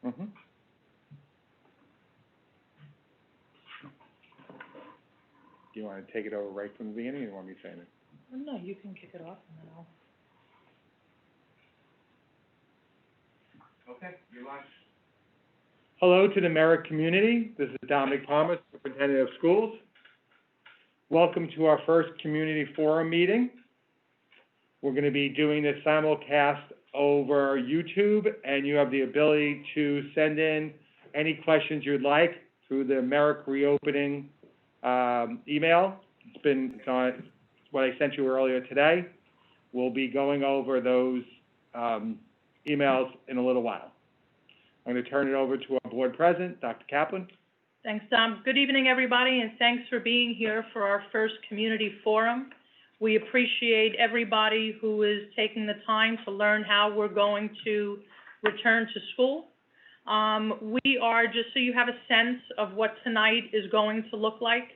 Mm-hmm. Do you want to take it over right from the beginning, or do you want me saying it? No, you can kick it off and then I'll. Okay, your lunch. Hello to the Merrick community. This is Dominic Palmer, Superintendent of Schools. Welcome to our first community forum meeting. We're going to be doing this simulcast over YouTube, and you have the ability to send in any questions you'd like through the Merrick reopening email. It's on what I sent you earlier today. We'll be going over those emails in a little while. I'm going to turn it over to our board president, Dr. Kaplan. Thanks, Dom. Good evening, everybody, and thanks for being here for our first community forum. We appreciate everybody who is taking the time to learn how we're going to return to school. We are, just so you have a sense of what tonight is going to look like,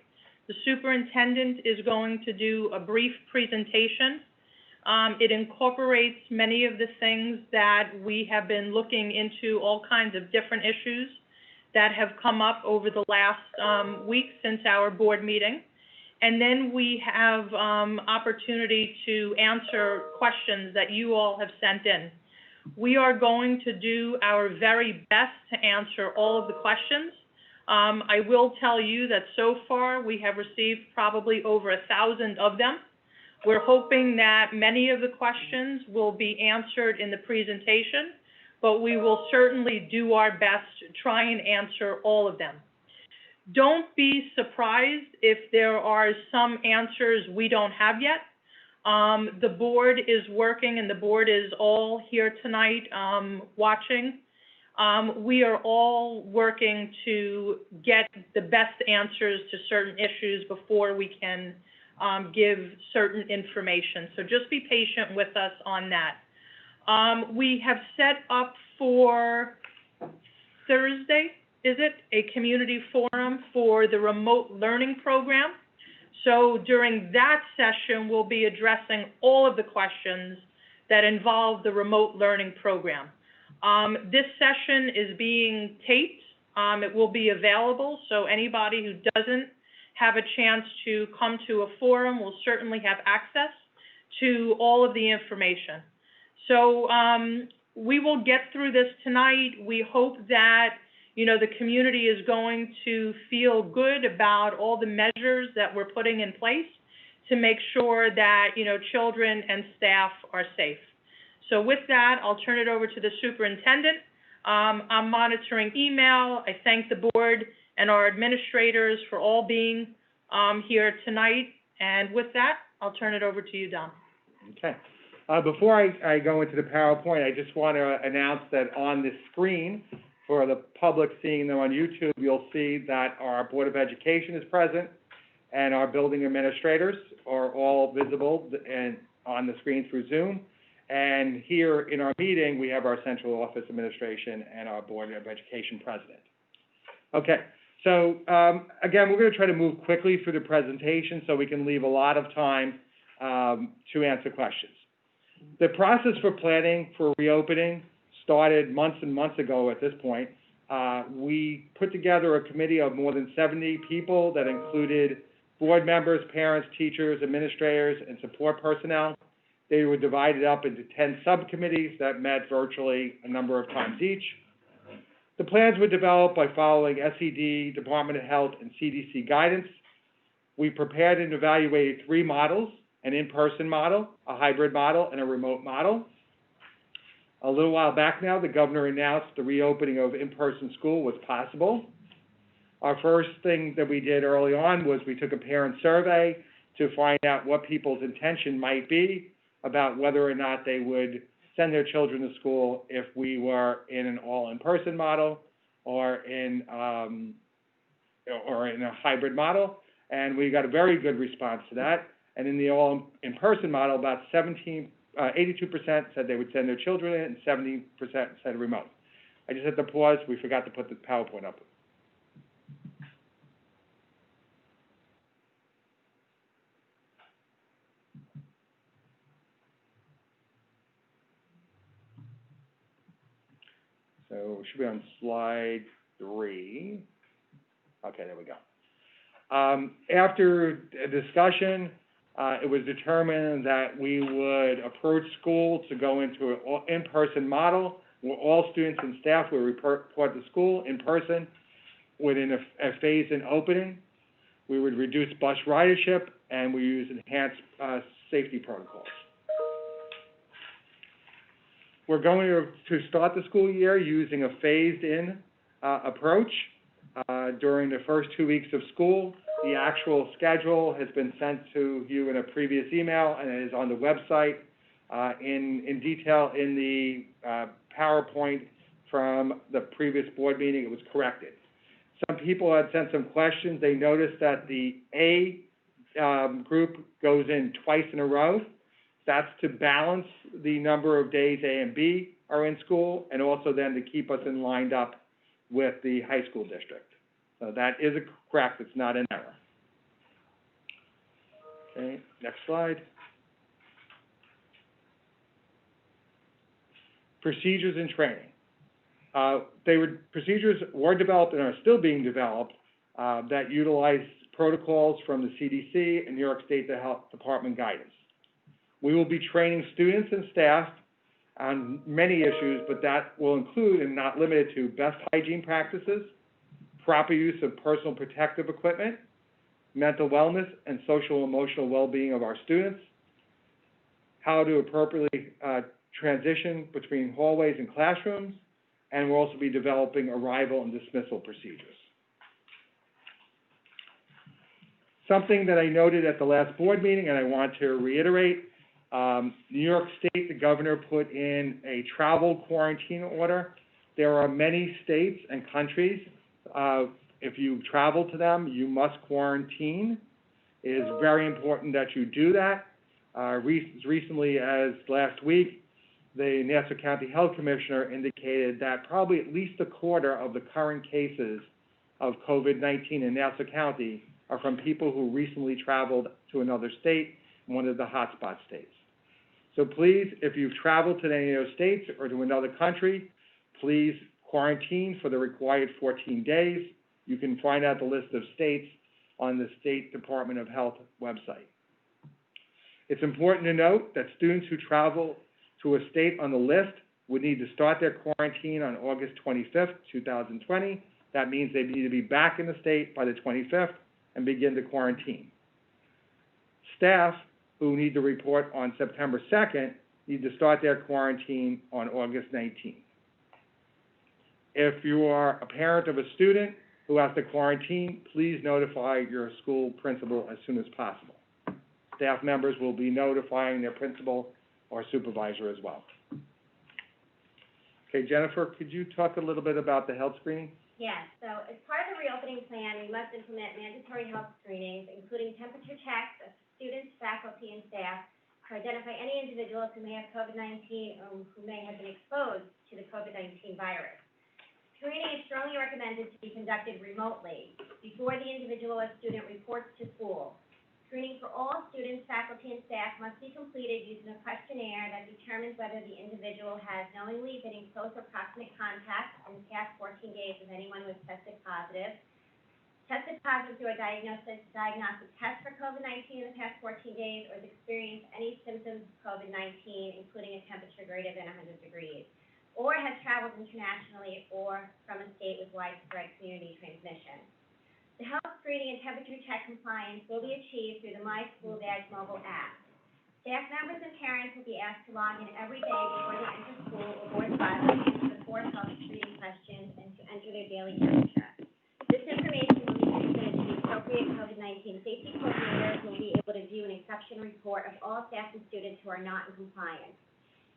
the superintendent is going to do a brief presentation. It incorporates many of the things that we have been looking into, all kinds of different issues that have come up over the last week since our board meeting. And then we have opportunity to answer questions that you all have sent in. We are going to do our very best to answer all of the questions. I will tell you that so far we have received probably over 1,000 of them. We're hoping that many of the questions will be answered in the presentation, but we will certainly do our best to try and answer all of them. Don't be surprised if there are some answers we don't have yet. The board is working, and the board is all here tonight watching. We are all working to get the best answers to certain issues before we can give certain information. So just be patient with us on that. We have set up for Thursday, is it, a community forum for the remote learning program. So during that session, we'll be addressing all of the questions that involve the remote learning program. This session is being taped. It will be available, so anybody who doesn't have a chance to come to a forum will certainly have access to all of the information. So we will get through this tonight. We hope that, you know, the community is going to feel good about all the measures that we're putting in place to make sure that, you know, children and staff are safe. So with that, I'll turn it over to the superintendent. I'm monitoring email. I thank the board and our administrators for all being here tonight. And with that, I'll turn it over to you, Don. Okay. Before I go into the PowerPoint, I just want to announce that on the screen, for the public seeing them on YouTube, you'll see that our Board of Education is present and our building administrators are all visible and on the screen through Zoom. And here in our meeting, we have our central office administration and our Board of Education president. Okay, so again, we're going to try to move quickly through the presentation so we can leave a lot of time to answer questions. The process for planning for reopening started months and months ago at this point. We put together a committee of more than 70 people that included board members, parents, teachers, administrators, and support personnel. They were divided up into 10 subcommittees that met virtually a number of times each. The plans were developed by following SED, Department of Health, and CDC guidance. We prepared and evaluated 3 models: an in-person model, a hybrid model, and a remote model. A little while back now, the governor announced the reopening of in-person school was possible. Our first thing that we did early on was we took a parent survey to find out what people's intention might be about whether or not they would send their children to school if we were in an all-in-person model or in a hybrid model. And we got a very good response to that. And in the all-in-person model, about 82% said they would send their children in, and 70% said remote. I just had to pause. We forgot to put the PowerPoint up. So So it should be on slide 3. Okay, there we go. After a discussion, it was determined that we would approach school to go into an in-person model, where all students and staff will report to school in person within a phased-in opening. We would reduce bus ridership, and we use enhanced safety protocols. We're going to start the school year using a phased-in approach during the first 2 weeks of school. The actual schedule has been sent to you in a previous email, and it is on the website in detail in the PowerPoint from the previous board meeting. It was corrected. Some people had sent some questions. They noticed that the A group goes in twice in a row. That's to balance the number of days A and B are in school, and also then to keep us in lined up with the high school district. So that is correct. It's not an error. Okay, next slide. Procedures and training. Procedures were developed and are still being developed that utilize protocols from the CDC and New York State Health Department guidance. We will be training students and staff on many issues, but that will include and not limited to best hygiene practices, proper use of personal protective equipment, mental wellness and social and emotional well-being of our students, how to appropriately transition between hallways and classrooms, and we'll also be developing arrival and dismissal procedures. Something that I noted at the last board meeting, and I want to reiterate, New York State, the governor put in a travel quarantine order. There are many states and countries, if you travel to them, you must quarantine. It is very important that you do that. As recently as last week, the Nassau County Health Commissioner indicated that probably at least a quarter of the current cases of COVID-19 in Nassau County are from people who recently traveled to another state, one of the hotspot states. So please, if you've traveled to any of those states or to another country, please quarantine for the required 14 days. You can find out the list of states on the State Department of Health website. It's important to note that students who travel to a state on the list would need to start their quarantine on August 25th, 2020. That means they need to be back in the state by the 25th and begin the quarantine. Staff who need to report on September 2nd need to start their quarantine on August 19th. If you are a parent of a student who has to quarantine, please notify your school principal as soon as possible. Staff members will be notifying their principal or supervisor as well. Okay, Jennifer, could you talk a little bit about the health screening? Yes, so as part of the reopening plan, we must implement mandatory health screenings, including temperature checks of students, faculty, and staff to identify any individuals who may have COVID-19 or who may have been exposed to the COVID-19 virus. Screening is strongly recommended to be conducted remotely before the individual or student reports to school. Screening for all students, faculty, and staff must be completed using a questionnaire that determines whether the individual has knowingly been in close or proximate contact in the past 14 days with anyone who has tested positive through a diagnostic test for COVID-19 in the past 14 days, or has experienced any symptoms of COVID-19, including a temperature greater than 100 degrees, or has traveled internationally or from a state with widespread community transmission. The health screening and temperature check compliance will be achieved through the My School Badge mobile app. Staff members and parents will be asked to log in every day before they enter school or board bus to answer the 4 health screening questions and to enter their daily temperature. This information will be submitted to the appropriate COVID-19 safety coordinator, who will be able to view an exception report of all staff and students who are not in compliance.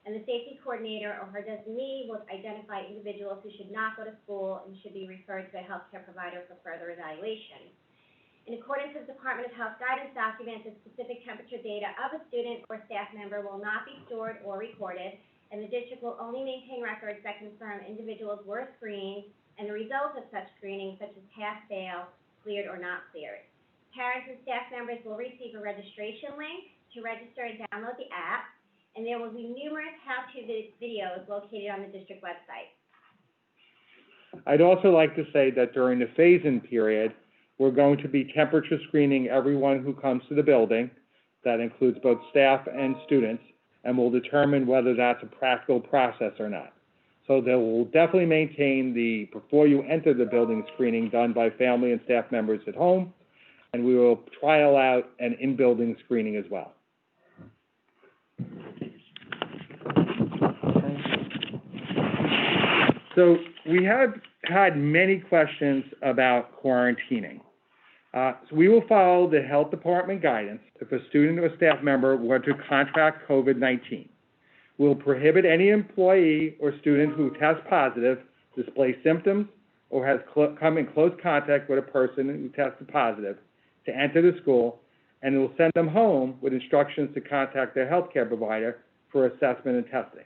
And the safety coordinator or her designee will identify individuals who should not go to school and should be referred to a healthcare provider for further evaluation. In accordance with Department of Health guidance documents, the specific temperature data of a student or staff member will not be stored or recorded, and the district will only maintain records that confirm individuals were screened and the results of such screening, such as pass, fail, cleared, or not cleared. Parents and staff members will receive a registration link to register and download the app, and there will be numerous how-to videos located on the district website. I'd also like to say that during the phase-in period, we're going to be temperature screening everyone who comes to the building. That includes both staff and students, and we'll determine whether that's a practical process or not. So they will definitely maintain the before you enter the building screening done by family and staff members at home, and we will trial out an in-building screening as well. So we have had many questions about quarantining. So we will follow the health department guidance if a student or staff member were to contract COVID-19. We'll prohibit any employee or student who tests positive, displays symptoms, or has come in close contact with a person who tested positive to enter the school, and we'll send them home with instructions to contact their healthcare provider for assessment and testing.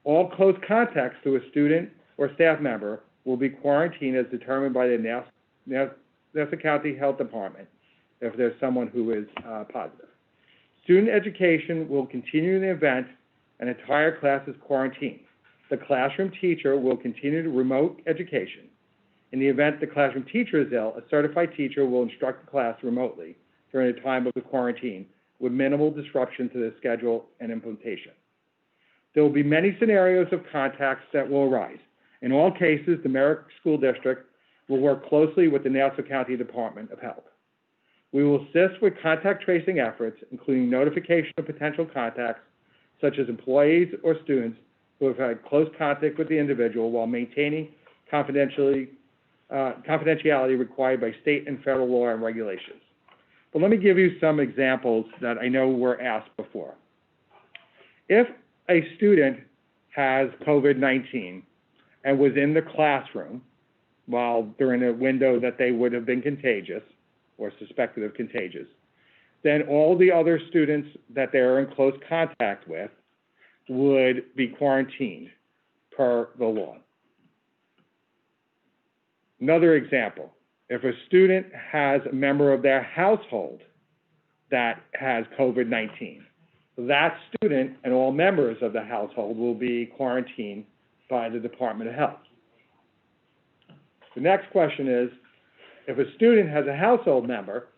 All close contacts to a student or staff member will be quarantined as determined by the Nassau County Health Department if there's someone who is positive. Student education will continue in the event an entire class is quarantined. The classroom teacher will continue to remote education. In the event the classroom teacher is ill, a certified teacher will instruct the class remotely during the time of the quarantine with minimal disruption to the schedule and implementation. There will be many scenarios of contacts that will arise. In all cases, the Merrick School District will work closely with the Nassau County Department of Health. We will assist with contact tracing efforts, including notification of potential contacts, such as employees or students who have had close contact with the individual while maintaining confidentiality required by state and federal law and regulations. But let me give you some examples that I know were asked before. If a student has COVID-19 and was in the classroom while during a window that they would have been contagious or suspected of contagious, then all the other students that they're in close contact with would be quarantined per the law. Another example, if a student has a member of their household that has COVID-19, that student and all members of the household will be quarantined by the Department of Health. The next question is, if a student has a household member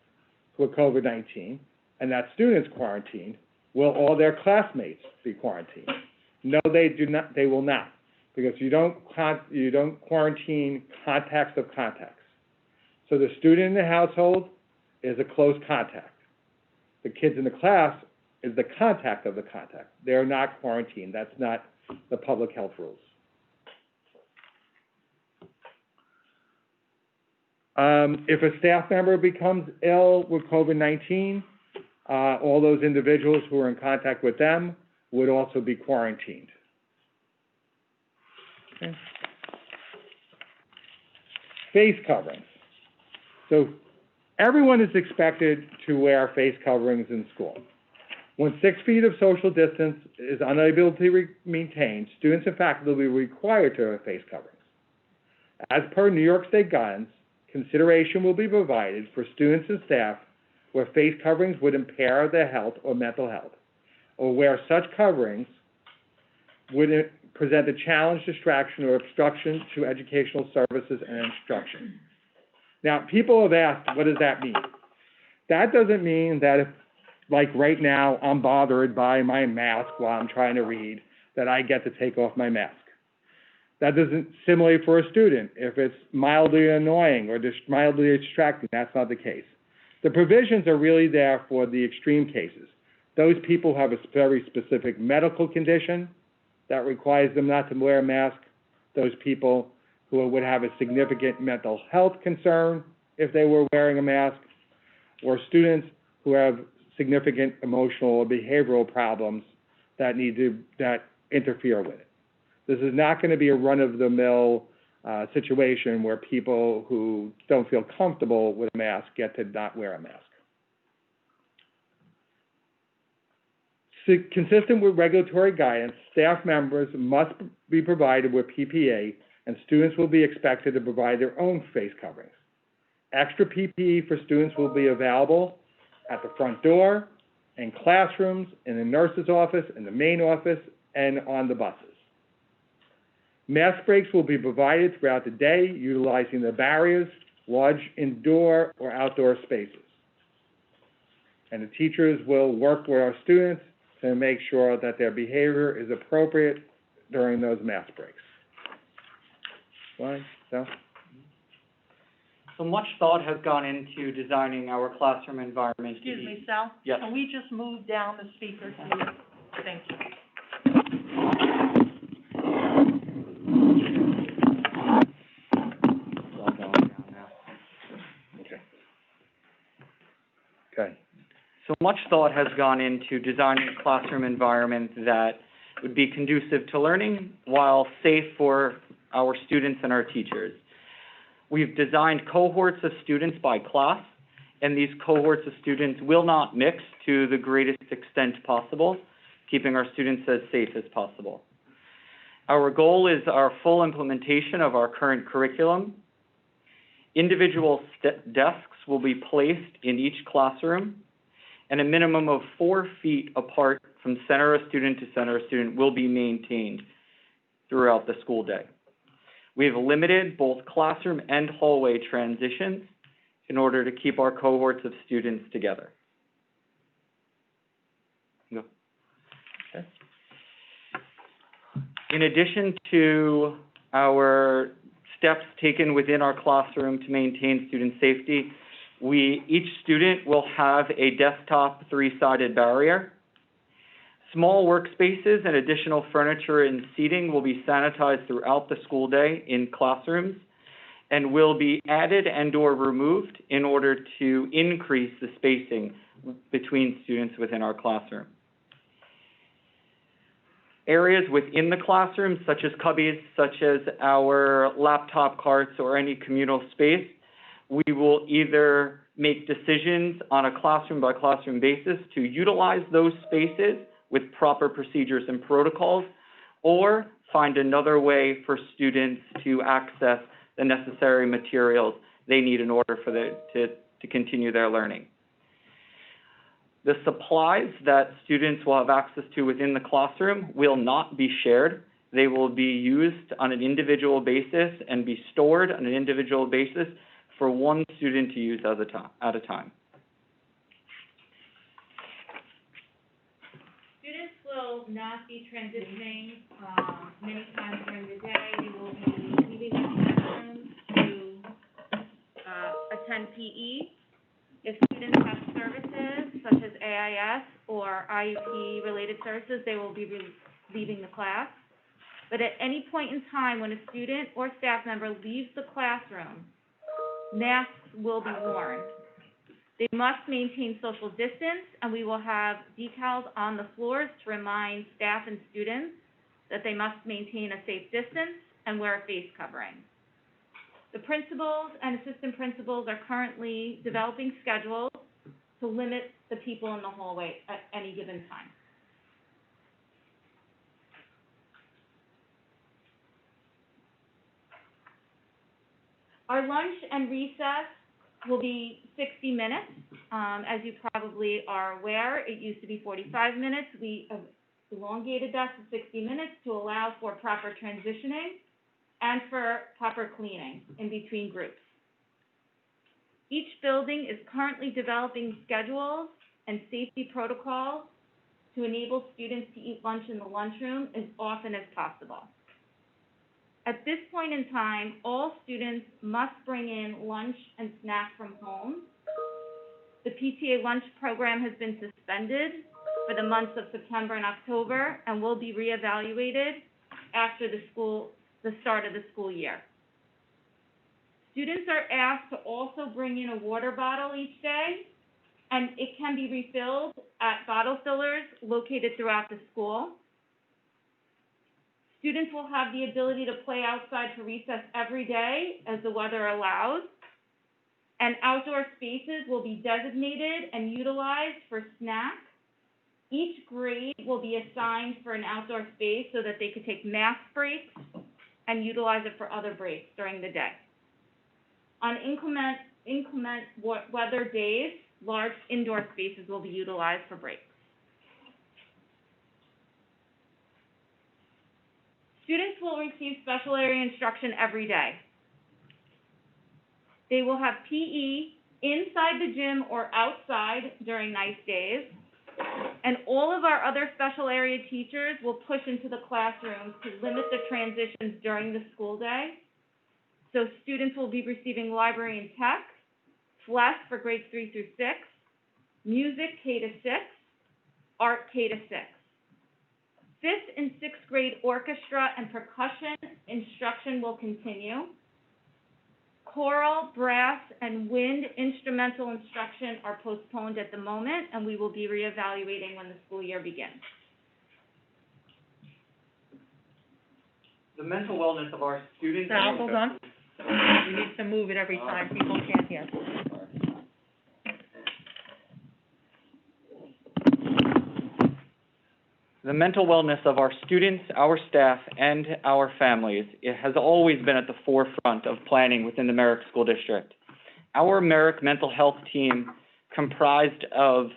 with COVID-19 and that student's quarantined, will all their classmates be quarantined? No, they do not. They will not, because you don't quarantine contacts of contacts. So the student in the household is a close contact. The kids in the class is the contact of the contact. They're not quarantined. That's not the public health rules. If a staff member becomes ill with COVID-19, all those individuals who are in contact with them would also be quarantined. Okay. Face coverings. So everyone is expected to wear face coverings in school. When 6 feet of social distance is unable to be maintained, students and faculty will be required to wear face coverings. As per New York State guidance, consideration will be provided for students and staff where face coverings would impair their health or mental health, or where such coverings would present a challenge, distraction, or obstruction to educational services and instruction. Now, people have asked, what does that mean? That doesn't mean that if, like right now, I'm bothered by my mask while I'm trying to read, that I get to take off my mask. That doesn't similarly for a student. If it's mildly annoying or just mildly distracting, that's not the case. The provisions are really there for the extreme cases. Those people have a very specific medical condition that requires them not to wear a mask. Those people who would have a significant mental health concern if they were wearing a mask, or students who have significant emotional or behavioral problems that interfere with it. This is not going to be a run-of-the-mill situation where people who don't feel comfortable with a mask get to not wear a mask. So, consistent with regulatory guidance, staff members must be provided with PPE, and students will be expected to provide their own face coverings. Extra PPE for students will be available at the front door, in classrooms, in the nurse's office, in the main office, and on the buses. Mask breaks will be provided throughout the day, utilizing the barriers, large indoor or outdoor spaces. And the teachers will work with our students to make sure that their behavior is appropriate during those mask breaks. Fine, so? So much thought has gone into designing our classroom environment to Excuse be... me, Sal? Yes. Can we just move down the speaker to you? Thank you. It's all going down now. Okay. Okay. So much thought has gone into designing a classroom environment that would be conducive to learning while safe for our students and our teachers. We've designed cohorts of students by class, and these cohorts of students will not mix to the greatest extent possible, keeping our students as safe as possible. Our goal is our full implementation of our current curriculum. Individual desks will be placed in each classroom, and a minimum of 4 feet apart from center of student to center of student will be maintained throughout the school day. We have limited both classroom and hallway transitions in order to keep our cohorts of students together. Go. Okay. In addition to our steps taken within our classroom to maintain student safety, each student will have a desktop 3-sided barrier. Small workspaces and additional furniture and seating will be sanitized throughout the school day in classrooms and will be added and/or removed in order to increase the spacing between students within our classroom. Areas within the classroom, such as cubbies, such as our laptop carts or any communal space, we will either make decisions on a classroom-by-classroom basis to utilize those spaces with proper procedures and protocols, or find another way for students to access the necessary materials they need in order for to continue their learning. The supplies that students will have access to within the classroom will not be shared. They will be used on an individual basis and be stored on an individual basis for one student to use at a time. Students will not be transitioning many times during the day. They will be leaving their classrooms to attend PE. If students have services such as AIS or IUP-related services, they will be leaving the class. But at any point in time when a student or staff member leaves the classroom, masks will be worn. They must maintain social distance, and we will have decals on the floors to remind staff and students that they must maintain a safe distance and wear a face covering. The principals and assistant principals are currently developing schedules to limit the people in the hallway at any given time. Our lunch and recess will be 60 minutes. As you probably are aware, it used to be 45 minutes. We have elongated that to 60 minutes to allow for proper transitioning and for proper cleaning in between groups. Each building is currently developing schedules and safety protocols to enable students to eat lunch in the lunchroom as often as possible. At this point in time, all students must bring in lunch and snacks from home. The PTA lunch program has been suspended for the months of September and October and will be reevaluated after the start of the school year. Students are asked to also bring in a water bottle each day, and it can be refilled at bottle fillers located throughout the school. Students will have the ability to play outside for recess every day as the weather allows, and outdoor spaces will be designated and utilized for snacks. Each grade will be assigned for an outdoor space so that they could take mask breaks and utilize it for other breaks during the day. On inclement weather days, large indoor spaces will be utilized for breaks. Students will receive special area instruction every day. They will have PE inside the gym or outside during nice days. And all of our other special area teachers will push into the classrooms to limit the transitions during the school day. So students will be receiving library and tech, FLES for grades 3 through 6, music K to 6, art K to 6. 5th and 6th grade orchestra and percussion instruction will continue. Choral, brass, and wind instrumental instruction are postponed at the moment, and we will be reevaluating when the school year begins. The mental wellness of our students. Sal, hold on. We need to move it every time, people can't hear. The mental wellness of our students, our staff, and our families, it has always been at the forefront of planning within the Merrick School District. Our Merrick mental health team, comprised of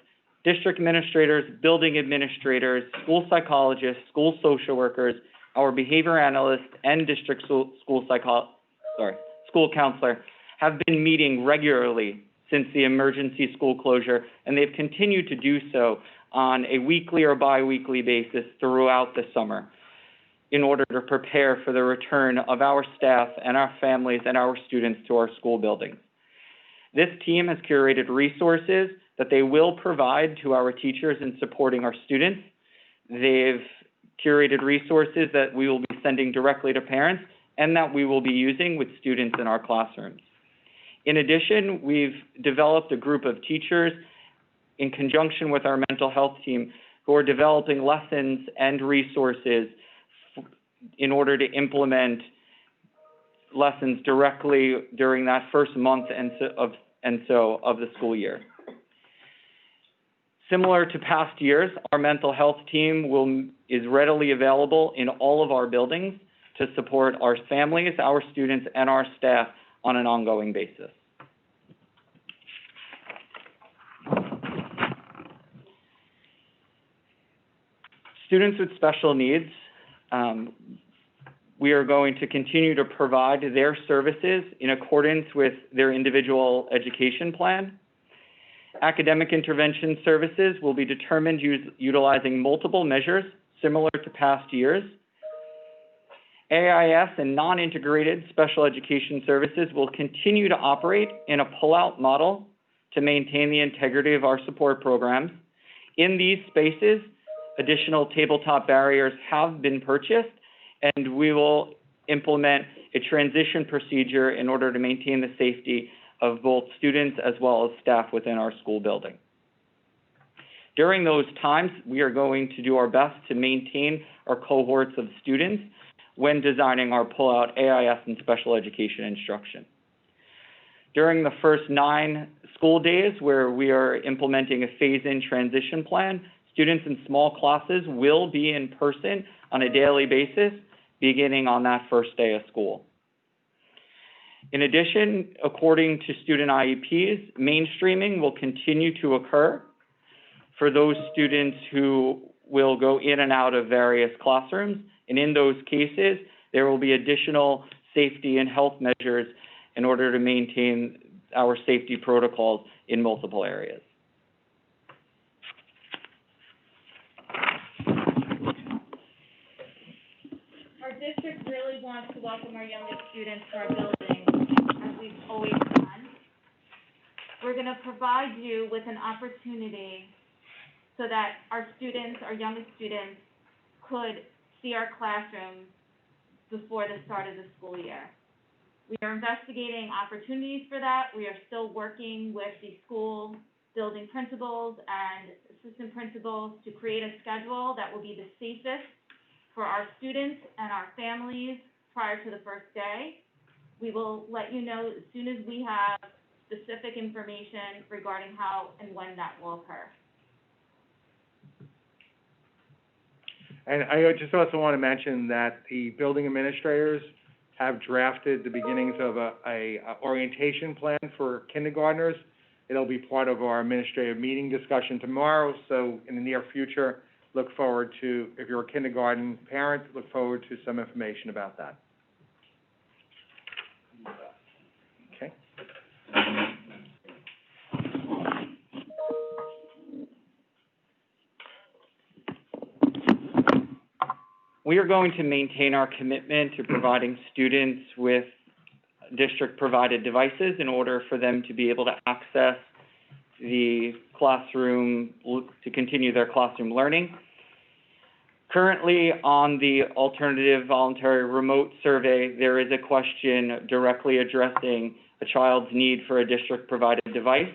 district administrators, building administrators, school psychologists, school social workers, our behavior analysts, and district school counselor, have been meeting regularly since the emergency school closure, and they've continued to do so on a weekly or bi-weekly basis throughout the summer in order to prepare for the return of our staff and our families and our students to our school buildings. This team has curated resources that they will provide to our teachers in supporting our students. They've curated resources that we will be sending directly to parents and that we will be using with students in our classrooms. In addition, we've developed a group of teachers in conjunction with our mental health team who are developing lessons and resources in order to implement lessons directly during that first month of the school year. Similar to past years, our mental health team is readily available in all of our buildings to support our families, our students, and our staff on an ongoing basis. Students with special needs, we are going to continue to provide their services in accordance with their individual education plan. Academic intervention services will be determined utilizing multiple measures similar to past years. AIS and non-integrated special education services will continue to operate in a pull-out model to maintain the integrity of our support programs. In these spaces, additional tabletop barriers have been purchased, and we will implement a transition procedure in order to maintain the safety of both students as well as staff within our school building. During those times, we are going to do our best to maintain our cohorts of students when designing our pull-out AIS and special education instruction. During the first 9 school days where we are implementing a phase-in transition plan, students in small classes will be in person on a daily basis, beginning on that first day of school. In addition, according to student IEPs, mainstreaming will continue to occur for those students who will go in and out of various classrooms. And in those cases, there will be additional safety and health measures in order to maintain our safety protocols in multiple areas. Our district really wants to welcome our youngest students to our building, as we've always done. We're going to provide you with an opportunity so that our students, our youngest students, could see our classrooms before the start of the school year. We are investigating opportunities for that. We are still working with the school building principals and assistant principals to create a schedule that will be the safest for our students and our families prior to the first day. We will let you know as soon as we have specific information regarding how and when that will occur. And I just also want to mention that the building administrators have drafted the beginnings of a orientation plan for kindergartners. It'll be part of our administrative meeting discussion tomorrow, so in the near future, look forward to, if you're a kindergarten parent, look forward to some information about that. Okay. We are going to maintain our commitment to providing students with district-provided devices in order for them to be able to access the classroom, to continue their classroom learning. Currently, on the alternative voluntary remote survey, there is a question directly addressing a child's need for a district-provided device.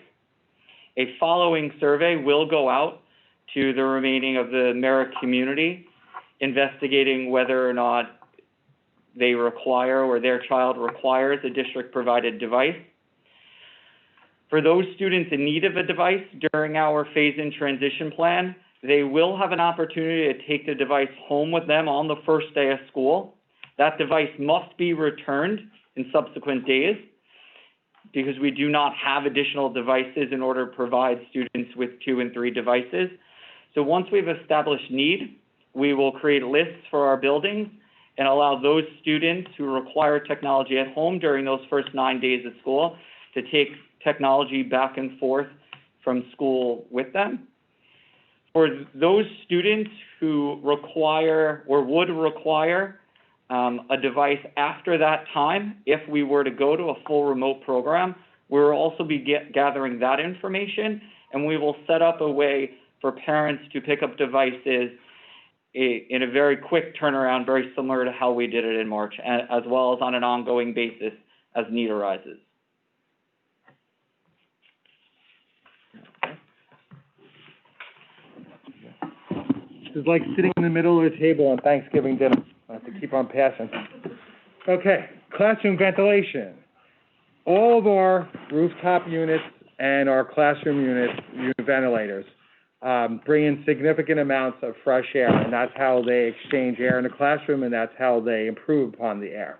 A following survey will go out to the remaining of the Merrick community, investigating whether or not they require or their child requires a district-provided device. For those students in need of a device during our phase-in transition plan, they will have an opportunity to take the device home with them on the first day of school. That device must be returned in subsequent days because we do not have additional devices in order to provide students with 2 and 3 devices. So once we've established need, we will create lists for our buildings and allow those students who require technology at home during those first 9 days of school to take technology back and forth from school with them. For those students who require or would require a device after that time, if we were to go to a full remote program, we will also be gathering that information, and we will set up a way for parents to pick up devices in a very quick turnaround, very similar to how we did it in March, as well as on an ongoing basis as need arises. This is like sitting in the middle of the table on Thanksgiving dinner. I have to keep on passing. Okay, classroom ventilation. All of our rooftop units and our classroom units use ventilators. Bring in significant amounts of fresh air, and that's how they exchange air in the classroom, and that's how they improve upon the air.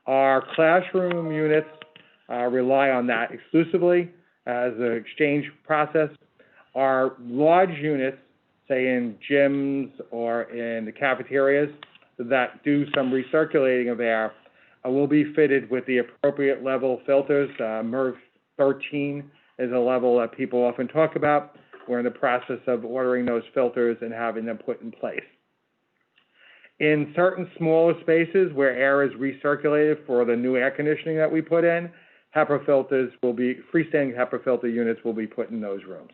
Our classroom units rely on that exclusively as an exchange process. Our large units, say in gyms or in the cafeterias, that do some recirculating of air, will be fitted with the appropriate level filters. MERV 13 is a level that people often talk about. We're in the process of ordering those filters and having them put in place. In certain smaller spaces where air is recirculated for the new air conditioning that we put in, HEPA filters will be, freestanding HEPA filter units will be put in those rooms.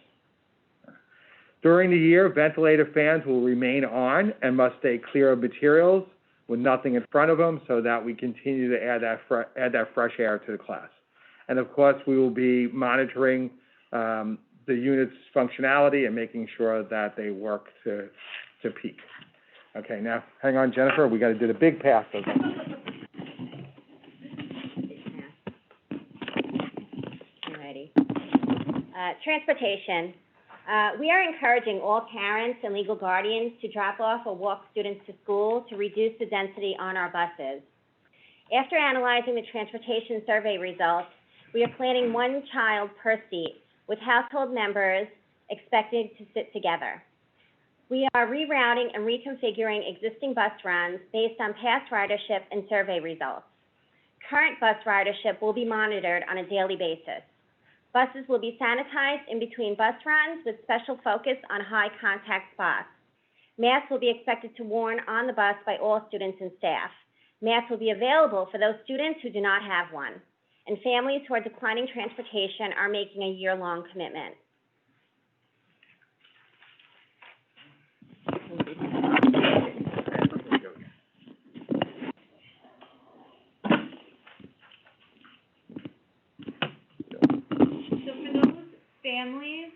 During the year, ventilator fans will remain on and must stay clear of materials with nothing in front of them so that we continue to add that fresh air to the class. And of course, we will be monitoring the unit's functionality and making sure that they work to peak. Okay, now, hang on, Jennifer, we got to do the big pass. Alrighty. Transportation. We are encouraging all parents and legal guardians to drop off or walk students to school to reduce the density on our buses. After analyzing the transportation survey results, we are planning 1 child per seat, with household members expected to sit together. We are rerouting and reconfiguring existing bus runs based on past ridership and survey results. Current bus ridership will be monitored on a daily basis. Buses will be sanitized in between bus runs with special focus on high contact spots. Masks will be expected to be worn on the bus by all students and staff. Masks will be available for those students who do not have one. And families who are declining transportation are making a year-long commitment. So for those families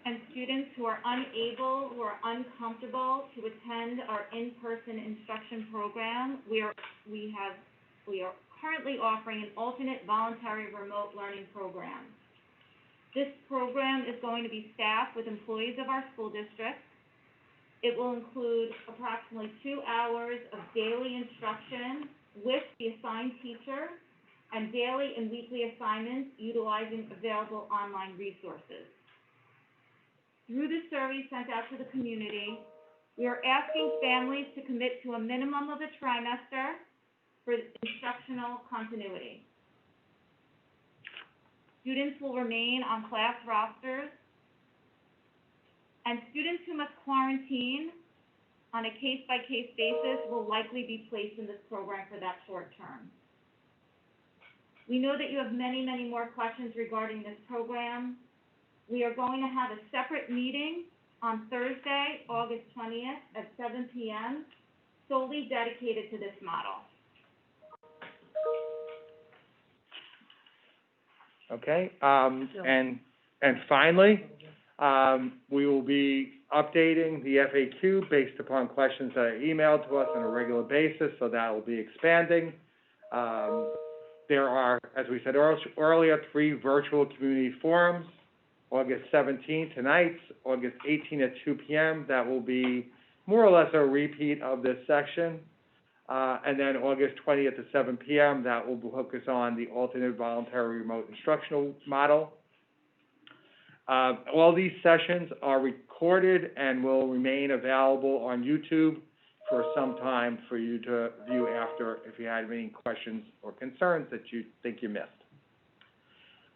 and students who are unable, who are uncomfortable to attend our in-person instruction program, we are currently offering an alternate voluntary remote learning program. This program is going to be staffed with employees of our school district. It will include approximately 2 hours of daily instruction with the assigned teacher and daily and weekly assignments utilizing available online resources. Through the survey sent out to the community, We are asking families to commit to a minimum of a trimester for instructional continuity. Students will remain on class rosters, and students who must quarantine on a case-by-case basis will likely be placed in this program for that short term. We know that you have many, many more questions regarding this program. We are going to have a separate meeting on Thursday, August 20th at 7 p.m., solely dedicated to this model. Okay, and finally, we will be updating the FAQ based upon questions that are emailed to us on a regular basis, so that will be expanding. There are, as we said earlier, 3 virtual community forums, August 17th tonight, August 18th at 2 p.m. That will be more or less a repeat of this section. And then August 20th at 7 p.m., that will focus on the alternate voluntary remote instructional model. All these sessions are recorded and will remain available on YouTube for some time for you to view after if you had any questions or concerns that you think you missed.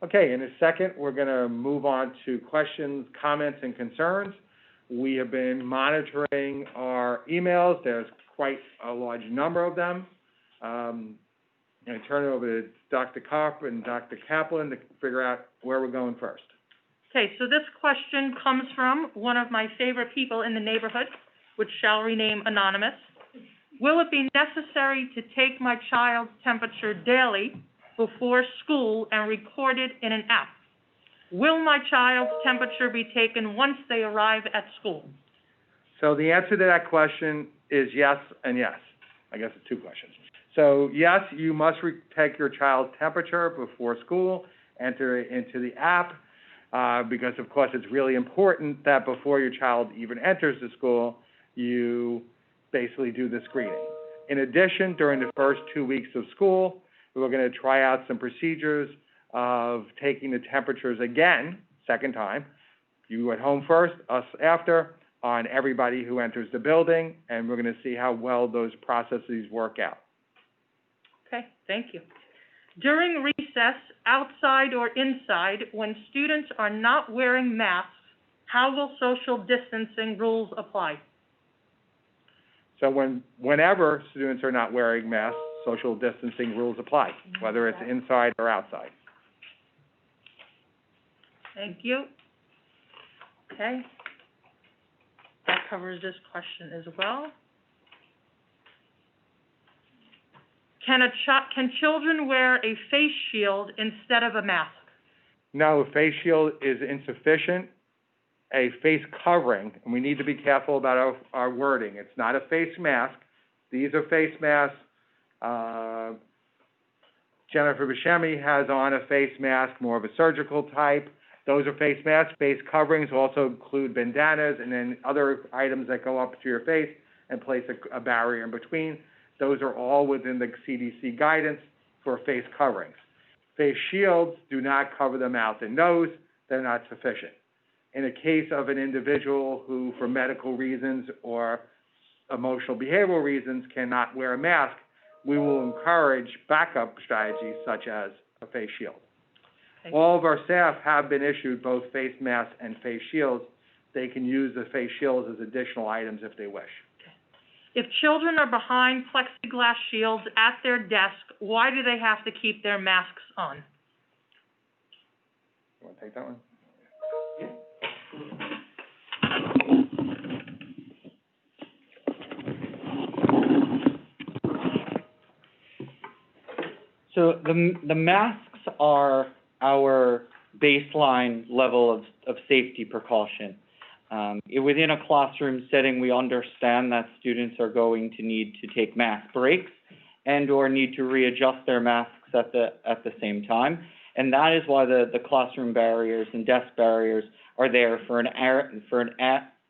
Okay, in a second, we're going to move on to questions, comments, and concerns. We have been monitoring our emails. There's quite a large number of them. I'm going to turn it over to Dr. Kopp and Dr. Kaplan to figure out where we're going first. Okay, so this question comes from one of my favorite people in the neighborhood, which shall remain anonymous. Will it be necessary to take my child's temperature daily before school and record it in an app? Will my child's temperature be taken once they arrive at school? So the answer to that question is yes and yes. I guess it's 2 questions. So yes, you must take your child's temperature before school, enter it into the app, because of course it's really important that before your child even enters the school, you basically do the screening. In addition, during the first 2 weeks of school, we're going to try out some procedures of taking the temperatures again, second time, you at home first, us after, on everybody who enters the building, and we're going to see how well those processes work out. Okay, thank you. During recess, outside or inside, when students are not wearing masks, how will social distancing rules apply? So whenever students are not wearing masks, social distancing rules apply, whether it's inside or outside. Thank you. Okay. That covers this question as well. Can children wear a face shield instead of a mask? No, a face shield is insufficient. A face covering, and we need to be careful about our wording. It's not a face mask. These are face masks. Jennifer Buscemi has on a face mask, more of a surgical type. Those are face masks. Face coverings also include bandanas and then other items that go up to your face and place a barrier in between. Those are all within the CDC guidance for face coverings. Face shields do not cover the mouth and nose. They're not sufficient. In a case of an individual who, for medical reasons or emotional behavioral reasons, cannot wear a mask, we will encourage backup strategies such as a face shield. All of our staff have been issued both face masks and face shields. They can use the face shields as additional items if they wish. If children are behind plexiglass shields at their desk, why do they have to keep their masks on? You want to take that one? So the masks are our baseline level of safety precaution. Within a classroom setting, we understand that students are going to need to take mask breaks and or need to readjust their masks at the same time. And that is why the classroom barriers and desk barriers are there for an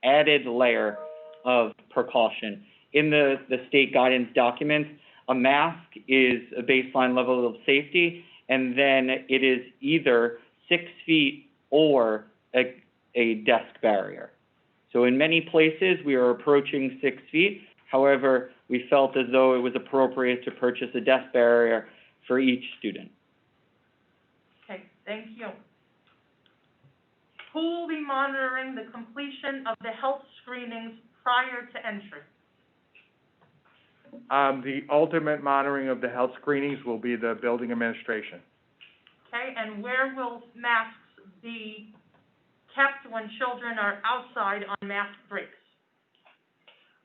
added layer of precaution. In the state guidance documents, a mask is a baseline level of safety, and then it is either 6 feet or a desk barrier. So in many places, we are approaching 6 feet. However, we felt as though it was appropriate to purchase a desk barrier for each student. Okay, thank you. Who will be monitoring the completion of the health screenings prior to entry? The ultimate monitoring of the health screenings will be the building administration. Okay, and where will masks be kept when children are outside on mask breaks?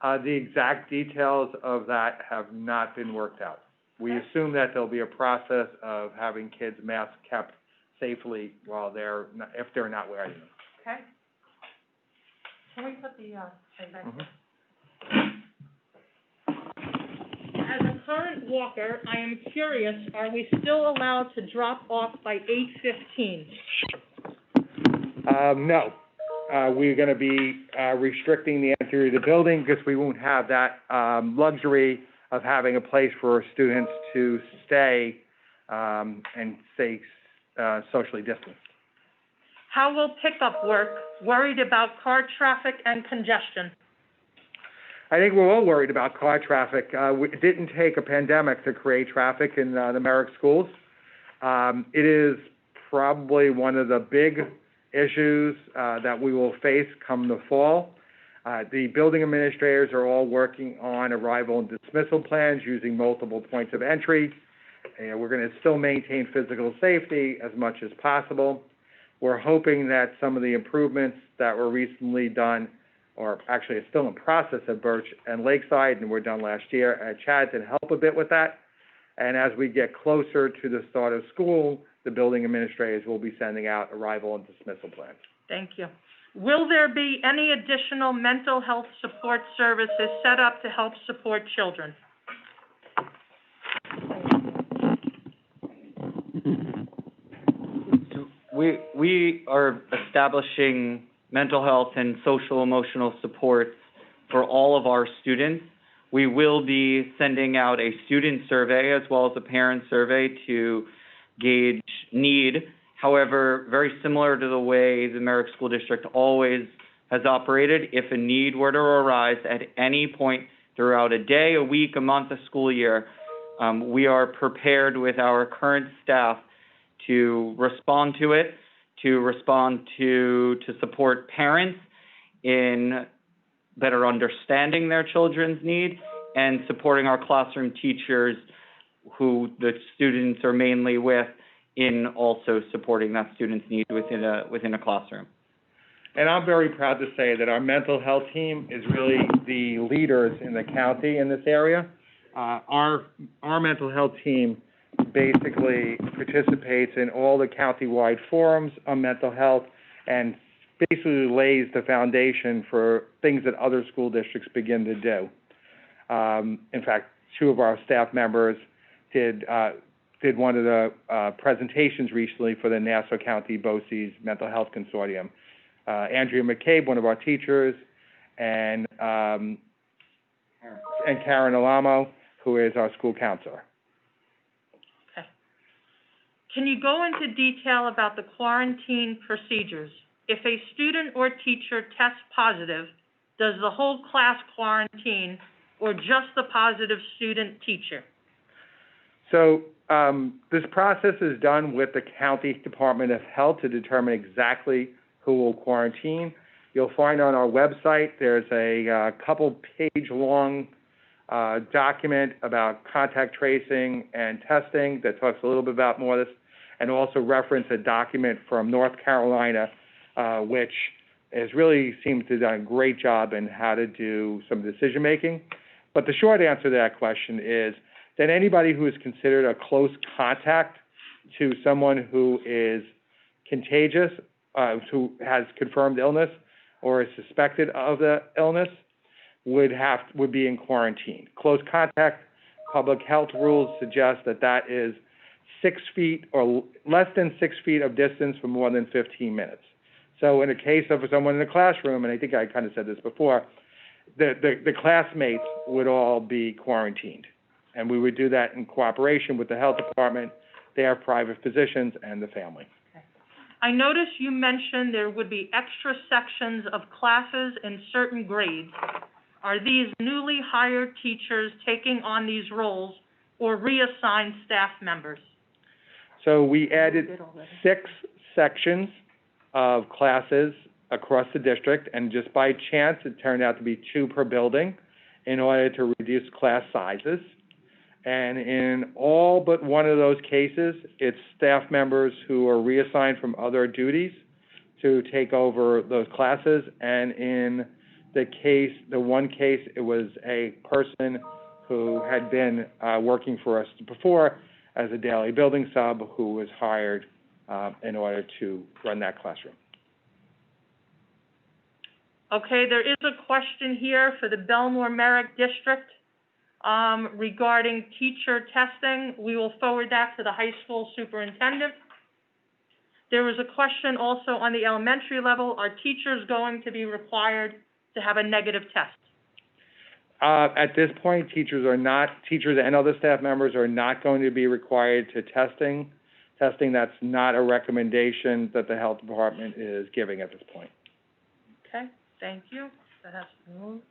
The exact details of that have not been worked out. We assume that there'll be a process of having kids' masks kept safely while if they're not wearing them. Okay. Can we put the, thing back? As a current walker, I am curious, are we still allowed to drop off by 8:15? No. We're gonna be, restricting the entry to the building because we won't have that, luxury of having a place for students to stay, and stay, socially distanced. How will pickup work? Worried about car traffic and congestion? I think we're all worried about car traffic. It didn't take a pandemic to create traffic in, the Merrick schools. It is probably one of the big issues, that we will face come the fall. The building administrators are all working on arrival and dismissal plans using multiple points of entry. We're gonna still maintain physical safety as much as possible. We're hoping that some of the improvements that were recently done, or actually it's still in process at Birch and Lakeside, and were done last year at Chadton, help a bit with that. And as we get closer to the start of school, the building administrators will be sending out arrival and dismissal plans. Thank you. Will there be any additional mental health support services set up to help support children? We are establishing mental health and social emotional supports for all of our students. We will be sending out a student survey as well as a parent survey to gauge need. However, very similar to the way the Merrick School District always has operated, if a need were to arise at any point throughout a day, a week, a month, a school year, we are prepared with our current staff to respond to it, to support parents in better understanding their children's needs, and supporting our classroom teachers who the students are mainly with in also supporting that student's need within a classroom. And I'm very proud to say that our mental health team is really the leaders in the county in this area. Our mental health team basically participates in all the county-wide forums on mental health and basically lays the foundation for things that other school districts begin to do. In fact, two of our staff members did one of the presentations recently for the Nassau County BOCES Mental Health Consortium. Andrea McCabe, one of our teachers, and Karen Alamo, who is our school counselor. Okay. Can you go into detail about the quarantine procedures? If a student or teacher tests positive, does the whole class quarantine or just the positive student teacher? So this process is done with the County Department of Health to determine exactly who will quarantine. You'll find on our website there's a couple-page-long document about contact tracing and testing that talks a little bit about more of this, and also reference a document from North Carolina, which has really seemed to have done a great job in how to do some decision-making. But the short answer to that question is that anybody who is considered a close contact to someone who is contagious, who has confirmed illness or is suspected of the illness, would be in quarantine. Close contact, public health rules suggest that that is 6 feet or less than 6 feet of distance for more than 15 minutes. So in a case of someone in a classroom, and I think I kind of said this before, the classmates would all be quarantined. And we would do that in cooperation with the health department, their private physicians, and the family. I noticed you mentioned there would be extra sections of classes in certain grades. Are these newly hired teachers taking on these roles or reassigned staff members? So we added 6 sections of classes across the district, and just by chance, it turned out to be 2 per building in order to reduce class sizes. And in all but one of those cases, it's staff members who are reassigned from other duties to take over those classes. And in the one case, it was a person who had been working for us before as a daily building sub who was hired in order to run that classroom. Okay, there is a question here for the Belmore-Merrick District regarding teacher testing. We will forward that to the high school superintendent. There was a question also on the elementary level. Are teachers going to be required to have a negative test? At this point, teachers and other staff members are not going to be required to testing. That's not a recommendation that the health department is giving at this point. Okay, thank you. That has to be moved.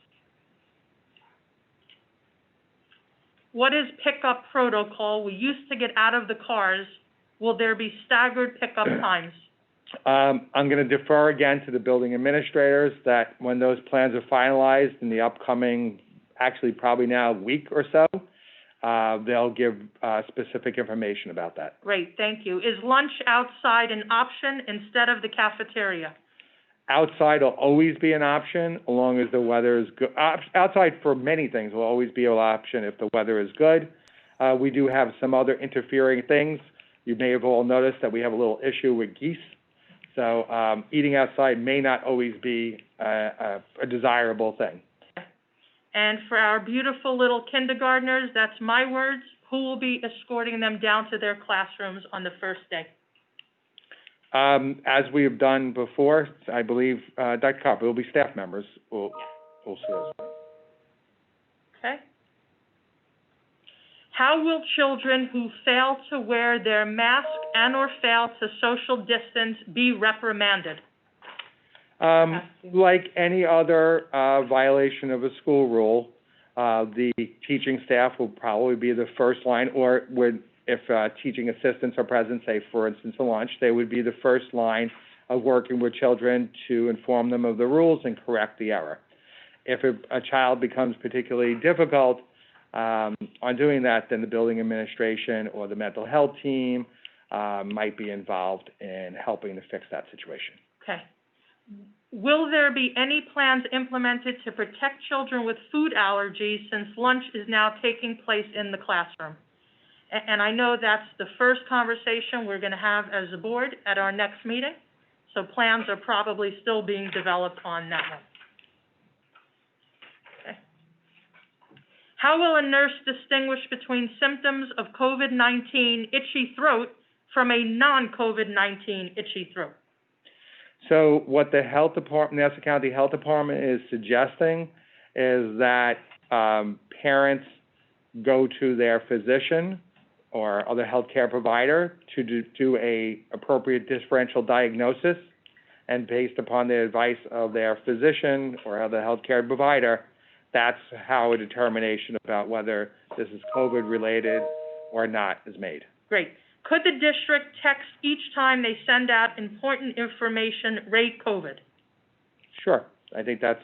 What is pickup protocol? We used to get out of the cars. Will there be staggered pickup times? I'm going to defer again to the building administrators that when those plans are finalized in the upcoming, actually probably now a week or so, they'll give specific information about that. Great, thank you. Is lunch outside an option instead of the cafeteria? Outside will always be an option, as long as the weather is good. Outside for many things will always be an option if the weather is good. We do have some other interfering things. You may have all noticed that we have a little issue with geese. So eating outside may not always be a desirable thing. And for our beautiful little kindergartners, that's my words, who will be escorting them down to their classrooms on the first day? As we have done before, I believe, Dr. Copper, it will be staff members will serve. Okay. How will children who fail to wear their mask and or fail to social distance be reprimanded? Like any other violation of a school rule, the teaching staff will probably be the first line, or if teaching assistants are present, say, for instance, a lunch, they would be the first line of working with children to inform them of the rules and correct the error. If a child becomes particularly difficult on doing that, then the building administration or the mental health team might be involved in helping to fix that situation. Okay. Will there be any plans implemented to protect children with food allergies since lunch is now taking place in the classroom? And I know that's the first conversation we're going to have as a board at our next meeting, so plans are probably still being developed on that one. Okay. How will a nurse distinguish between symptoms of COVID-19 itchy throat from a non-COVID-19 itchy throat? So what the health department, Nassau County Health Department is suggesting is that parents go to their physician or other healthcare provider to do a appropriate differential diagnosis, and based upon the advice of their physician or other healthcare provider, that's how a determination about whether this is COVID-related or not is made. Great. Could the district text each time they send out important information, rate COVID? Sure. I think that's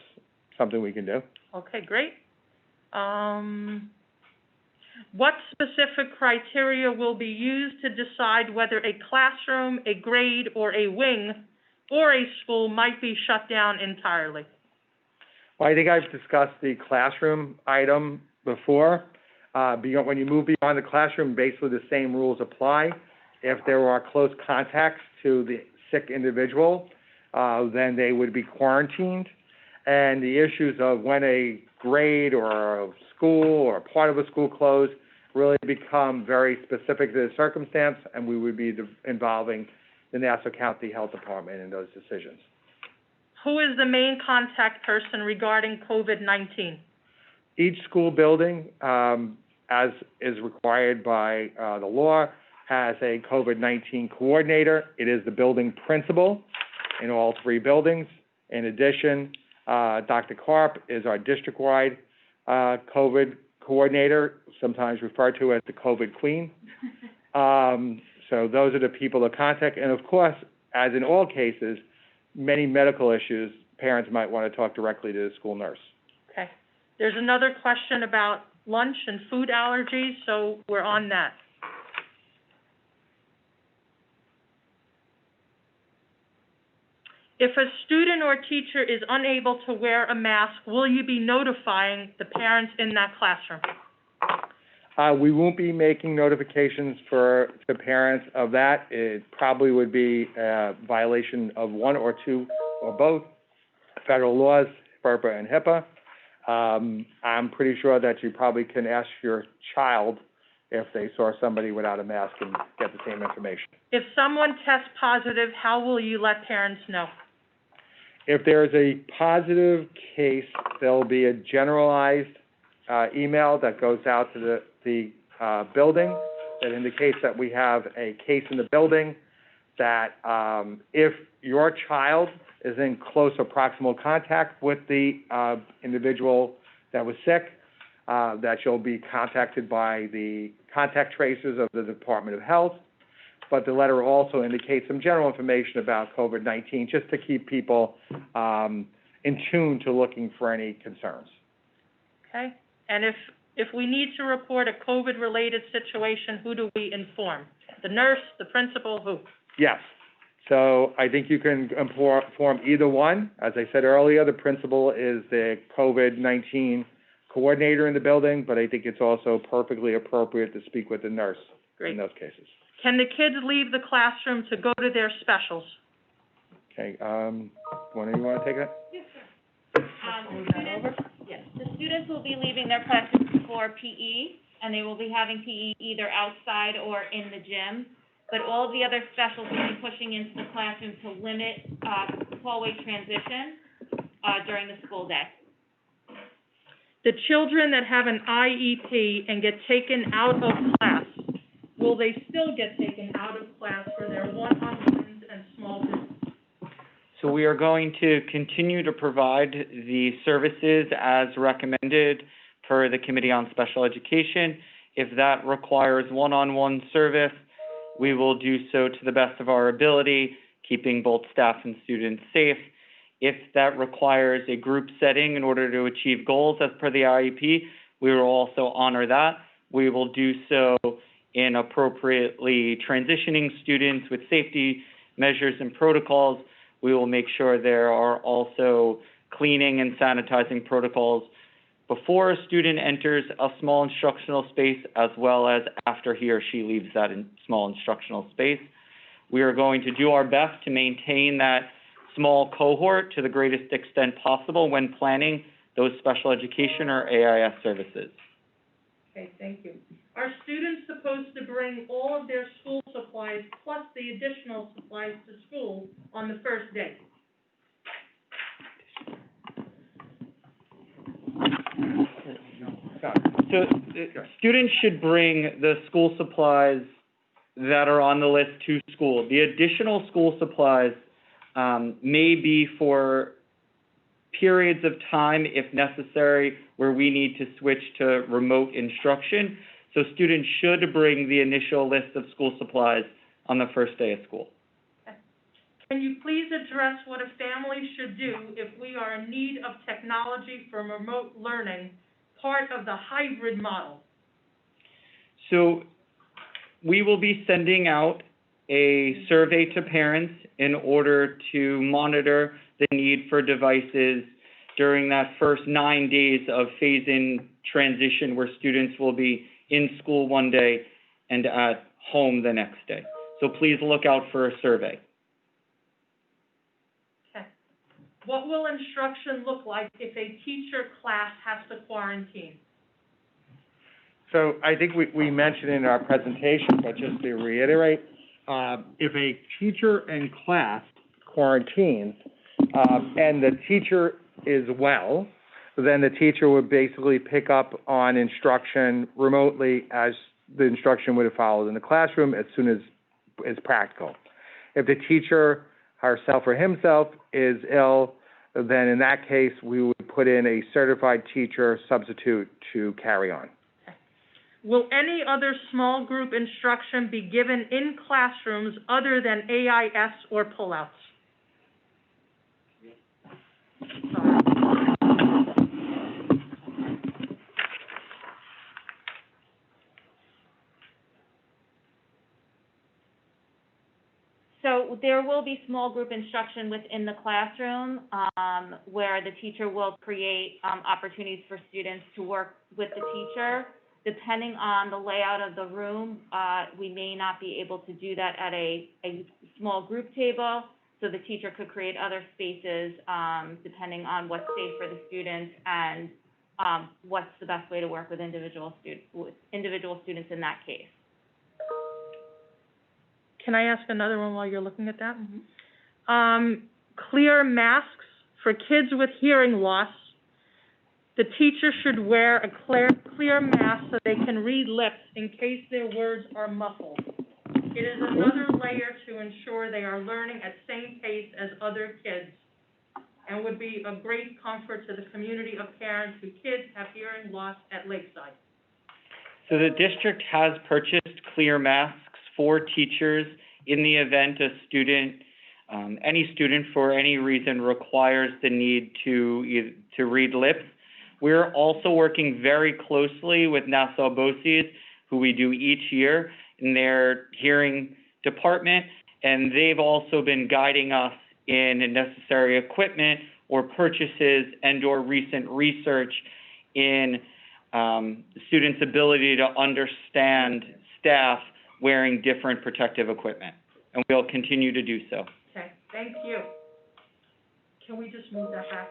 something we can do. Okay, great. What specific criteria will be used to decide whether a classroom, a grade, or a wing, or a school might be shut down entirely? Well, I think I've discussed the classroom item before. When you move beyond the classroom, basically the same rules apply. If there are close contacts to the sick individual, then they would be quarantined. And the issues of when a grade or a school or part of a school closed really become very specific to the circumstance, and we would be involving the Nassau County Health Department in those decisions. Who is the main contact person regarding COVID-19? Each school building, as is required by the law, has a COVID-19 coordinator. It is the building principal in all 3 buildings. In addition, Dr. Karp is our district-wide COVID coordinator, sometimes referred to as the COVID queen. So those are the people to contact. And of course, as in all cases, many medical issues, parents might want to talk directly to the school nurse. Okay. There's another question about lunch and food allergies, so we're on that. If a student or teacher is unable to wear a mask, will you be notifying the parents in that classroom? We won't be making notifications for the parents of that. It probably would be a violation of 1 or 2 or both federal laws, FERPA and HIPAA. I'm pretty sure that you probably can ask your child if they saw somebody without a mask and get the same information. If someone tests positive, how will you let parents know? If there's a positive case, there'll be a generalized email that goes out to the building that indicates that we have a case in the building, that if your child is in close or proximal contact with the individual that was sick, that you'll be contacted by the contact tracers of the Department of Health. But the letter also indicates some general information about COVID-19, just to keep people in tune to looking for any concerns. Okay? And if we need to report a COVID-related situation, who do we inform? The nurse, the principal, who? Yes. So I think you can inform either one. As I said earlier, the principal is the COVID-19 coordinator in the building, but I think it's also perfectly appropriate to speak with the nurse in those cases. Can the kids leave the classroom to go to their specials? Okay, one of you want to take that? Yes, sir. The students will be leaving their classrooms for PE, and they will be having PE either outside or in the gym. But all of the other specials will be pushing into the classroom to limit hallway transition during the school day. The children that have an IEP and get taken out of class, will they still get taken out of class for their one-on-ones and small groups? So we are going to continue to provide the services as recommended per the Committee on Special Education. If that requires one-on-one service, we will do so to the best of our ability, keeping both staff and students safe. If that requires a group setting in order to achieve goals as per the IEP, we will also honor that. We will do so in appropriately transitioning students with safety measures and protocols. We will make sure there are also cleaning and sanitizing protocols before a student enters a small instructional space, as well as after he or she leaves that small instructional space. We are going to do our best to maintain that small cohort to the greatest extent possible when planning those special education or AIS services. Okay, thank you. Are students supposed to bring all of their school supplies plus the additional supplies to school on the first day? So students should bring the school supplies that are on the list to school. The additional school supplies may be for periods of time, if necessary, where we need to switch to remote instruction. So students should bring the initial list of school supplies on the first day of school. Okay. Can you please address what a family should do if we are in need of technology for remote learning, part of the hybrid model? So we will be sending out a survey to parents in order to monitor the need for devices during that first 9 days of phase-in transition, where students will be in school one day and at home the next day. So please look out for a survey. Okay. What will instruction look like if a teacher class has to quarantine? So I think we mentioned in our presentation, but just to reiterate, if a teacher in class quarantines, and the teacher is well, then the teacher would basically pick up on instruction remotely as the instruction would have followed in the classroom as soon as is practical. If the teacher herself or himself is ill, then in that case, we would put in a certified teacher substitute to carry on. Will any other small group instruction be given in classrooms other than AIS or pullouts? Sorry. So there will be small group instruction within the classroom, where the teacher will create, opportunities for students to work with the teacher. Depending on the layout of the room, we may not be able to do that at a small group table, so the teacher could create other spaces, depending on what's safe for the students and, what's the best way to work with individual students in that case. Can I ask another one while you're looking at that? Clear masks for kids with hearing loss. The teacher should wear a clear mask so they can read lips in case their words are muffled. It is another layer to ensure they are learning at same pace as other kids, and would be a great comfort to the community of parents whose kids have hearing loss at Lakeside. So the district has purchased clear masks for teachers in the event a student, any student for any reason requires the need to read lips. We're also working very closely with Nassau BOCES, who we do each year in their hearing department, and they've also been guiding us in necessary equipment or purchases and or recent research in students' ability to understand staff wearing different protective equipment, and we'll continue to do so. Okay, thank you. Can we just move that back?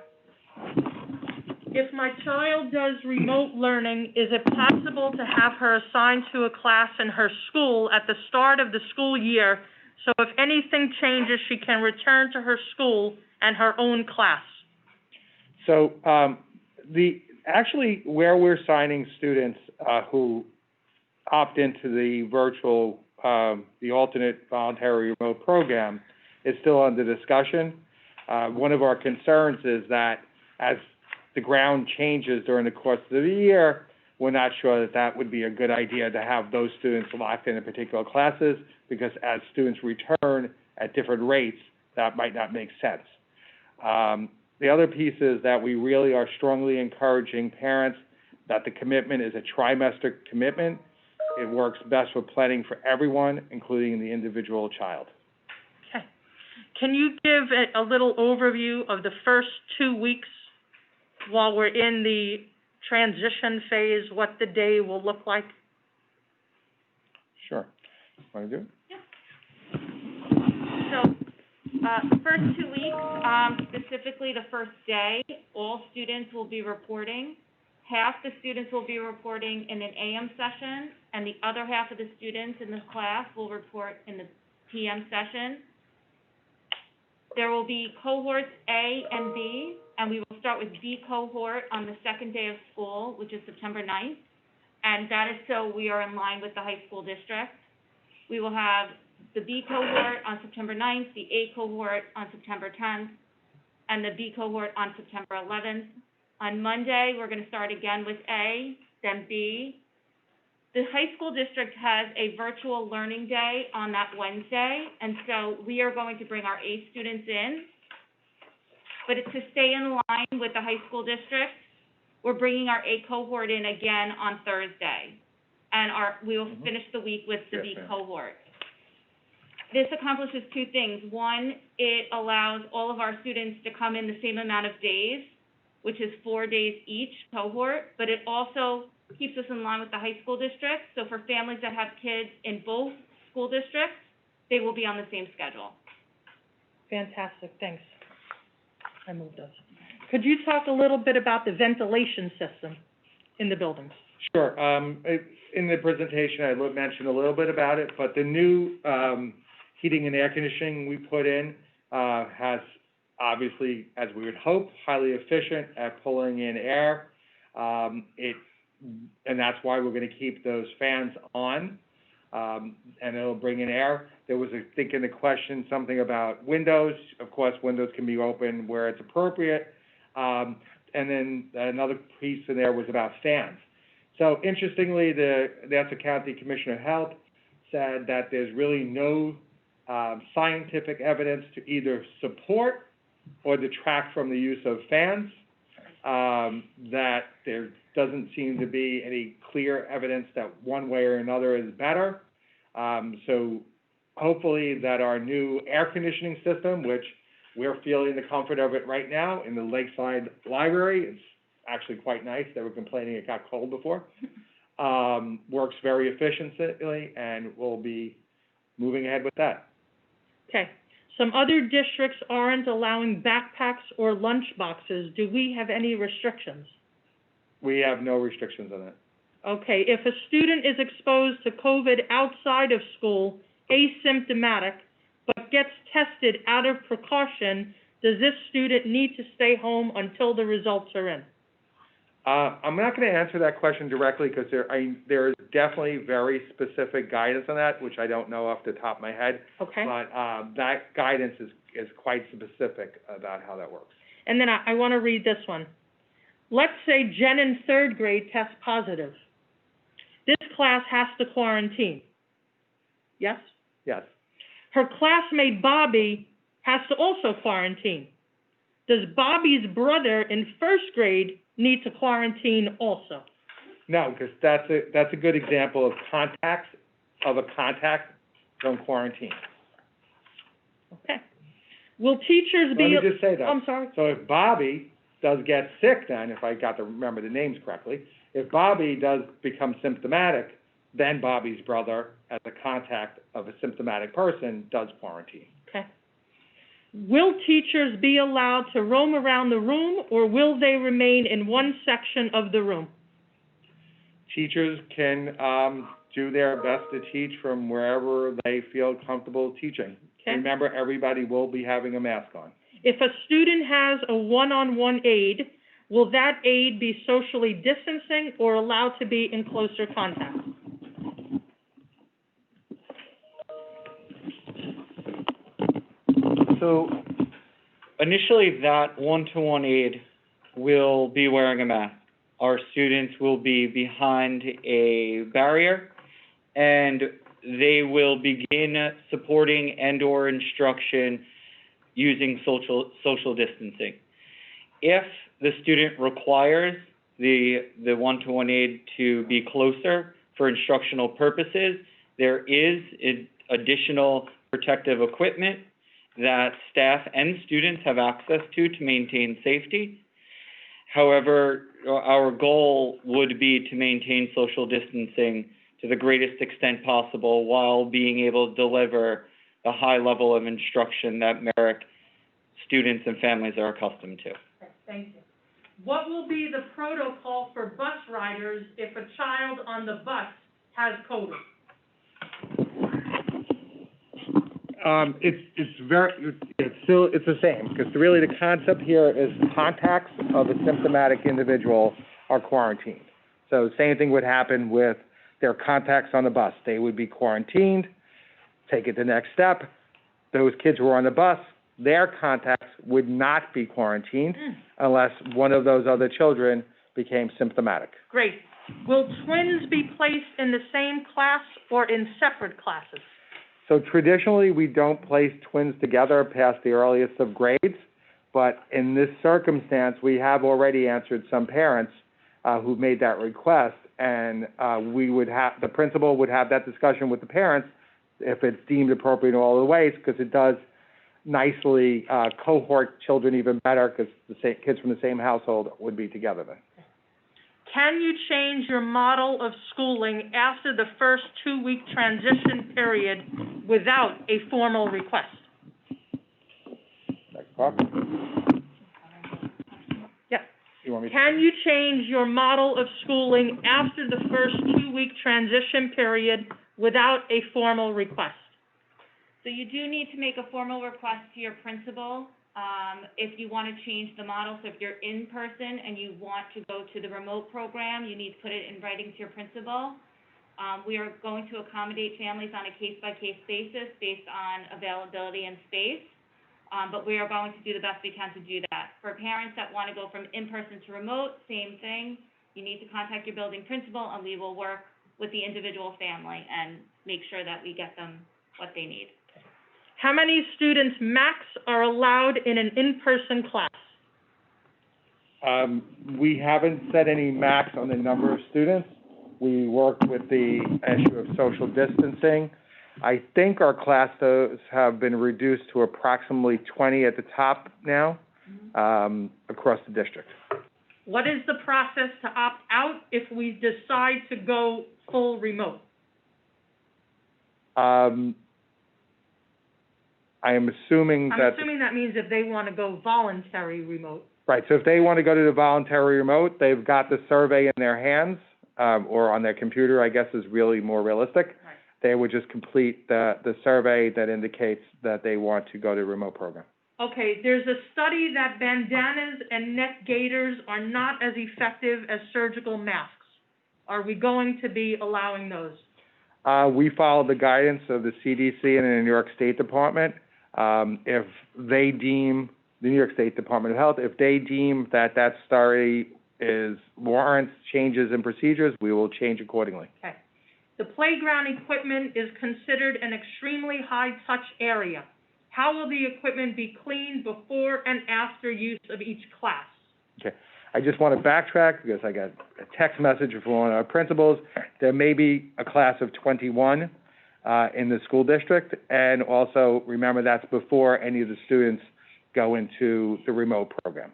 If my child does remote learning, is it possible to have her assigned to a class in her school at the start of the school year, so if anything changes, she can return to her school and her own class? So, actually, where we're signing students, who opt into the virtual, the alternate voluntary remote program is still under discussion. One of our concerns is that as the ground changes during the course of the year, we're not sure that would be a good idea to have those students locked in particular classes, because as students return at different rates, that might not make sense. The other piece is that we really are strongly encouraging parents that the commitment is a trimester commitment. It works best for planning for everyone, including the individual child. Okay. Can you give a little overview of the first 2 weeks while we're in the transition phase, what the day will look like? Sure. Want to do it? So, the first 2 weeks, specifically the first day, all students will be reporting. Half the students will be reporting in an AM session, and the other half of the students in this class will report in the PM session. There will be cohorts A and B, and we will start with B cohort on the second day of school, which is September 9th, and that is so we are in line with the high school district. We will have the B cohort on September 9th, the A cohort on September 10th, and the B cohort on September 11th. On Monday, we're going to start again with A, then B. The high school district has a virtual learning day on that Wednesday, and so we are going to bring our A students in. But to stay in line with the high school district, we're bringing our A cohort in again on Thursday. And we will finish the week with the B cohort. This accomplishes two things. One, it allows all of our students to come in the same amount of days, which is 4 days each cohort, but it also keeps us in line with the high school district. So for families that have kids in both school districts, they will be on the same schedule. Fantastic, thanks. I moved us. Could you talk a little bit about the ventilation system in the buildings? Sure. In the presentation, I mentioned a little bit about it, but the new heating and air conditioning we put in has obviously, as we would hope, highly efficient at pulling in air. It and that's why we're gonna keep those fans on, and it'll bring in air. There was, I think, in the question, something about windows. Of course, windows can be open where it's appropriate. And then another piece in there was about fans. So interestingly, the Nassau County Commissioner of Health said that there's really no scientific evidence to either support or detract from the use of fans, that there doesn't seem to be any clear evidence that one way or another is better. So hopefully that our new air conditioning system, which we're feeling the comfort of it right now in the Lakeside Library, it's actually quite nice. They were complaining it got cold before. Works very efficiently, and we'll be moving ahead with that. Okay. Some other districts aren't allowing backpacks or lunch boxes. Do we have any restrictions? We have no restrictions on that. Okay, if a student is exposed to COVID outside of school, asymptomatic, but gets tested out of precaution, does this student need to stay home until the results are in? I'm not going to answer that question directly because there is definitely very specific guidance on that, which I don't know off the top of my head. Okay. But that guidance is quite specific about how that works. And then I want to read this one. Let's say Jen in third grade tests positive. This class has to quarantine. Yes? Yes. Her classmate Bobby has to also quarantine. Does Bobby's brother in first grade need to quarantine also? No, because that's a good example of contacts of a contact don't quarantine. Okay. Will teachers be... Let me just say that. I'm sorry. So if Bobby does get sick then, if I got to remember the names correctly, if Bobby does become symptomatic, then Bobby's brother, as a contact of a symptomatic person, does quarantine. Okay. Will teachers be allowed to roam around the room, or will they remain in one section of the room? Teachers can do their best to teach from wherever they feel comfortable teaching. Okay. Remember, everybody will be having a mask on. If a student has a one-on-one aide, will that aide be socially distancing or allowed to be in closer contact? So initially, that one-to-one aide will be wearing a mask. Our students will be behind a barrier, and they will begin supporting and/or instruction using social distancing. If the student requires the one-to-one aide to be closer for instructional purposes, there is additional protective equipment that staff and students have access to maintain safety. However, our goal would be to maintain social distancing to the greatest extent possible while being able to deliver the high level of instruction that Merrick students and families are accustomed to. Okay, thank you. What will be the protocol for bus riders if a child on the bus has COVID? It's the same, because really the concept here is contacts of a symptomatic individual are quarantined. So same thing would happen with their contacts on the bus. They would be quarantined, take it the next step. Those kids who are on the bus, their contacts would not be quarantined unless one of those other children became symptomatic. Great. Will twins be placed in the same class or in separate classes? So traditionally, we don't place twins together past the earliest of grades, but in this circumstance, we have already answered some parents who made that request, and the principal would have that discussion with the parents if it's deemed appropriate in all the ways, because it does nicely cohort children even better, because the same kids from the same household would be together then. Can you change your model of schooling after the first 2-week transition period without a formal request? Next part. Yeah. You want me to? Can you change your model of schooling after the first 2-week transition period without a formal request? So you do need to make a formal request to your principal If you want to change the model, so if you're in person and you want to go to the remote program, you need to put it in writing to your principal. We are going to accommodate families on a case-by-case basis based on availability and space, but we are going to do the best we can to do that. For parents that want to go from in-person to remote, same thing. You need to contact your building principal, and we will work with the individual family and make sure that we get them what they need. How many students max are allowed in an in-person class? We haven't set any max on the number of students. We worked with the issue of social distancing. I think our classes have been reduced to approximately 20 at the top now, across the district. What is the process to opt out if we decide to go full remote? I am assuming that... I'm assuming that means if they want to go voluntary remote. Right, so if they want to go to the voluntary remote, they've got the survey in their hands, or on their computer, I guess is really more realistic. Right. They would just complete the survey that indicates that they want to go to a remote program. Okay, there's a study that bandanas and neck gaiters are not as effective as surgical masks. Are we going to be allowing those? We follow the guidance of the CDC and the New York State Department. If they deem, the New York State Department of Health, if they deem that that study warrants changes in procedures, we will change accordingly. Okay. The playground equipment is considered an extremely high-touch area. How will the equipment be cleaned before and after use of each class? Okay. I just want to backtrack because I got a text message from one of our principals. There may be a class of 21 in the school district, and also remember that's before any of the students go into the remote program.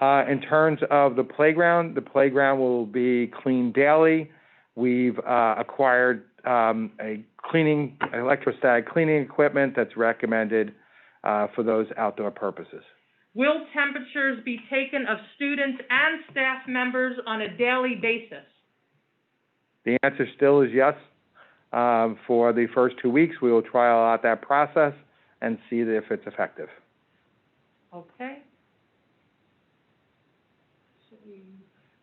In terms of the playground will be cleaned daily. We've acquired electrostatic cleaning equipment that's recommended for those outdoor purposes. Will temperatures be taken of students and staff members on a daily basis? The answer still is yes. For the first 2 weeks, we will trial out that process and see if it's effective. Okay.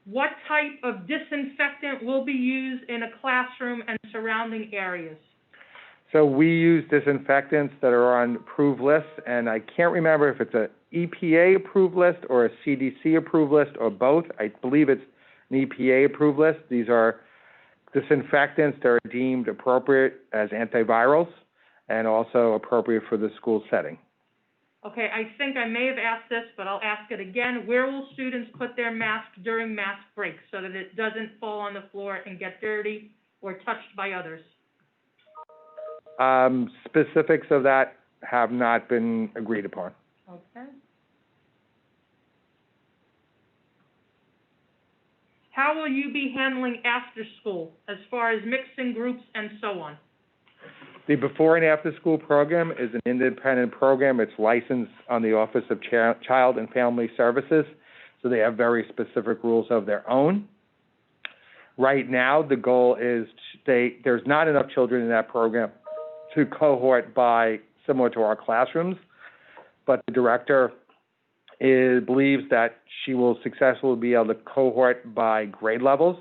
What type of disinfectant will be used in a classroom and surrounding areas? So we use disinfectants that are on approved lists, and I can't remember if it's an EPA approved list or a CDC approved list or both. I believe it's an EPA approved list. These are disinfectants that are deemed appropriate as antivirals and also appropriate for the school setting. Okay, I think I may have asked this, but I'll ask it again. Where will students put their mask during mask breaks so that it doesn't fall on the floor and get dirty or touched by others? Specifics of that have not been agreed upon. Okay. How will you be handling after school as far as mixing groups and so on? The before and after school program is an independent program. It's licensed on the Office of Child and Family Services, so they have very specific rules of their own. Right now, the goal is there's not enough children in that program to cohort by similar to our classrooms, but the director believes that she will successfully be able to cohort by grade levels.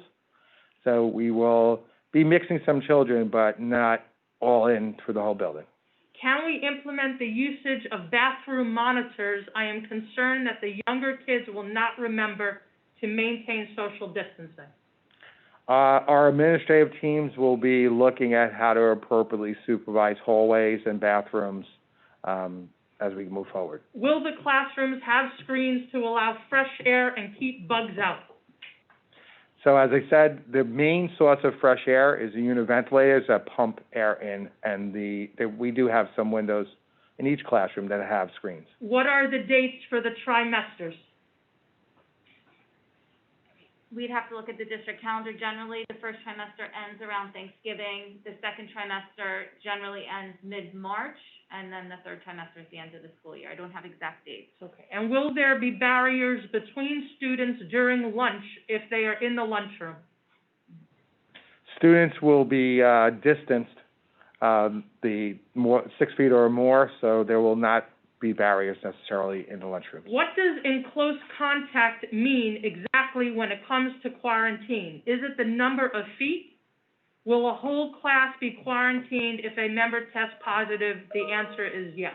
So we will be mixing some children, but not all in for the whole building. Can we implement the usage of bathroom monitors? I am concerned that the younger kids will not remember to maintain social distancing. Our administrative teams will be looking at how to appropriately supervise hallways and bathrooms as we move forward. Will the classrooms have screens to allow fresh air and keep bugs out? So as I said, the main source of fresh air is the unit ventilators that pump air in, and we do have some windows in each classroom that have screens. What are the dates for the trimesters? We'd have to look at the district calendar. Generally, the first trimester ends around Thanksgiving. The second trimester generally ends mid-March, and then the third trimester is the end of the school year. I don't have exact dates. Okay. And will there be barriers between students during lunch if they are in the lunchroom? Students will be distanced 6 feet or more, so there will not be barriers necessarily in the lunchroom. What does in close contact mean exactly when it comes to quarantine? Is it the number of feet? Will a whole class be quarantined if a member tests positive? The answer is yes.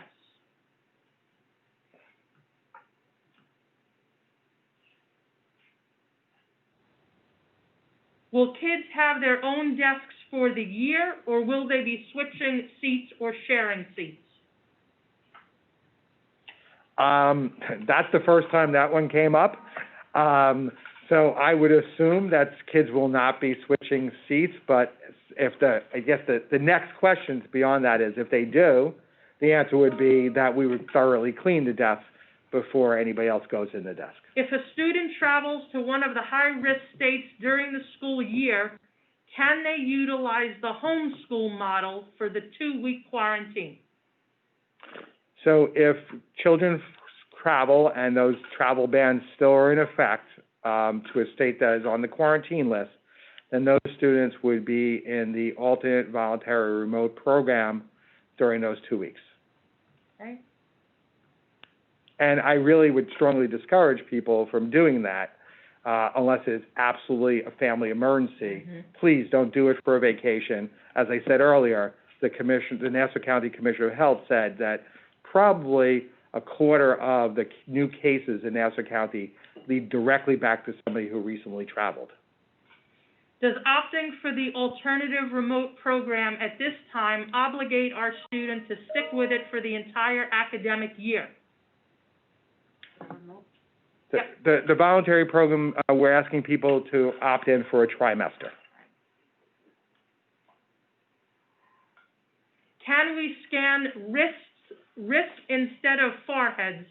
Will kids have their own desks for the year, or will they be switching seats or sharing seats? That's the first time that one came up. So I would assume that kids will not be switching seats, but if I guess the next questions beyond that is if they do, the answer would be that we would thoroughly clean the desk before anybody else goes in the desk. If a student travels to one of the high-risk states during the school year, can they utilize the homeschool model for the 2-week quarantine? So if children travel and those travel bans still are in effect to a state that is on the quarantine list, then those students would be in the alternate voluntary remote program during those 2 weeks. Okay. And I really would strongly discourage people from doing that unless it's absolutely a family emergency. Mm-hmm. Please don't do it for a vacation. As I said earlier, the Nassau County Commissioner of Health said that probably a quarter of the new cases in Nassau County lead directly back to somebody who recently traveled. Does opting for the alternative remote program at this time obligate our student to stick with it for the entire academic year? The voluntary program, we're asking people to opt in for a trimester. Can we scan wrists instead of foreheads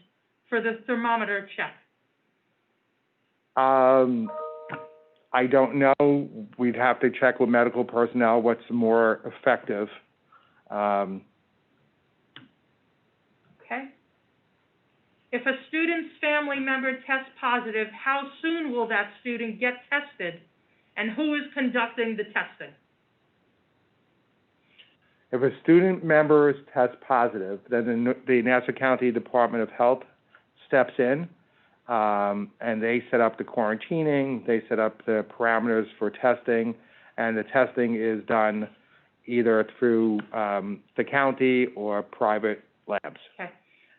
for the thermometer check? I don't know. We'd have to check with medical personnel what's more effective. Okay. If a student's family member tests positive, how soon will that student get tested, and who is conducting the testing? If a student member tests positive, then the Nassau County Department of Health steps in, and they set up the quarantining, they set up the parameters for testing, and the testing is done either through the county or private labs. Okay.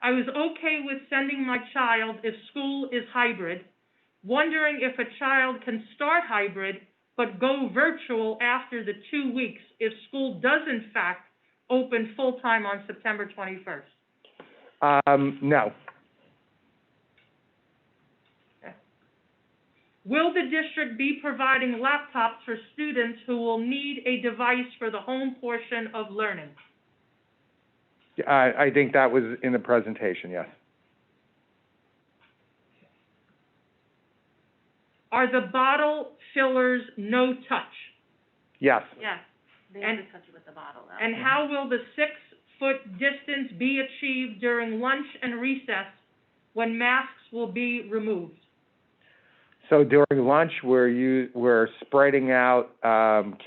I was okay with sending my child if school is hybrid, wondering if a child can start hybrid but go virtual after the 2 weeks if school does in fact open full-time on September 21st. No. Okay. Will the district be providing laptops for students who will need a device for the home portion of learning? I think that was in the presentation, yes. Are the bottle fillers no touch? Yes. Yes, they have to touch it with the bottle, though. And how will the 6-foot distance be achieved during lunch and recess when masks will be removed? So during lunch, we're spreading out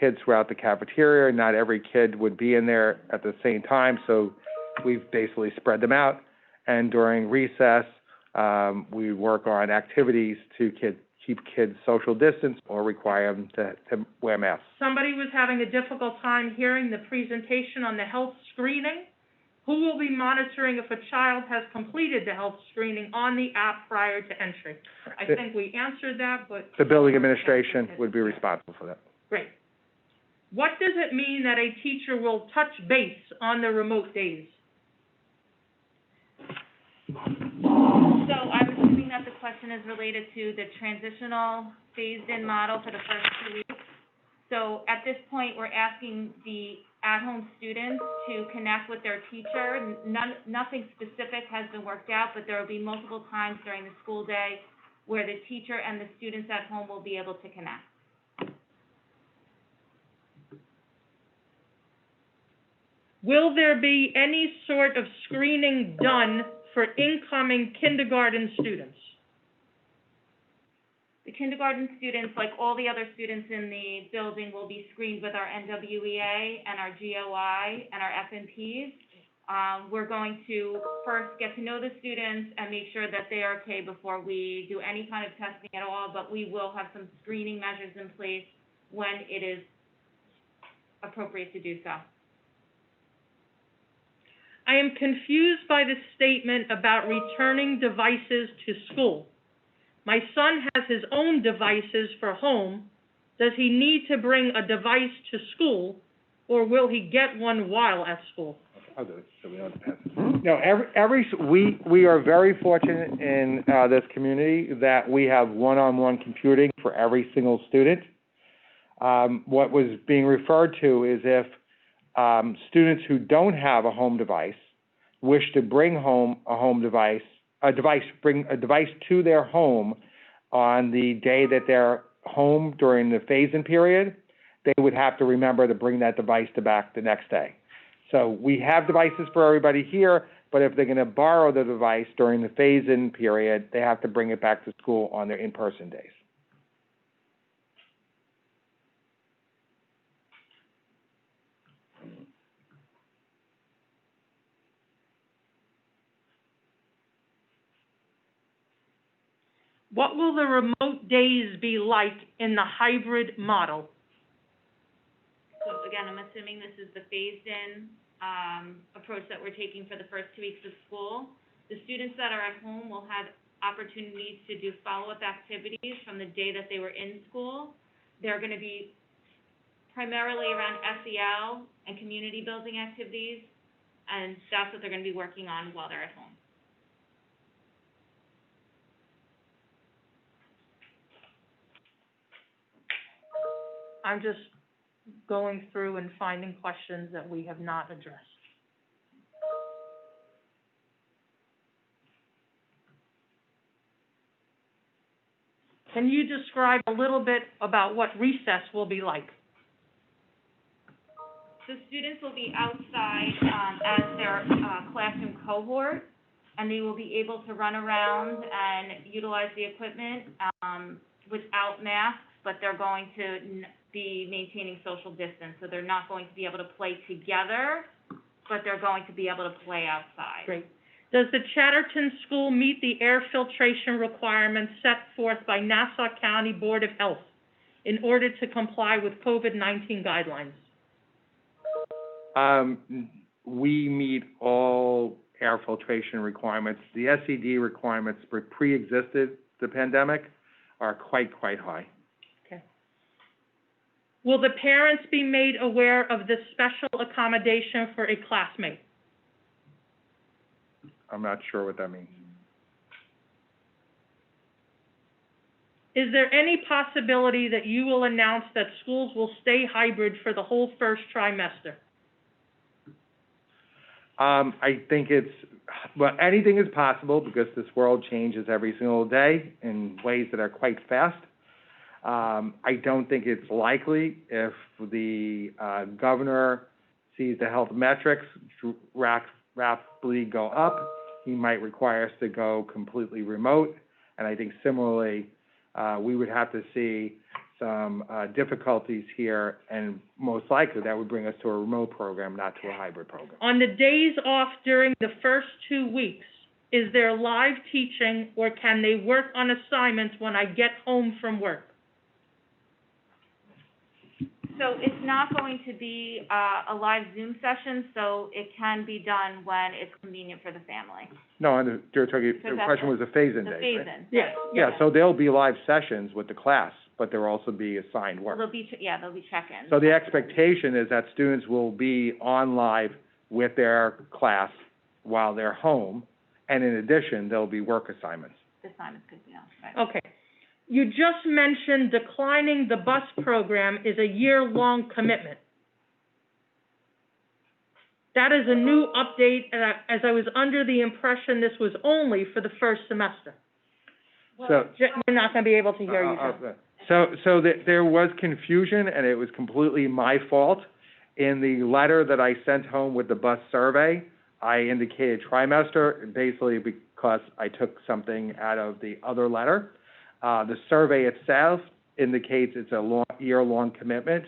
kids throughout the cafeteria. Not every kid would be in there at the same time, so we've basically spread them out. And during recess, we work on activities to keep kids social distance or require them to wear masks. Somebody was having a difficult time hearing the presentation on the health screening. Who will be monitoring if a child has completed the health screening on the app prior to entry? I think we answered that, but... The building administration would be responsible for that. Great. What does it mean that a teacher will touch base on the remote days? So I'm assuming that the question is related to the transitional phased-in model for the first 2 weeks. So at this point, we're asking the at-home students to connect with their teacher. Nothing specific has been worked out, but there will be multiple times during the school day where the teacher and the students at home will be able to connect. Will there be any sort of screening done for incoming kindergarten students? The kindergarten students, like all the other students in the building, will be screened with our NWEA and our GOI and our FNPs. We're going to first get to know the students and make sure that they are okay before we do any kind of testing at all, but we will have some screening measures in place when it is appropriate to do so. I am confused by the statement about returning devices to school. My son has his own devices for home. Does he need to bring a device to school, or will he get one while at school? I'll do it, so we don't have to pass it. No, we are very fortunate in, this community that we have one-on-one computing for every single student. What was being referred to is if, students who don't have a home device wish to bring home a home device, bring a device to their home on the day that they're home during the phase-in period, they would have to remember to bring that device back the next day. So we have devices for everybody here, but if they're going to borrow the device during the phase-in period, they have to bring it back to school on their in-person days. What will the remote days be like in the hybrid model? So again, I'm assuming this is the phased-in, approach that we're taking for the first 2 weeks of school. The students that are at home will have opportunities to do follow-up activities from the day that they were in school. They're gonna be primarily around SEL and community building activities, and that's what they're gonna be working on while they're at home. I'm just going through and finding questions that we have not addressed. Can you describe a little bit about what recess will be like? So students will be outside, as their, classroom cohort, and they will be able to run around and utilize the equipment, without masks, but they're going to be maintaining social distance, so they're not going to be able to play together, but they're going to be able to play outside. Great. Does the Chatterton School meet the air filtration requirements set forth by Nassau County Board of Health in order to comply with COVID-19 guidelines? We meet all air filtration requirements. The SED requirements for pre-existed the pandemic are quite high. Okay. Will the parents be made aware of this special accommodation for a classmate? I'm not sure what that means. Is there any possibility that you will announce that schools will stay hybrid for the whole first trimester? I think anything is possible because this world changes every single day in ways that are quite fast. I don't think it's likely if the governor sees the health metrics rapidly go up, he might require us to go completely remote. And I think similarly, we would have to see some difficulties here, and most likely that would bring us to a remote program, not to a hybrid program. On the days off during the first 2 weeks, is there live teaching, or can they work on assignments when I get home from work? So it's not going to be, a live Zoom session, so it can be done when it's convenient for the family. No, and the question was a phase-in The day, right? phase-in. Yes. Yeah, so there'll be live sessions with the class, but there'll also be assigned Well, work. there'll be, there'll be check-ins. So the expectation is that students will be on live with their class while they're home, and in addition, there'll be work assignments. The assignments could be on, right? Okay. You just mentioned declining the bus program is a year-long commitment. That is a new update, as I was under the impression this was only for the first semester. So, We're not gonna be able to hear you, John. So there was confusion, and it was completely my fault. In the letter that I sent home with the bus survey, I indicated trimester, basically because I took something out of the other letter. The survey itself indicates it's a year-long commitment.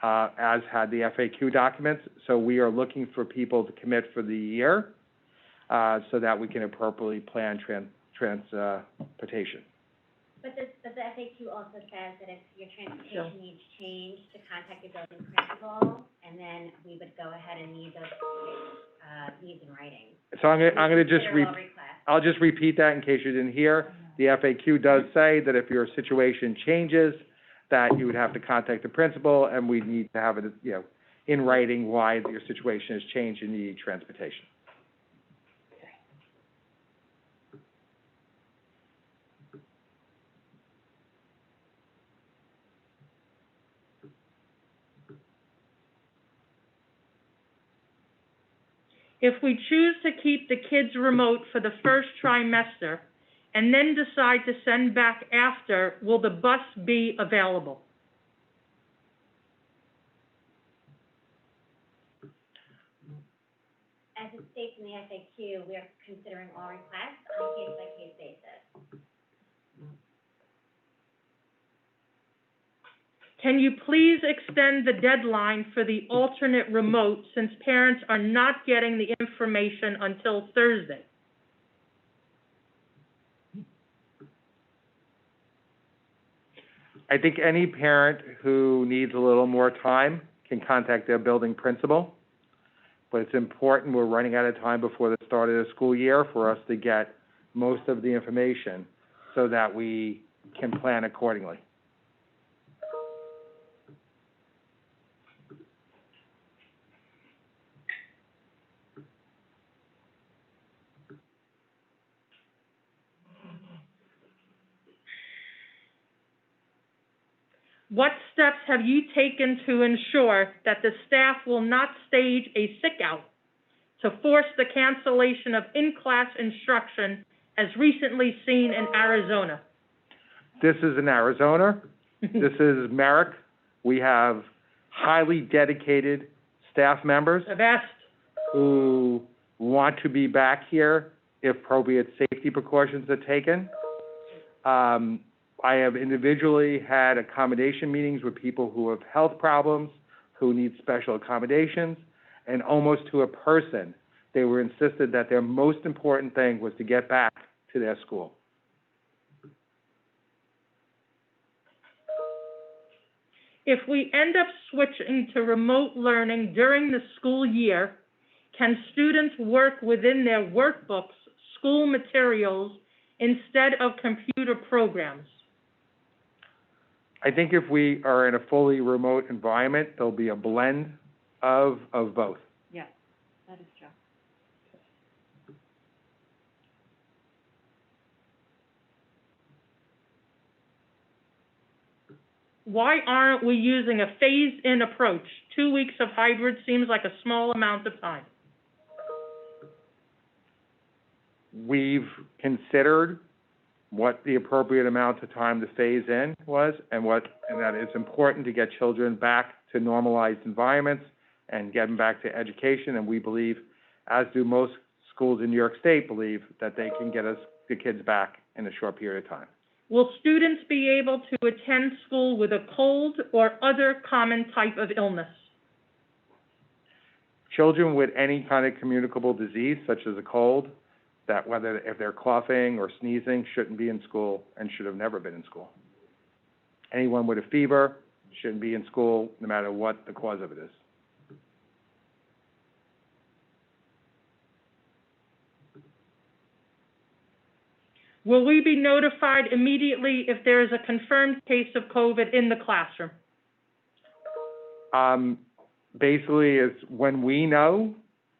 as had the FAQ documents. So we are looking for people to commit for the year, so that we can appropriately plan transportation. But the FAQ also says that if your transportation needs change, to contact your building principal, and then we would go ahead and need those, needs in writing. So I'm gonna just Consider all requests. I'll just repeat that in case you didn't hear. The FAQ does say that if your situation changes, that you would have to contact the principal, and we need to have it, in writing why your situation has changed and you need transportation. If we choose to keep the kids remote for the first trimester and then decide to send back after, will the bus be available? As it states in the FAQ, we are considering all requests on a case-by-case basis. Can you please extend the deadline for the alternate remote since parents are not getting the information until Thursday? I think any parent who needs a little more time can contact their building principal, but it's important, we're running out of time before the start of the school year for us to get most of the information so that we can plan accordingly. What steps have you taken to ensure that the staff will not stage a sick-out to force the cancellation of in-class instruction as recently seen in Arizona? This is in Arizona. This is Merrick. We have highly dedicated staff members The best. who want to be back here if appropriate safety precautions are taken. I have individually had accommodation meetings with people who have health problems, who need special accommodations, and almost to a person, they were insisted that their most important thing was to get back to their school. If we end up switching to remote learning during the school year, can students work within their workbooks, school materials, instead of computer programs? I think if we are in a fully remote environment, there'll be a blend of both. Yeah, that is true. Why aren't we using a phased-in approach? 2 weeks of hybrid seems like a small amount of time. We've considered what the appropriate amount of time to phase in was, and that it's important to get children back to normalized environments and get them back to education, and we believe, as do most schools in New York State, believe that they can get the kids back in a short period of time. Will students be able to attend school with a cold or other common type of illness? Children with any kind of communicable disease, such as a cold, that whether if they're coughing or sneezing, shouldn't be in school and should have never been in school. Anyone with a fever shouldn't be in school, no matter what the cause of it is. Will we be notified immediately if there is a confirmed case of COVID in the classroom? Basically, it's when we know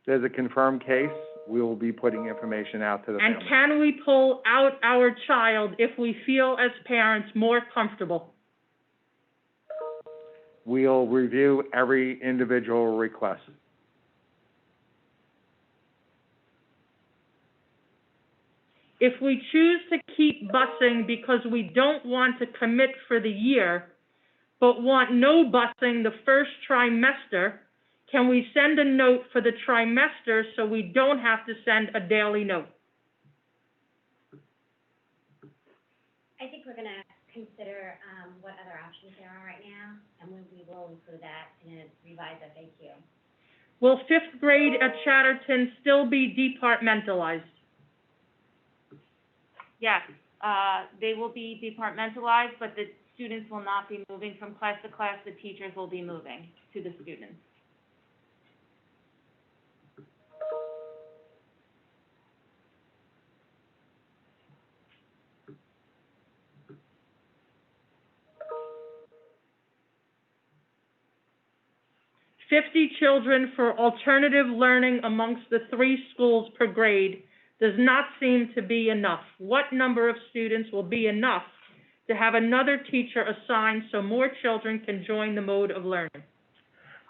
there's a confirmed case, we will be putting information out to the family. And can we pull out our child if we feel as parents more comfortable? We'll review every individual request. If we choose to keep busing because we don't want to commit for the year, but want no busing the first trimester, can we send a note for the trimester so we don't have to send a daily note? I think we're gonna consider, what other options there are right now, and we will include that in a revised FAQ. Will fifth grade at Chatterton still be departmentalized? Yes, they will be departmentalized, but the students will not be moving from class to class. The teachers will be moving to the students. $50 children for alternative learning amongst the 3 schools per grade does not seem to be enough. What number of students will be enough to have another teacher assigned so more children can join the mode of learning?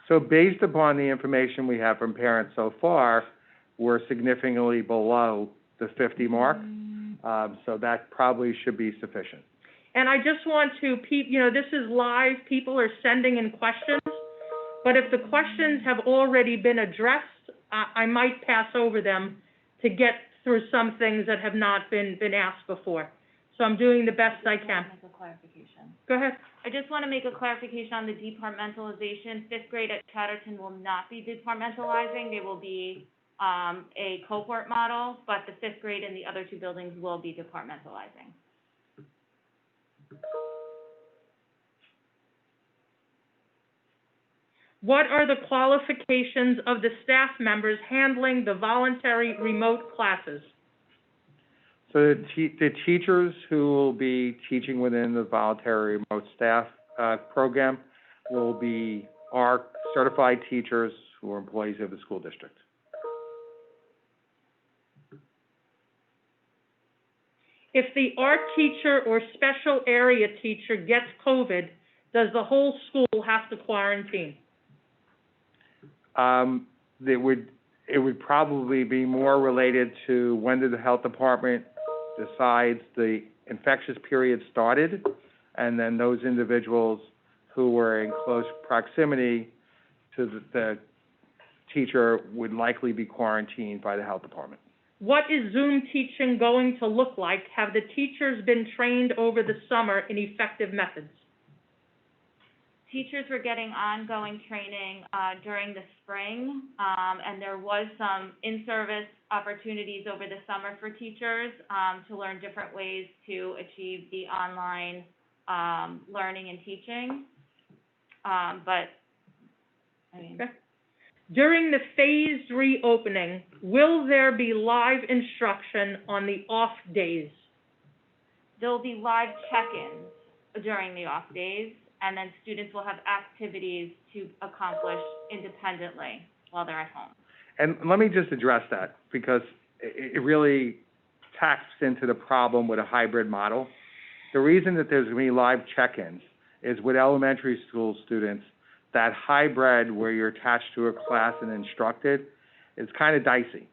So based upon the information we have from parents so far, we're significantly below the 50 mark. So that probably should be sufficient. And I just want to, this is live, people are sending in questions, but if the questions have already been addressed, I might pass over them to get through some things that have not been asked before. So I'm doing the best I can. Make a clarification. Go ahead. I just want to make a clarification on the departmentalization. Fifth grade at Chatterton will not be departmentalizing. They will be a cohort model, but the fifth grade and the other 2 buildings will be departmentalizing. What are the qualifications of the staff members handling the voluntary remote classes? So the teachers who will be teaching within the voluntary remote staff program are certified teachers who are employees of the school district. If the art teacher or special area teacher gets COVID, does the whole school have to quarantine? It would probably be more related to when did the health department decides the infectious period started, and then those individuals who were in close proximity to the teacher would likely be quarantined by the health department. What is Zoom teaching going to look like? Have the teachers been trained over the summer in effective methods? Teachers were getting ongoing training during the spring, and there was some in-service opportunities over the summer for teachers to learn different ways to achieve the online learning and teaching. But, I mean... Okay. During the phased reopening, will there be live instruction on the off days? There'll be live check-ins during the off days, and then students will have activities to accomplish independently while they're at home. And let me just address that, because it really taps into the problem with a hybrid model. The reason that there's going to be live check-ins is with elementary school students, that hybrid where you're attached to a class and instructed is kind of dicey.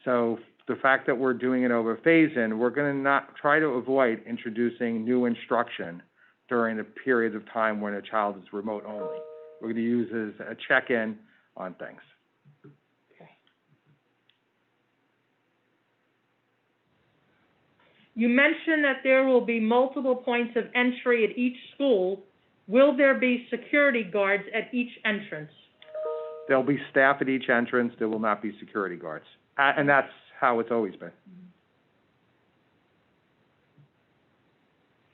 So the fact that we're doing it over phase-in, we're going to not try to avoid introducing new instruction during the periods of time when a child is remote only. We're going to use it as a check-in on things. Okay. You mentioned that there will be multiple points of entry at each school. Will there be security guards at each entrance? There'll be staff at each entrance. There will not be security guards. And that's how it's always been.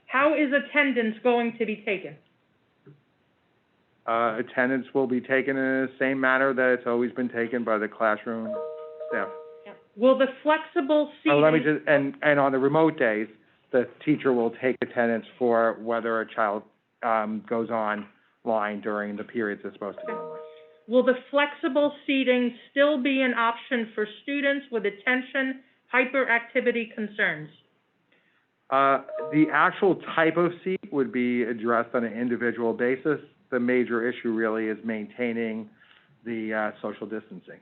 How is attendance going to be taken? Attendance will be taken in the same manner that it's always been taken by the classroom staff. Will the flexible seating... Let me just, and on the remote days, the teacher will take attendance for whether a child goes online during the periods it's supposed to be online. Will the flexible seating still be an option for students with attention hyperactivity concerns? The actual type of seat would be addressed on an individual basis. The major issue really is maintaining the social distancing.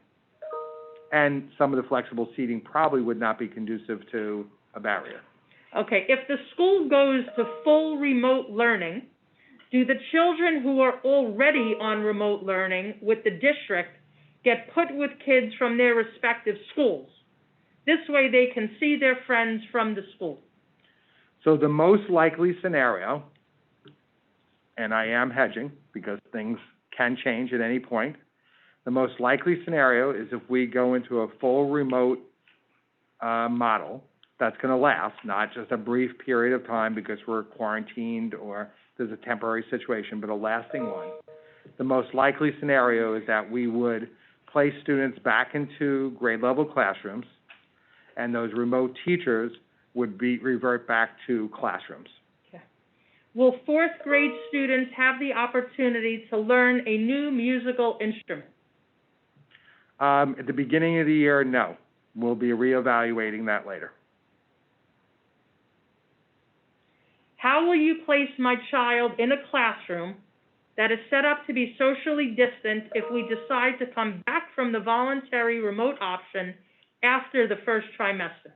And some of the flexible seating probably would not be conducive to a barrier. Okay, if the school goes to full remote learning, do the children who are already on remote learning with the district get put with kids from their respective schools? This way they can see their friends from the school. So the most likely scenario, and I am hedging because things can change at any point, the most likely scenario is if we go into a full remote model that's going to last, not just a brief period of time because we're quarantined or there's a temporary situation, but a lasting one. The most likely scenario is that we would place students back into grade level classrooms, and those remote teachers would revert back to classrooms. Will fourth grade students have the opportunity to learn a new musical instrument? At the beginning of the year, no. We'll be reevaluating that later. How will you place my child in a classroom that is set up to be socially distant if we decide to come back from the voluntary remote option after the first trimester?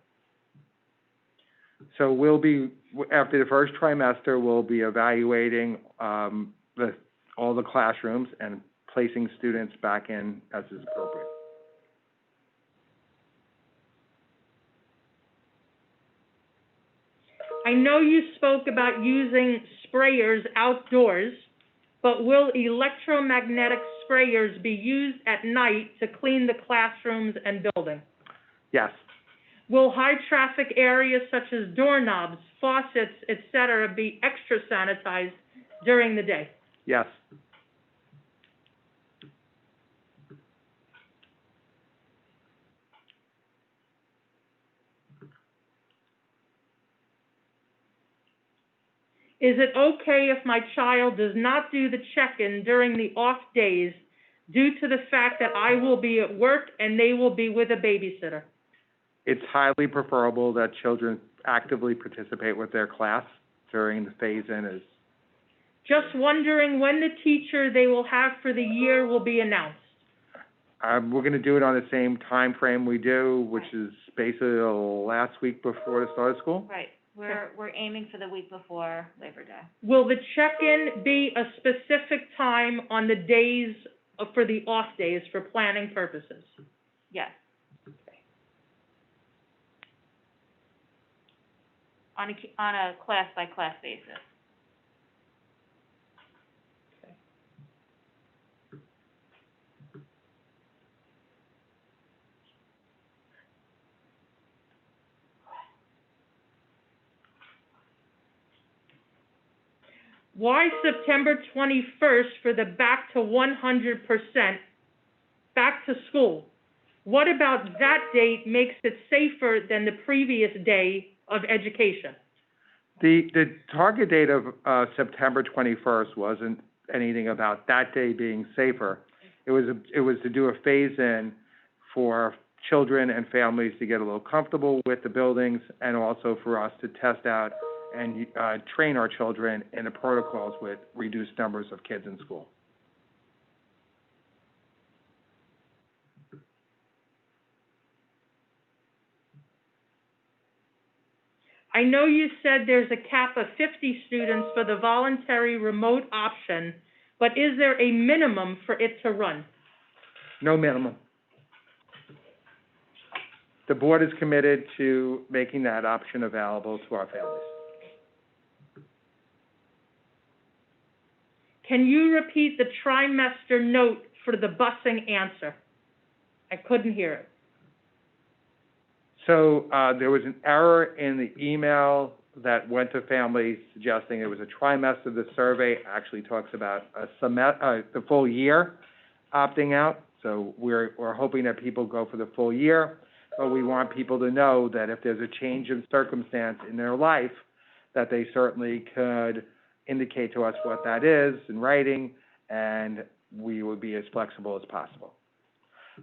So we'll be, after the first trimester, we'll be evaluating all the classrooms and placing students back in as is appropriate. I know you spoke about using sprayers outdoors, but will electromagnetic sprayers be used at night to clean the classrooms and building? Yes. Will high-traffic areas such as doorknobs, faucets, etc. be extra sanitized during the day? Yes. Is it okay if my child does not do the check-in during the off days due to the fact that I will be at work and they will be with a babysitter? It's highly preferable that children actively participate with their class during the phase-in. Just wondering when the teacher they will have for the year will be announced. We're going to do it on the same time frame we do, which is basically the last week before the start of school. Right. We're aiming for the week before Labor Day. Will the check-in be a specific time on the days, for the off days for planning purposes? Yes. On a class-by-class basis. Why September 21st for the back to 100%, back to school? What about that date makes it safer than the previous day of education? The target date of September 21st wasn't anything about that day being safer. It was to do a phase-in for children and families to get a little comfortable with the buildings, and also for us to test out and train our children in the protocols with reduced numbers of kids in school. I know you said there's a cap of 50 students for the voluntary remote option, but is there a minimum for it to run? No minimum. The board is committed to making that option available to our families. Can you repeat the trimester note for the busing answer? I couldn't hear it. So there was an error in the email that went to families suggesting it was a trimester. The survey actually talks about the full year opting out. So we're hoping that people go for the full year, but we want people to know that if there's a change in circumstance in their life, that they certainly could indicate to us what that is in writing, and we would be as flexible as possible.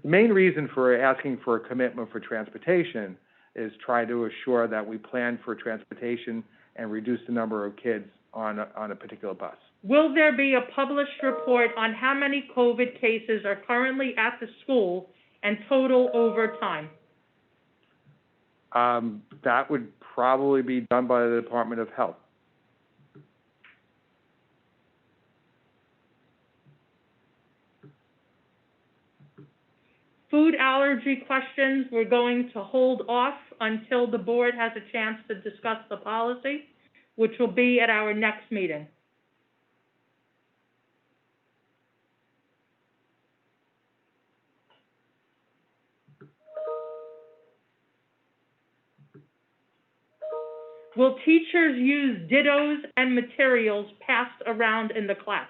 The main reason for asking for a commitment for transportation is try to assure that we plan for transportation and reduce the number of kids on a particular bus. Will there be a published report on how many COVID cases are currently at the school and total over time? That would probably be done by the Department of Health. Food allergy questions, we're going to hold off until the board has a chance to discuss the policy. which will be at our next meeting. Will teachers use dittos and materials passed around in the class?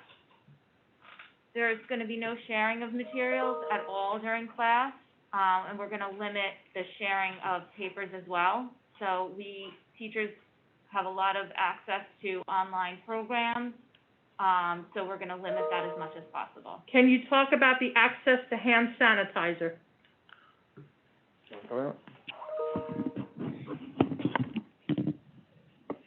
There's gonna be no sharing of materials at all during class, and we're gonna limit the sharing of papers as well. So teachers have a lot of access to online programs, so we're gonna limit that as much as possible. Can you talk about the access to hand sanitizer?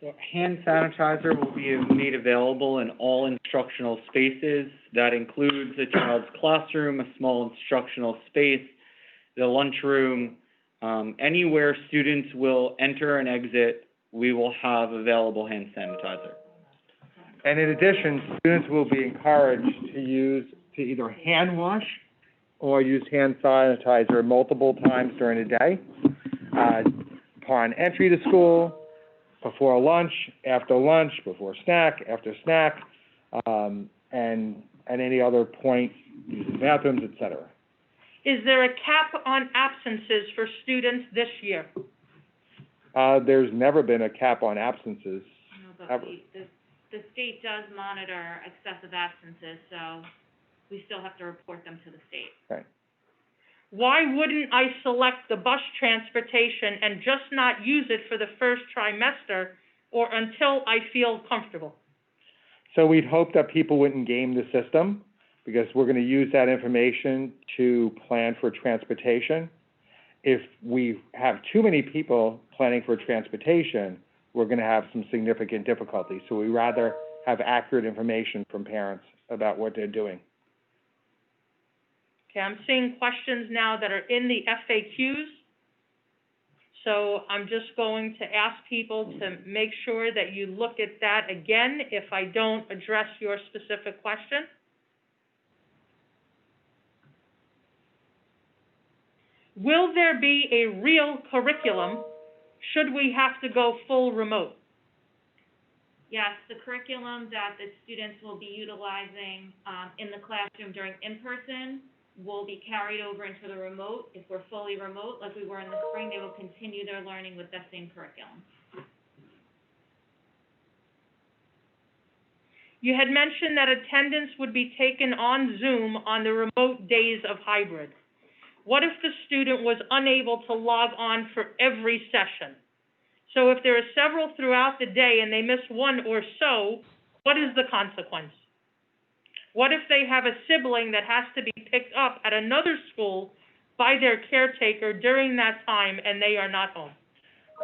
So hand sanitizer will be made available in all instructional spaces. That includes a child's classroom, a small instructional space, the lunchroom, anywhere students will enter and exit, we will have available hand sanitizer. And in addition, students will be encouraged to either hand wash or use hand sanitizer multiple times during the day, upon entry to school, before lunch, before snack, after snack, and at any other point, using bathrooms, et cetera. Is there a cap on absences for students this year? There's never been a cap on absences, No, but ever. the state does monitor excessive absences, so we still have to report them to the state. Right. Why wouldn't I select the bus transportation and just not use it for the first trimester or until I feel comfortable? So we'd hope that people wouldn't game the system, because we're gonna use that information to plan for transportation. If we have too many people planning for transportation, we're gonna have some significant difficulties. So we rather have accurate information from parents about what they're doing. Okay, I'm seeing questions now that are in the FAQs. So I'm just going to ask people to make sure that you look at that again if I don't address your specific question. Will there be a real curriculum should we have to go full remote? Yes, the curriculum that the students will be utilizing, in the classroom during in-person will be carried over into the remote. If we're fully remote, like we were in the spring, they will continue their learning with that same curriculum. You had mentioned that attendance would be taken on Zoom on the remote days of hybrid. What if the student was unable to log on for every session? So if there are several throughout the day and they miss one or so, what is the consequence? What if they have a sibling that has to be picked up at another school by their caretaker during that time and they are not home?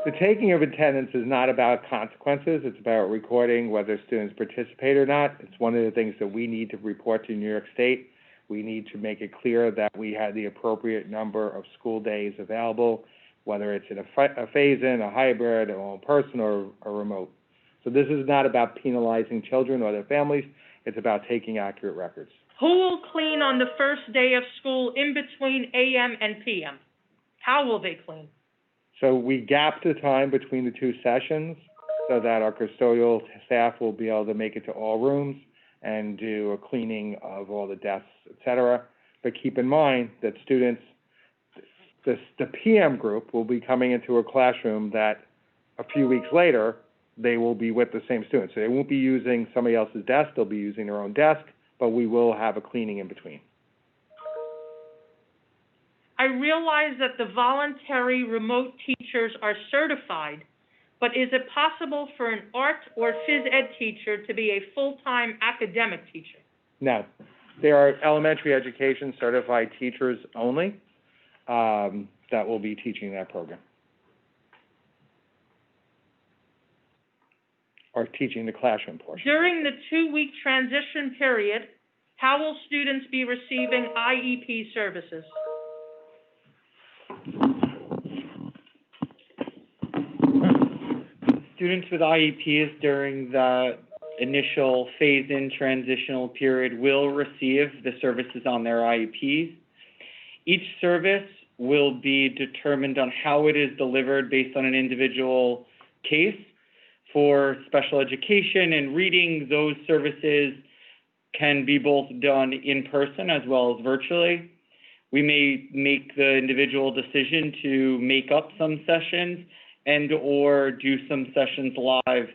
The taking of attendance is not about consequences, it's about recording whether students participate or not. It's one of the things that we need to report to New York State. We need to make it clear that we had the appropriate number of school days available, whether it's in a phase-in, a hybrid, or in-person, or remote. So this is not about penalizing children or their families, it's about taking accurate records. Who will clean on the first day of school in between AM and PM? How will they clean? So we gap the time between the two sessions so that our custodial staff will be able to make it to all rooms and do a cleaning of all the desks, et cetera. But keep in mind that students, the PM group will be coming into a classroom that a few weeks later, they will be with the same students. So they won't be using somebody else's desk, they'll be using their own desk, but we will have a cleaning in between. I realize that the voluntary remote teachers are certified, but is it possible for an art or phys ed teacher to be a full-time academic teacher? No, there are elementary education certified teachers only that will be teaching that program, or teaching the classroom portion. During the 2-week transition period, how will students be receiving IEP services? Students with IEPs during the initial phase-in transitional period will receive the services on their IEPs. Each service will be determined on how it is delivered based on an individual case. For special education and reading, those services can be both done in person as well as virtually. We may make the individual decision to make up some sessions and or do some sessions live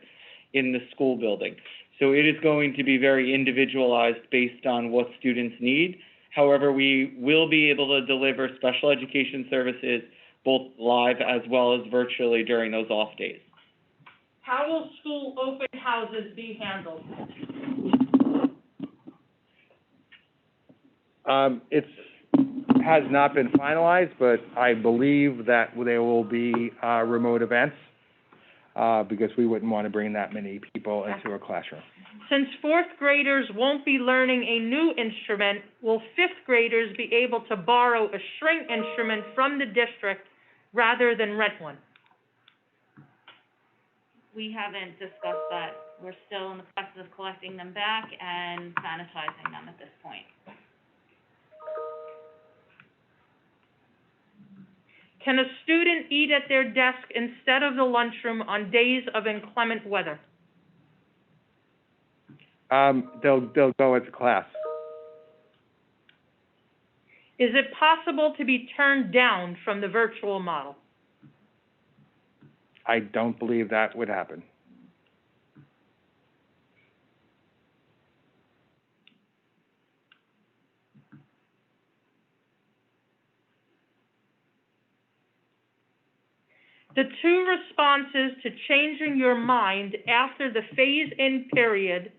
in the school building. So it is going to be very individualized based on what students need. However, we will be able to deliver special education services both live as well as virtually during those off days. How will school open houses be handled? It's, has not been finalized, but I believe that there will be, remote events, because we wouldn't want to bring that many people into a classroom. Since fourth graders won't be learning a new instrument, will fifth graders be able to borrow a string instrument from the district rather than rent one? We haven't discussed that. We're still in the process of collecting them back and sanitizing them at this point. Can a student eat at their desk instead of the lunchroom on days of inclement weather? They'll go into class. Is it possible to be turned down from the virtual model? I don't believe that would happen. The two responses to changing your mind after the phase-in period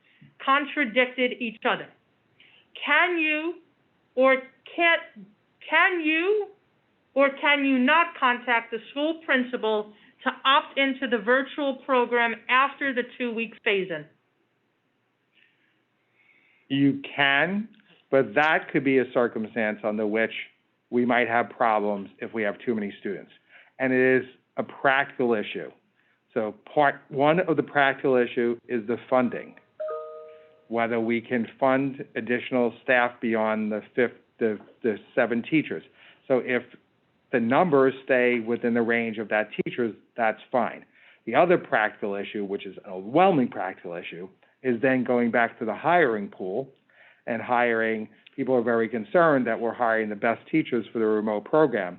contradicted each other. Can you or can you not contact the school principal to opt into the virtual program after the 2-week phase-in? You can, but that could be a circumstance under which we might have problems if we have too many students. And it is a practical issue. So part one of the practical issue is the funding, whether we can fund additional staff beyond the 7 teachers. So if the numbers stay within the range of that teachers, that's fine. The other practical issue, which is an overwhelming practical issue, is then going back to the hiring pool and hiring. People are very concerned that we're hiring the best teachers for the remote program.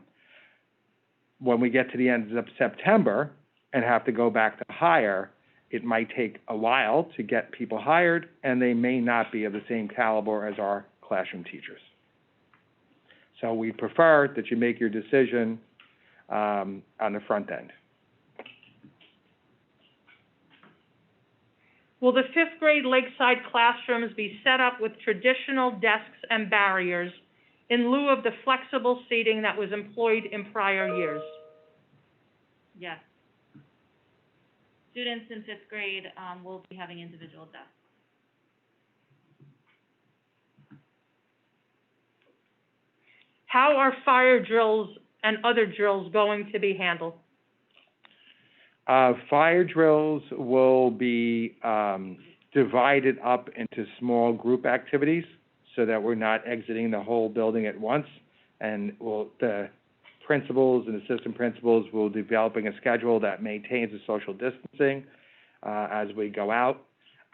When we get to the end of September and have to go back to hire, it might take a while to get people hired, and they may not be of the same caliber as our classroom teachers. So we prefer that you make your decision on the front end. Will the 5th grade Lakeside classrooms be set up with traditional desks and barriers in lieu of the flexible seating that was employed in prior years? Yes. Students in 5th grade, will be having individual desks. How are fire drills and other drills going to be handled? Fire drills will be divided up into small group activities so that we're not exiting the whole building at once. And the principals and assistant principals will be developing a schedule that maintains the social distancing as we go out.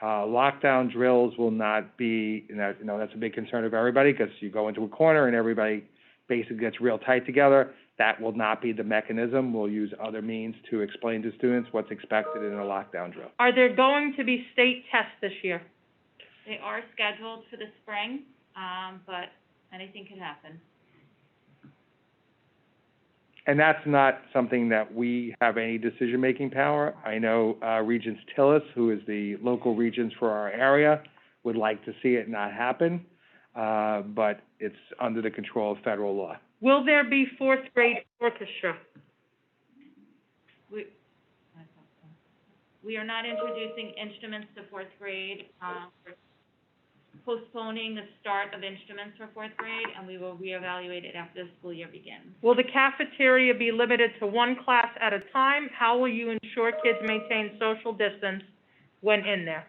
Lockdown drills will not be, that's a big concern of everybody because you go into a corner and everybody basically gets real tight together. That will not be the mechanism. We'll use other means to explain to students what's expected in a lockdown drill. Are there going to be state tests this year? They are scheduled for the spring, but anything can happen. And that's not something that we have any decision-making power. I know Regents Tillis, who is the local regents for our area, would like to see it not happen, but it's under the control of federal law. Will there be 4th grade orchestra? We are not introducing instruments to 4th grade. We're postponing the start of instruments for 4th grade, and we will reevaluate it after the school year begins. Will the cafeteria be limited to one class at a time? How will you ensure kids maintain social distance when in there?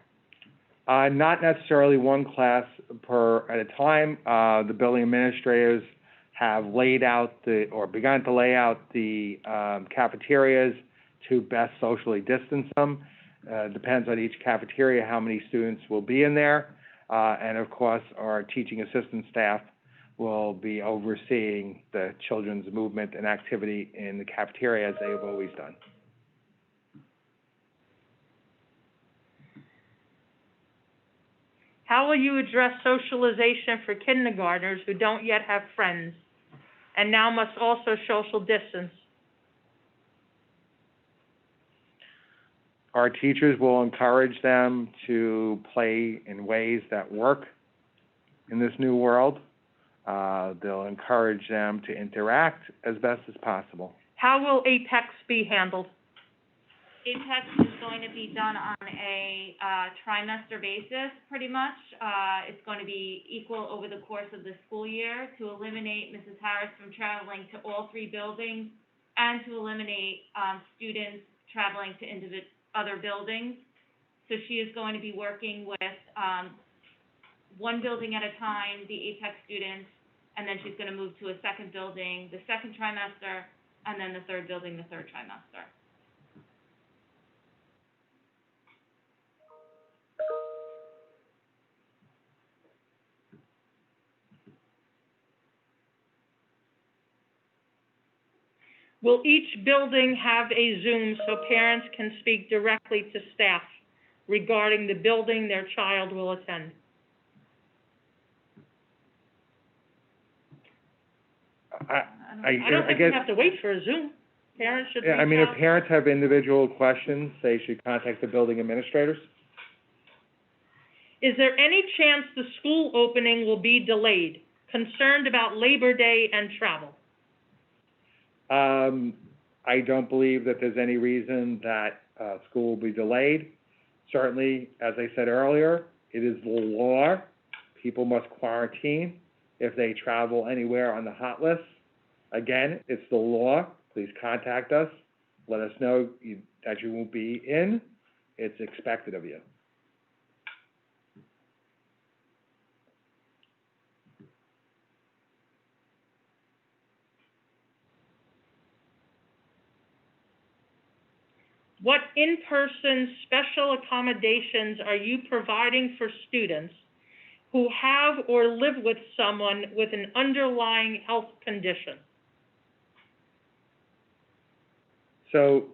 Not necessarily one class at a time. The building administrators have laid out begun to lay out the cafeterias to best socially distance them. Depends on each cafeteria, how many students will be in there. And of course, our teaching assistant staff will be overseeing the children's movement and activity in the cafeteria as they have always done. How will you address socialization for kindergartners who don't yet have friends and now must also social distance? Our teachers will encourage them to play in ways that work in this new world. They'll encourage them to interact as best as possible. How will Apex be handled? Apex is going to be done on a, trimester basis, pretty much. It's going to be equal over the course of the school year to eliminate Mrs. Harris from traveling to all 3 buildings and to eliminate, students traveling to other buildings. So she is going to be working with, 1 building at a time, the Apex students, and then she's gonna move to a second building the second trimester, and then the third building the third trimester. Will each building have a Zoom so parents can speak directly to staff regarding the building their child will attend? I don't think we have to wait for a Zoom. Parents should reach out. Yeah, I mean, if parents have individual questions, they should contact the building administrators. Is there any chance the school opening will be delayed? Concerned about Labor Day and travel. I don't believe that there's any reason that, school will be delayed. Certainly, as I said earlier, it is the law. People must quarantine if they travel anywhere on the hot list. Again, it's the law. Please contact us. Let us know that you won't be in. It's expected of you. What in-person special accommodations are you providing for students who have or live with someone with an underlying health condition? So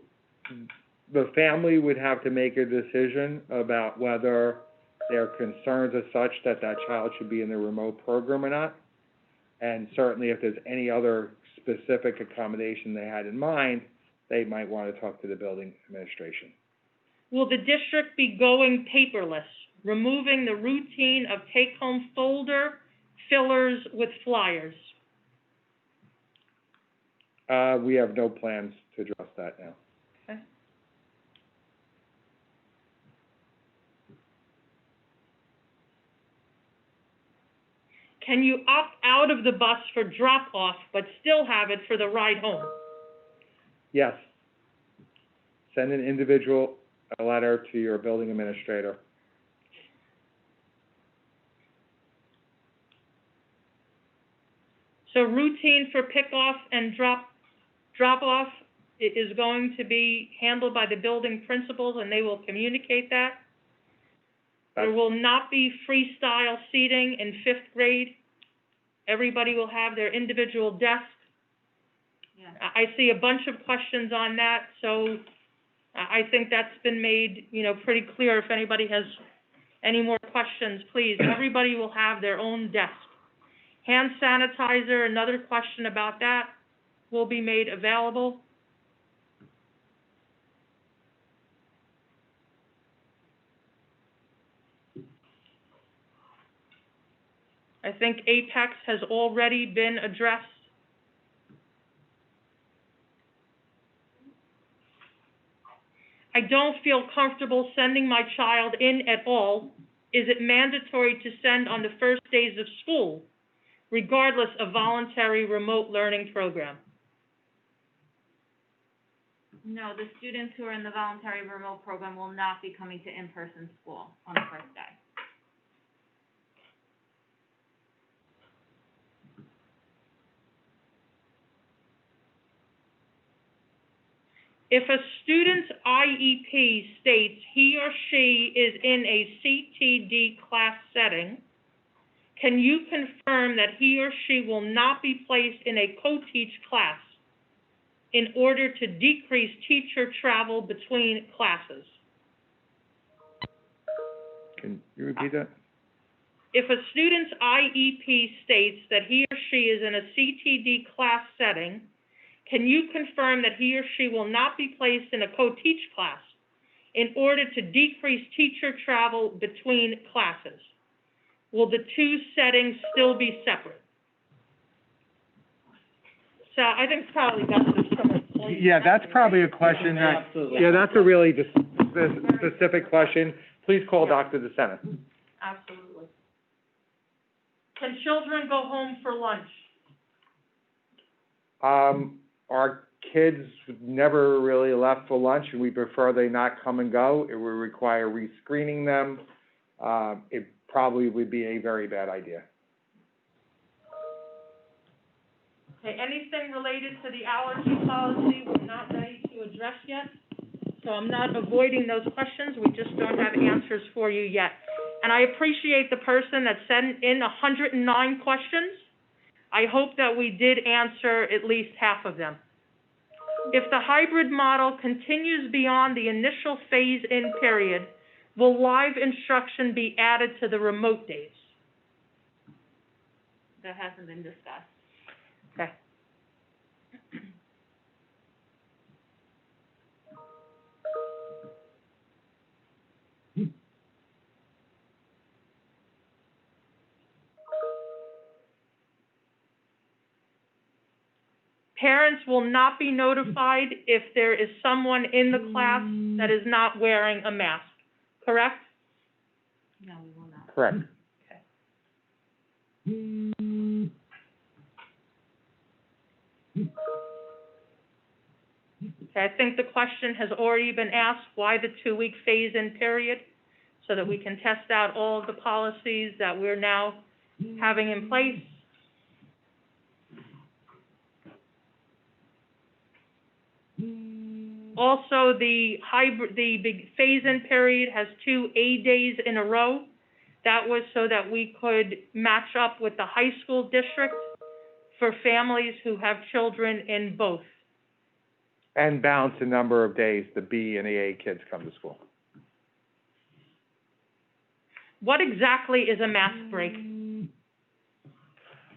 the family would have to make a decision about whether their concerns are such that that child should be in the remote program or not. And certainly if there's any other specific accommodation they had in mind, they might want to talk to the building administration. Will the district be going paperless, removing the routine of take-home folder fillers with flyers? We have no plans to address that now. Okay. Can you opt out of the bus for drop-off, but still have it for the ride home? Yes. Send an individual a letter to your building administrator. So routine for pickoff and drop-off is going to be handled by the building principals, and they will communicate that. There will not be freestyle seating in 5th grade. Everybody will have their individual desk. Yeah. I see a bunch of questions on that, so I think that's been made, pretty clear. If anybody has any more questions, please, everybody will have their own desk. Hand sanitizer, another question about that, will be made available. I think Apex has already been addressed. I don't feel comfortable sending my child in at all. Is it mandatory to send on the first days of school, regardless of voluntary remote learning program? No, the students who are in the voluntary remote program will not be coming to in-person school on the first day. If a student's IEP states he or she is in a CTD class setting, can you confirm that he or she will not be placed in a co-teach class in order to decrease teacher travel between classes? Can you repeat that? If a student's IEP states that he or she is in a CTD class setting, can you confirm that he or she will not be placed in a co-teach class in order to decrease teacher travel between classes? Will the two settings still be separate? So I think it's probably best if someone explains. Yeah, that's probably a question that, Absolutely. yeah, that's a really specific question. Please call Dr. DeSena. Absolutely. Can children go home for lunch? Our kids never really left for lunch, and we prefer they not come and go. It would require rescreening them. It probably would be a very bad idea. Okay, anything related to the allergy policy, we're not ready to address yet. So I'm not avoiding those questions, we just don't have answers for you yet. And I appreciate the person that sent in 109 questions. I hope that we did answer at least half of them. If the hybrid model continues beyond the initial phase-in period, will live instruction be added to the remote days? That hasn't been discussed. Okay. Parents will not be notified if there is someone in the class that is not wearing a mask, correct? No, we will not. Correct. Okay, I think the question has already been asked, why the 2-week phase-in period? So that we can test out all of the policies that we're now having in place. Also, the big phase-in period has 2 A days in a row. That was so that we could match up with the high school district for families who have children in both. And balance the number of days the B and the A kids come to school. What exactly is a mask break?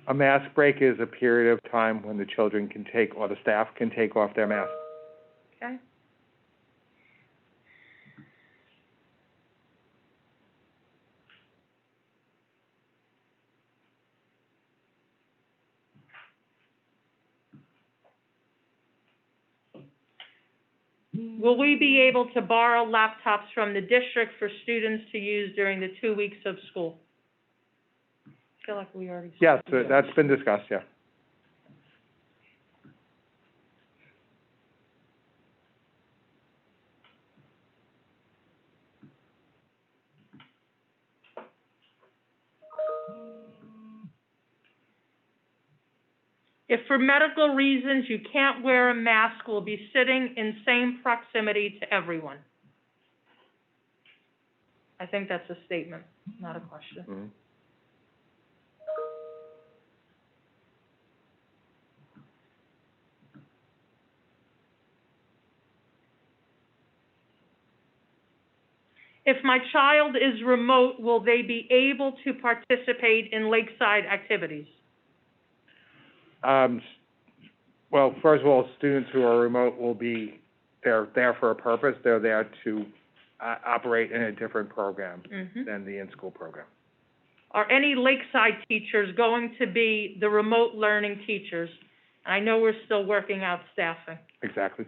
A mask break is a period of time when the children can take, or the staff can take off their mask. Okay. Will we be able to borrow laptops from the district for students to use during the 2 weeks of school? I feel like we already. Yes, that's been discussed, yeah. If for medical reasons you can't wear a mask, will be sitting in same proximity to everyone. I think that's a statement, not a question. Mhm. If my child is remote, will they be able to participate in lakeside activities? Well, first of all, students who are remote will be, they're there for a purpose. They're there to operate in a different program than the in-school program. Are any lakeside teachers going to be the remote learning teachers? I know we're still working out staffing. Exactly.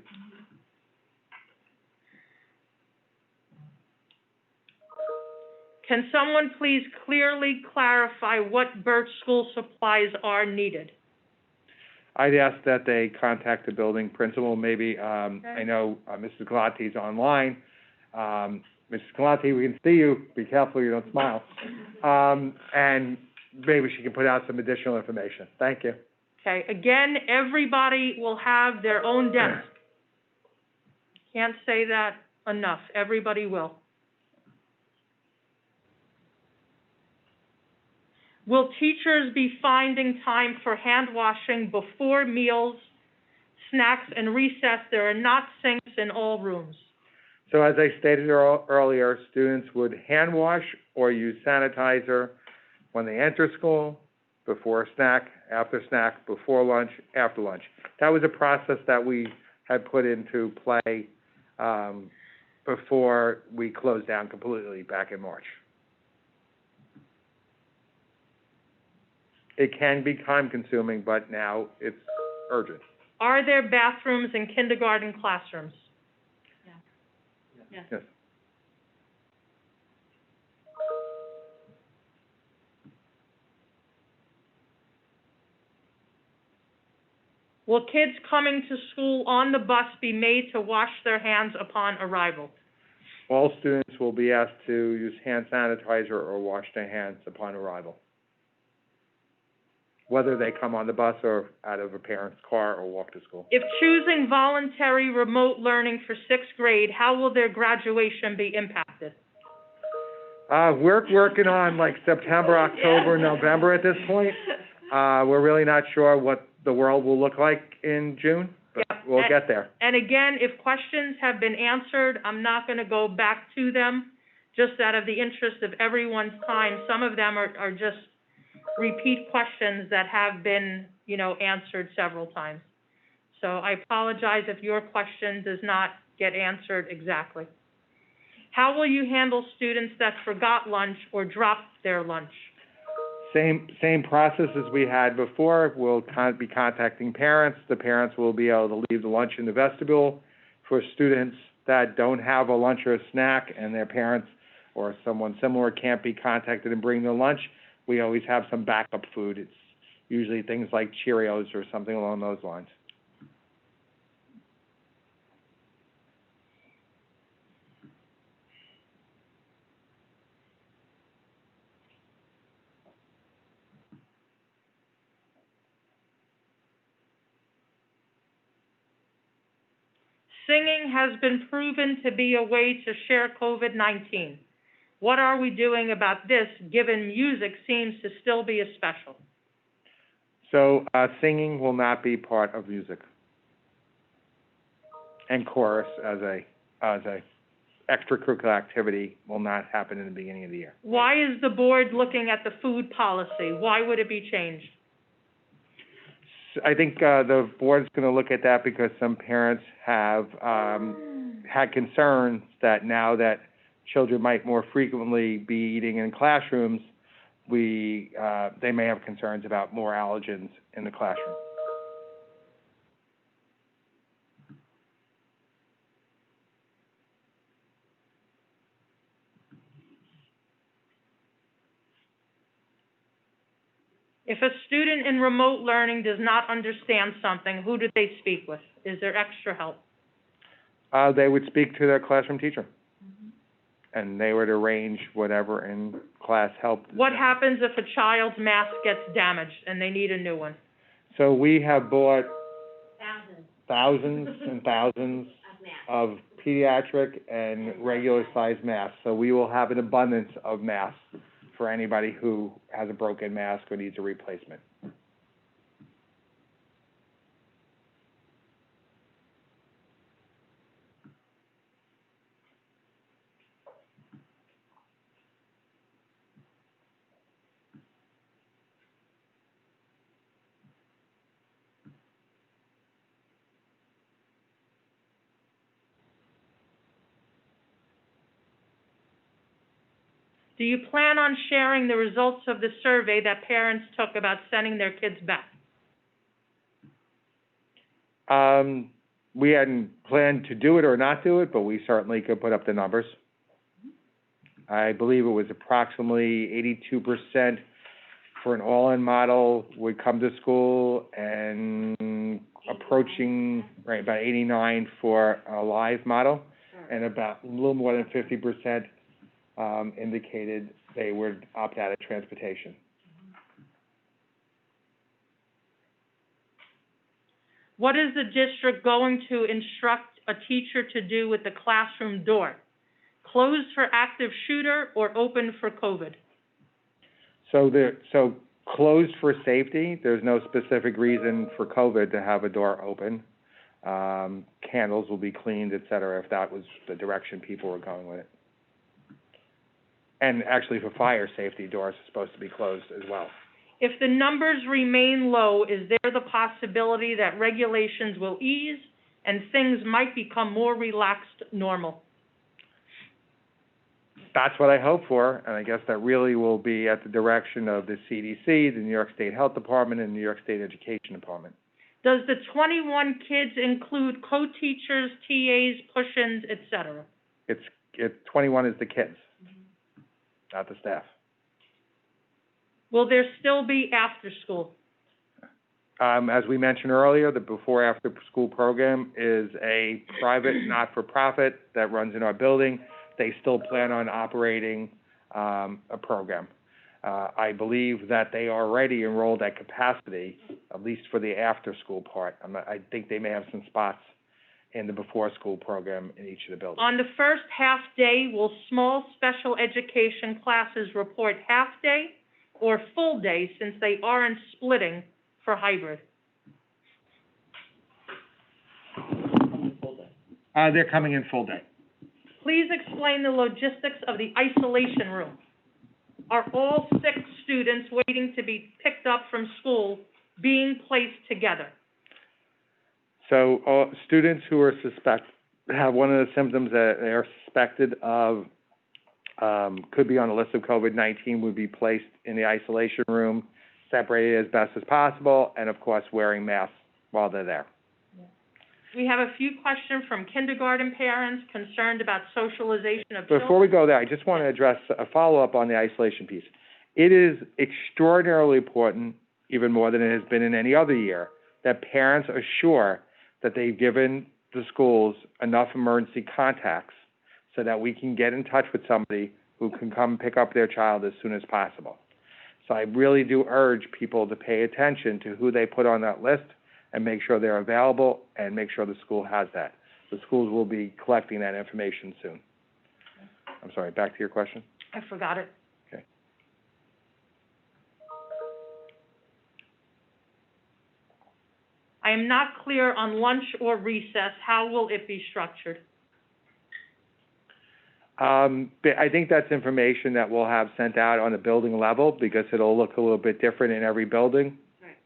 Can someone please clearly clarify what Birch school supplies are needed? I'd ask that they contact the building principal, maybe, I know, Mrs. Galati's online. Mrs. Galati, we can see you, be careful you don't smile. And maybe she can put out some additional information. Thank you. Okay, again, everybody will have their own desk. Can't say that enough. Everybody will. Will teachers be finding time for hand washing before meals, snacks, and recess? There are not sinks in all rooms. So as I stated earlier, students would hand wash or use sanitizer when they enter school, before a snack, after snack, before lunch, after lunch. That was a process that we had put into play before we closed down completely back in March. It can be time-consuming, but now it's urgent. Are there bathrooms in kindergarten classrooms? Yes. Will kids coming to school on the bus be made to wash their hands upon arrival? All students will be asked to use hand sanitizer or wash their hands upon arrival, whether they come on the bus or out of a parent's car or walk to school. If choosing voluntary remote learning for sixth grade, how will their graduation be impacted? We're working on like September, October, November at this point. We're really not sure what the world will look like in June, but we'll get there. And again, if questions have been answered, I'm not going to go back to them, just out of the interest of everyone's time. Some of them are just repeat questions that have been, answered several times. So I apologize if your question does not get answered exactly. How will you handle students that forgot lunch or dropped their lunch? Same process as we had before. We'll be contacting parents. The parents will be able to leave the lunch in the vestibule. For students that don't have a lunch or a snack and their parents or someone similar can't be contacted and bring their lunch, we always have some backup food. It's usually things like Cheerios or something along those lines. Singing has been proven to be a way to share COVID-19. What are we doing about this, given music seems to still be a special? So singing will not be part of music, and chorus as a extracurricular activity will not happen in the beginning of the year. Why is the board looking at the food policy? Why would it be changed? I think the board's going to look at that because some parents have had concerns that now that children might more frequently be eating in classrooms, they may have concerns about more allergens in the classroom. If a student in remote learning does not understand something, who do they speak with? Is there extra help? They would speak to their classroom teacher, and they would arrange whatever in-class help. What happens if a child's mask gets damaged and they need a new one? So we have bought Thousands thousands and thousands of masks. of pediatric and regular-sized masks. So we will have an abundance of masks for anybody who has a broken mask or needs a replacement. Do you plan on sharing the results of the survey that parents took about sending their kids back? We hadn't planned to do it or not do it, but we certainly could put up the numbers. I believe it was approximately 82% for an all-in model would come to school, and approaching, about 89 for a live model, and about a little more than 50% indicated they would opt out of transportation. What is the district going to instruct a teacher to do with the classroom door? Closed for active shooter or open for COVID? So closed for safety, there's no specific reason for COVID to have a door open. Candles will be cleaned, et cetera, if that was the direction people were going with it. And actually for fire safety, doors are supposed to be closed as well. If the numbers remain low, is there the possibility that regulations will ease and things might become more relaxed normal? That's what I hope for, and I guess that really will be at the direction of the CDC, the New York State Health Department, and the New York State Education Department. Does the 21 kids include co-teachers, TAs, push-ins, et cetera? 21 is the kids, not the staff. Will there still be after-school? As we mentioned earlier, the before-after-school program is a private, not-for-profit that runs in our building. They still plan on operating a program. I believe that they are already enrolled at capacity, at least for the after-school part. I think they may have some spots in the before-school program in each of the buildings. On the first half-day, will small special education classes report half-day or full-day since they aren't splitting for hybrid? They're coming in full day. Please explain the logistics of the isolation room. Are all 6 students waiting to be picked up from school being placed together? So students who are have one of the symptoms that they are suspected of, could be on the list of COVID-19, would be placed in the isolation room, separated as best as possible, and of course wearing masks while they're there. We have a few questions from kindergarten parents concerned about socialization of children. Before we go there, I just want to address a follow-up on the isolation piece. It is extraordinarily important, even more than it has been in any other year, that parents are sure that they've given the schools enough emergency contacts so that we can get in touch with somebody who can come pick up their child as soon as possible. So I really do urge people to pay attention to who they put on that list and make sure they're available and make sure the school has that. The schools will be collecting that information soon. I'm sorry, back to your question? I forgot it. Okay. I am not clear on lunch or recess. How will it be structured? I think that's information that we'll have sent out on a building level because it'll look a little bit different in every building. Right.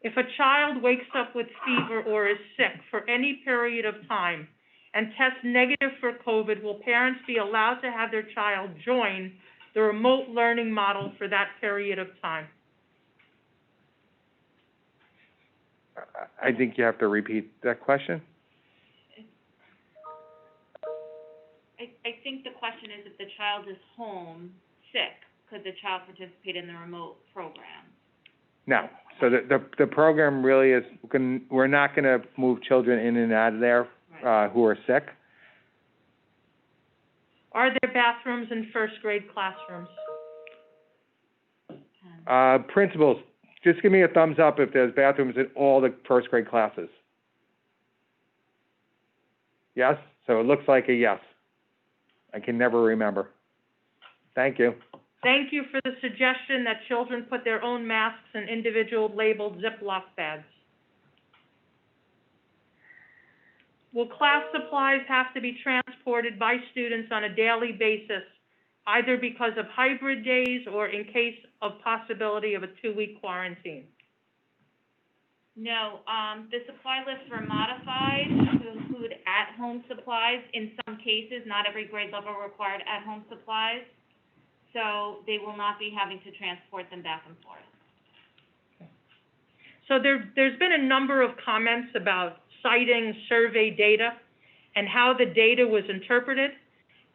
If a child wakes up with fever or is sick for any period of time and tests negative for COVID, will parents be allowed to have their child join the remote learning model for that period of time? I think you have to repeat that question. I think the question is if the child is home sick, could the child participate in the remote program? No. So the program really is, we're not going to move children in and out of there who are sick. Are there bathrooms in first grade classrooms? Principals, just give me a thumbs up if there's bathrooms in all the first grade classes. Yes? So it looks like a yes. I can never remember. Thank you. Thank you for the suggestion that children put their own masks in individual labeled Ziploc bags. Will class supplies have to be transported by students on a daily basis, either because of hybrid days or in case of possibility of a 2-week quarantine? No, the supply lists were modified to include at-home supplies. In some cases, not every grade level required at-home supplies, so they will not be having to transport them back and forth. So there's been a number of comments about citing survey data and how the data was interpreted.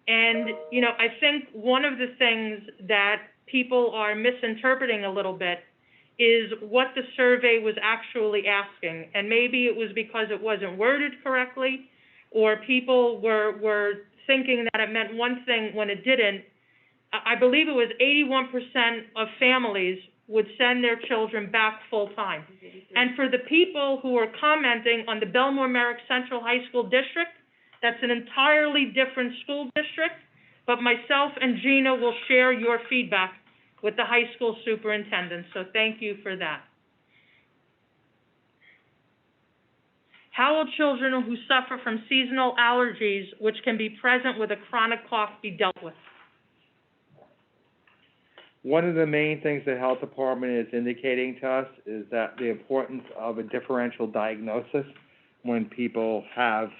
And, you know, I think one of the things that people are misinterpreting a little bit is what the survey was actually asking. And maybe it was because it wasn't worded correctly, or people were thinking that it meant one thing when it didn't. I believe it was 81% of families would send their children back full-time. And for the people who are commenting on the Belmore Merrick Central High School District, that's an entirely different school district, but myself and Gina will share your feedback with the high school superintendent, so thank you for that. How will children who suffer from seasonal allergies, which can be present with a chronic cough, be dealt with? One of the main things the health department is indicating to us is that the importance of a differential diagnosis when people have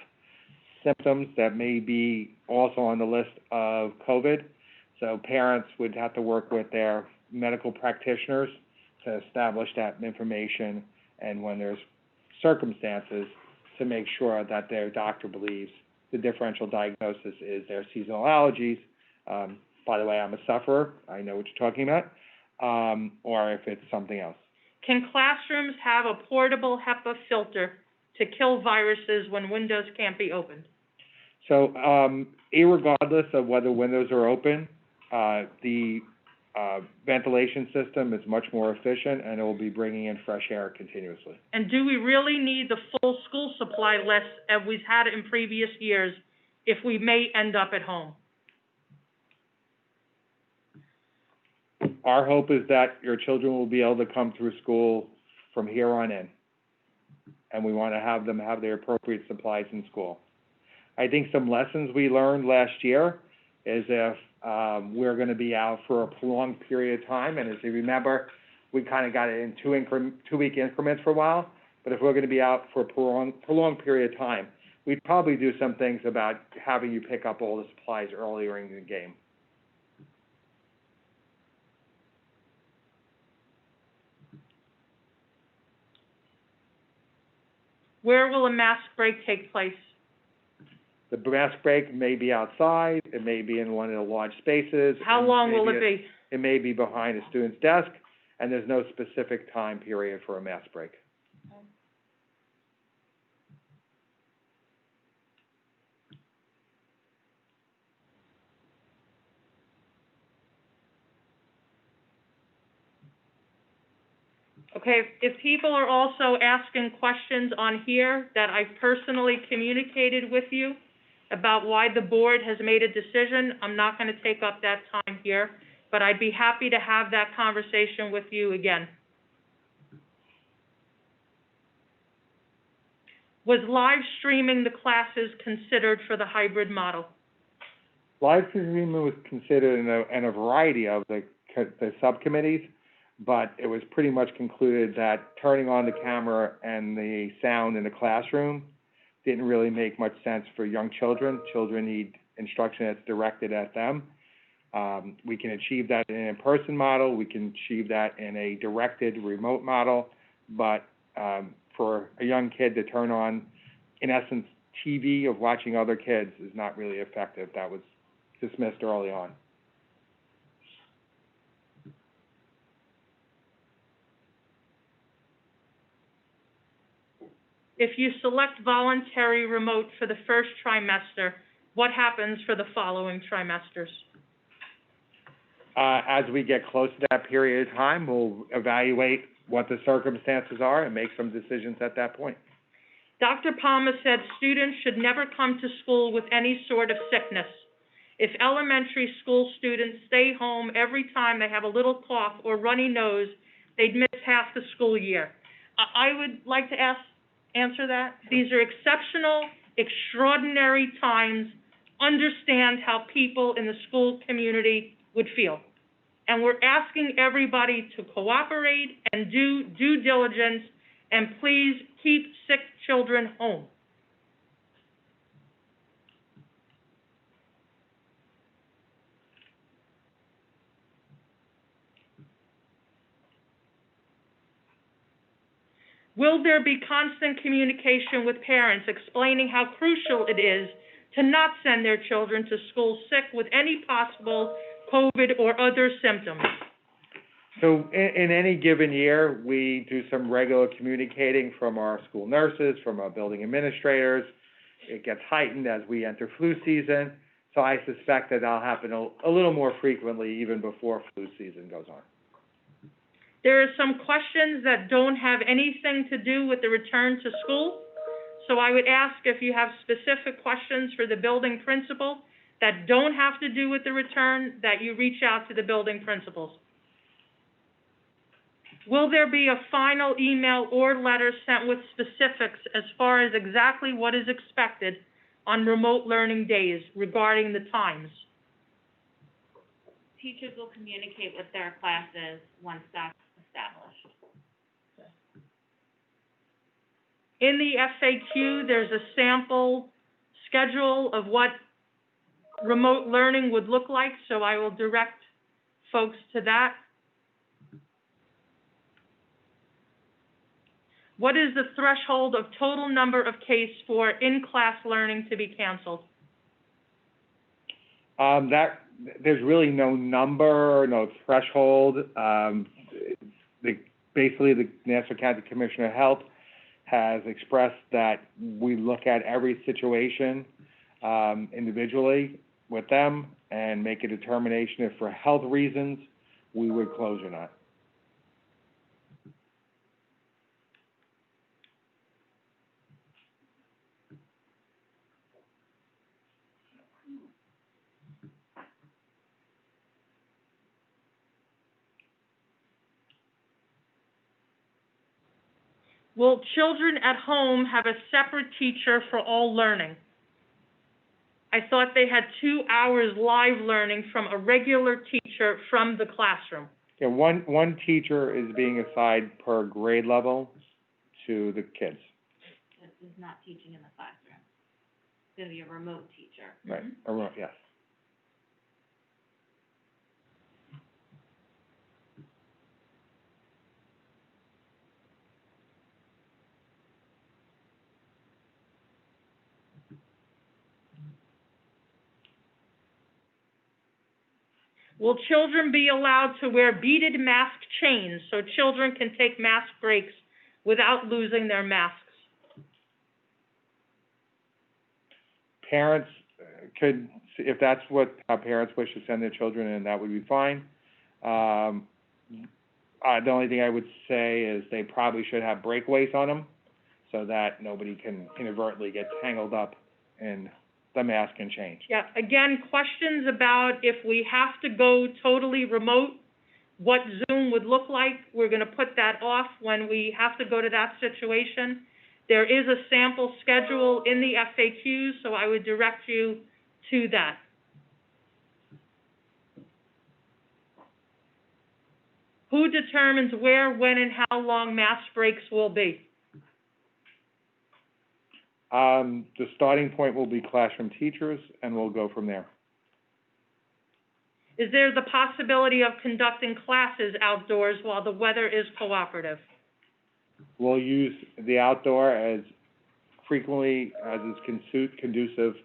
symptoms that may be also on the list of COVID. So parents would have to work with their medical practitioners to establish that information, and when there's circumstances, to make sure that their doctor believes the differential diagnosis is their seasonal allergies. By the way, I'm a sufferer, I know what you're talking about, or if it's something else. Can classrooms have a portable HEPA filter to kill viruses when windows can't be opened? So, irregardless of whether windows are open, the ventilation system is much more efficient, and it will be bringing in fresh air continuously. And do we really need the full school supply list as we've had in previous years if we may end up at home? Our hope is that your children will be able to come through school from here on in, and we want to have them have their appropriate supplies in school. I think some lessons we learned last year is if we're going to be out for a prolonged period of time, and as you remember, we kind of got it in two-week increments for a while, but if we're going to be out for a prolonged period of time, we'd probably do some things about having you pick up all the supplies earlier in the game. Where will a mask break take place? The mask break may be outside, it may be in one of the large spaces. How long will it be? It may be behind a student's desk, and there's no specific time period for a mask break. Okay, if people are also asking questions on here that I've personally communicated with you about why the board has made a decision, I'm not going to take up that time here, but I'd be happy to have that conversation with you again. Was live streaming the classes considered for the hybrid model? Live streaming was considered in a variety of the subcommittees, but it was pretty much concluded that turning on the camera and the sound in the classroom didn't really make much sense for young children. Children need instruction that's directed at them. We can achieve that in an in-person model. We can achieve that in a directed remote model. But for a young kid to turn on, in essence, TV of watching other kids is not really effective. That was dismissed early on. If you select voluntary remote for the first trimester, what happens for the following trimesters? As we get close to that period of time, we'll evaluate what the circumstances are and make some decisions at that point. Dr. Palmer said students should never come to school with any sort of sickness. If elementary school students stay home every time they have a little cough or runny nose, they'd miss half the school year. I would like to answer that. These are exceptional, extraordinary times. Understand how people in the school community would feel. And we're asking everybody to cooperate and do due diligence, and please keep sick children home. Will there be constant communication with parents explaining how crucial it is to not send their children to school sick with any possible COVID or other symptoms? So in any given year, we do some regular communicating from our school nurses, from our building administrators. It gets heightened as we enter flu season, so I suspect that that'll happen a little more frequently even before flu season goes on. There are some questions that don't have anything to do with the return to school. So I would ask if you have specific questions for the building principal that don't have to do with the return, that you reach out to the building principals. Will there be a final email or letter sent with specifics as far as exactly what is expected on remote learning days regarding the times? Teachers will communicate with their classes once that's established. In the FAQ, there's a sample schedule of what remote learning would look like, so I will direct folks to that. What is the threshold of total number of cases for in-class learning to be canceled? There's really no number, no threshold. Basically, the Nassau County Commissioner of Health has expressed that we look at every situation individually with them and make a determination if for health reasons we would close or not. Will children at home have a separate teacher for all learning? I thought they had 2 hours live learning from a regular teacher from the classroom. Yeah, one teacher is being assigned per grade level to the kids. This is not teaching in the classroom. It's gonna be a remote teacher. Right, yes. Will children be allowed to wear beaded mask chains so children can take mask breaks without losing their masks? Parents could, if that's what parents wish to send their children in, that would be fine. The only thing I would say is they probably should have breakaways on them so that nobody can inadvertently get tangled up in the mask and change. Yeah, again, questions about if we have to go totally remote, what Zoom would look like. We're gonna put that off when we have to go to that situation. There is a sample schedule in the FAQs, so I would direct you to that. Who determines where, when, and how long mask breaks will be? The starting point will be classroom teachers, and we'll go from there. Is there the possibility of conducting classes outdoors while the weather is cooperative? We'll use the outdoor as frequently as is conducive,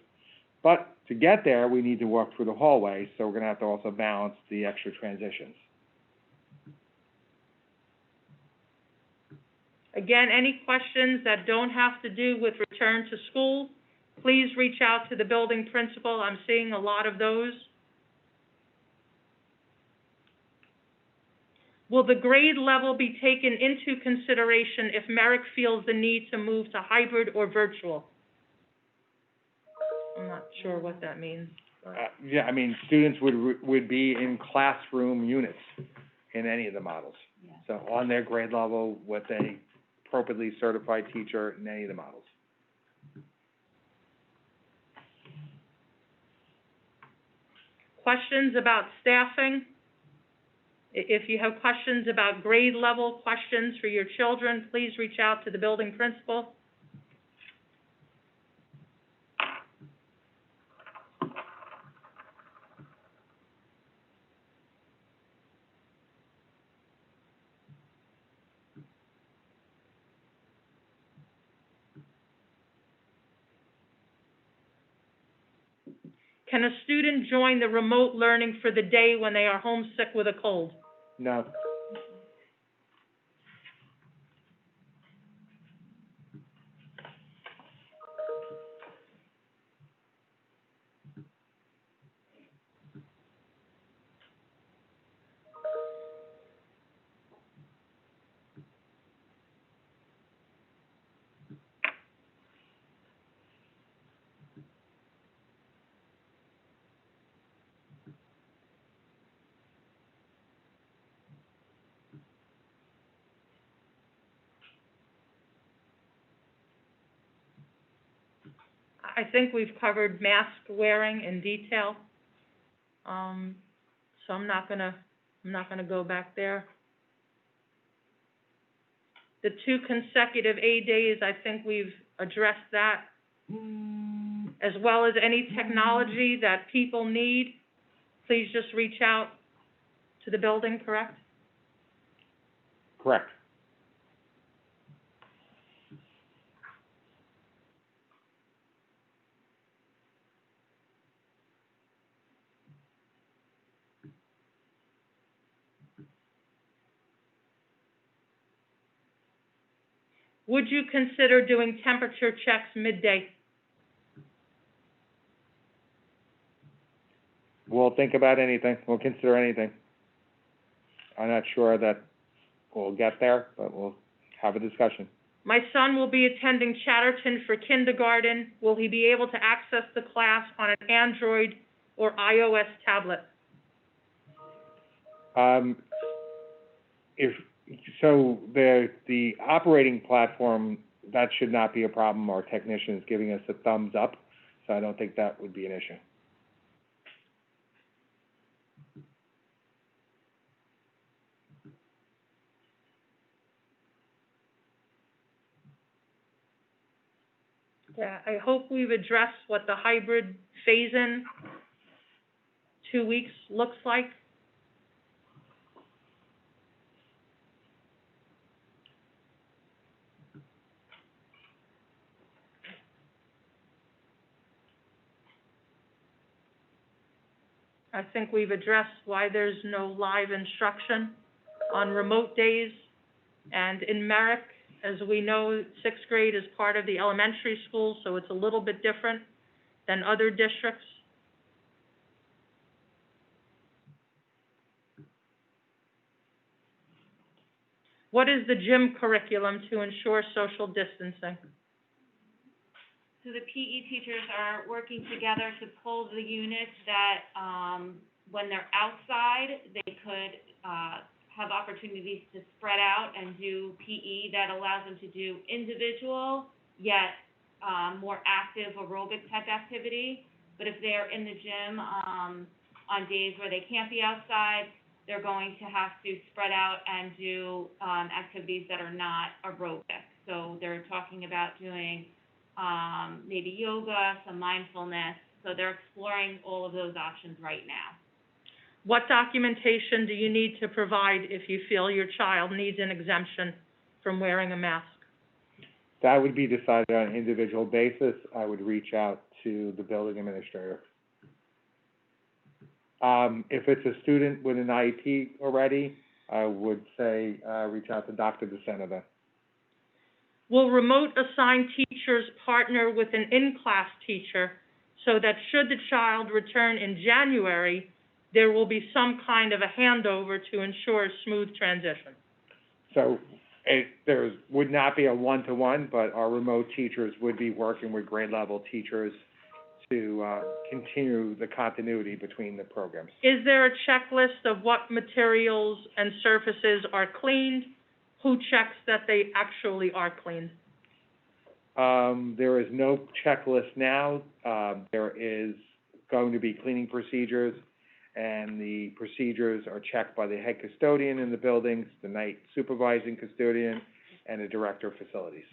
but to get there, we need to walk through the hallway, so we're gonna have to also balance the extra transitions. Again, any questions that don't have to do with return to school, please reach out to the building principal. I'm seeing a lot of those. Will the grade level be taken into consideration if Merrick feels the need to move to hybrid or virtual? I'm not sure what that means. Yeah, I mean, students would be in classroom units in any of the models. Yeah. So on their grade level with a appropriately certified teacher in any of the models. Questions about staffing? If you have questions about grade level questions for your children, please reach out to the building principal. Can a student join the remote learning for the day when they are homesick with a cold? No, I think we've covered mask wearing in detail. So I'm not gonna go back there. The 2 consecutive A days, I think we've addressed that, as well as any technology that people need. Please just reach out to the building, correct? Correct. Would you consider doing temperature checks midday? We'll think about anything, we'll consider anything. I'm not sure that we'll get there, but we'll have a discussion. My son will be attending Chatterton for kindergarten. Will he be able to access the class on an Android or iOS tablet? The operating platform, that should not be a problem. Our technician is giving us a thumbs up, so I don't think that would be an issue. Yeah, I hope we've addressed what the hybrid phase-in 2 weeks looks like. I think we've addressed why there's no live instruction on remote days. And in Merrick, as we know, 6th grade is part of the elementary school, so it's a little bit different than other districts. What is the gym curriculum to ensure social distancing? So the PE teachers are working together to pull the units that, when they're outside, they could, have opportunities to spread out and do PE that allows them to do individual, yet, more active aerobic type activity. But if they're in the gym, on days where they can't be outside, they're going to have to spread out and do, activities that are not aerobic. So they're talking about doing, maybe yoga, some mindfulness. So they're exploring all of those options right now. What documentation do you need to provide if you feel your child needs an exemption from wearing a mask? That would be decided on an individual basis. I would reach out to the building administrator. If it's a student with an IEP already, I would say, reach out to Dr. DeSena then. Will remote assigned teachers partner with an in-class teacher so that should the child return in January, there will be some kind of a handover to ensure a smooth transition? So there would not be a one-to-one, but our remote teachers would be working with grade level teachers to continue the continuity between the programs. Is there a checklist of what materials and surfaces are cleaned? Who checks that they actually are cleaned? There is no checklist now. There is going to be cleaning procedures, and the procedures are checked by the head custodian in the buildings, the night supervising custodian, and the director of facilities.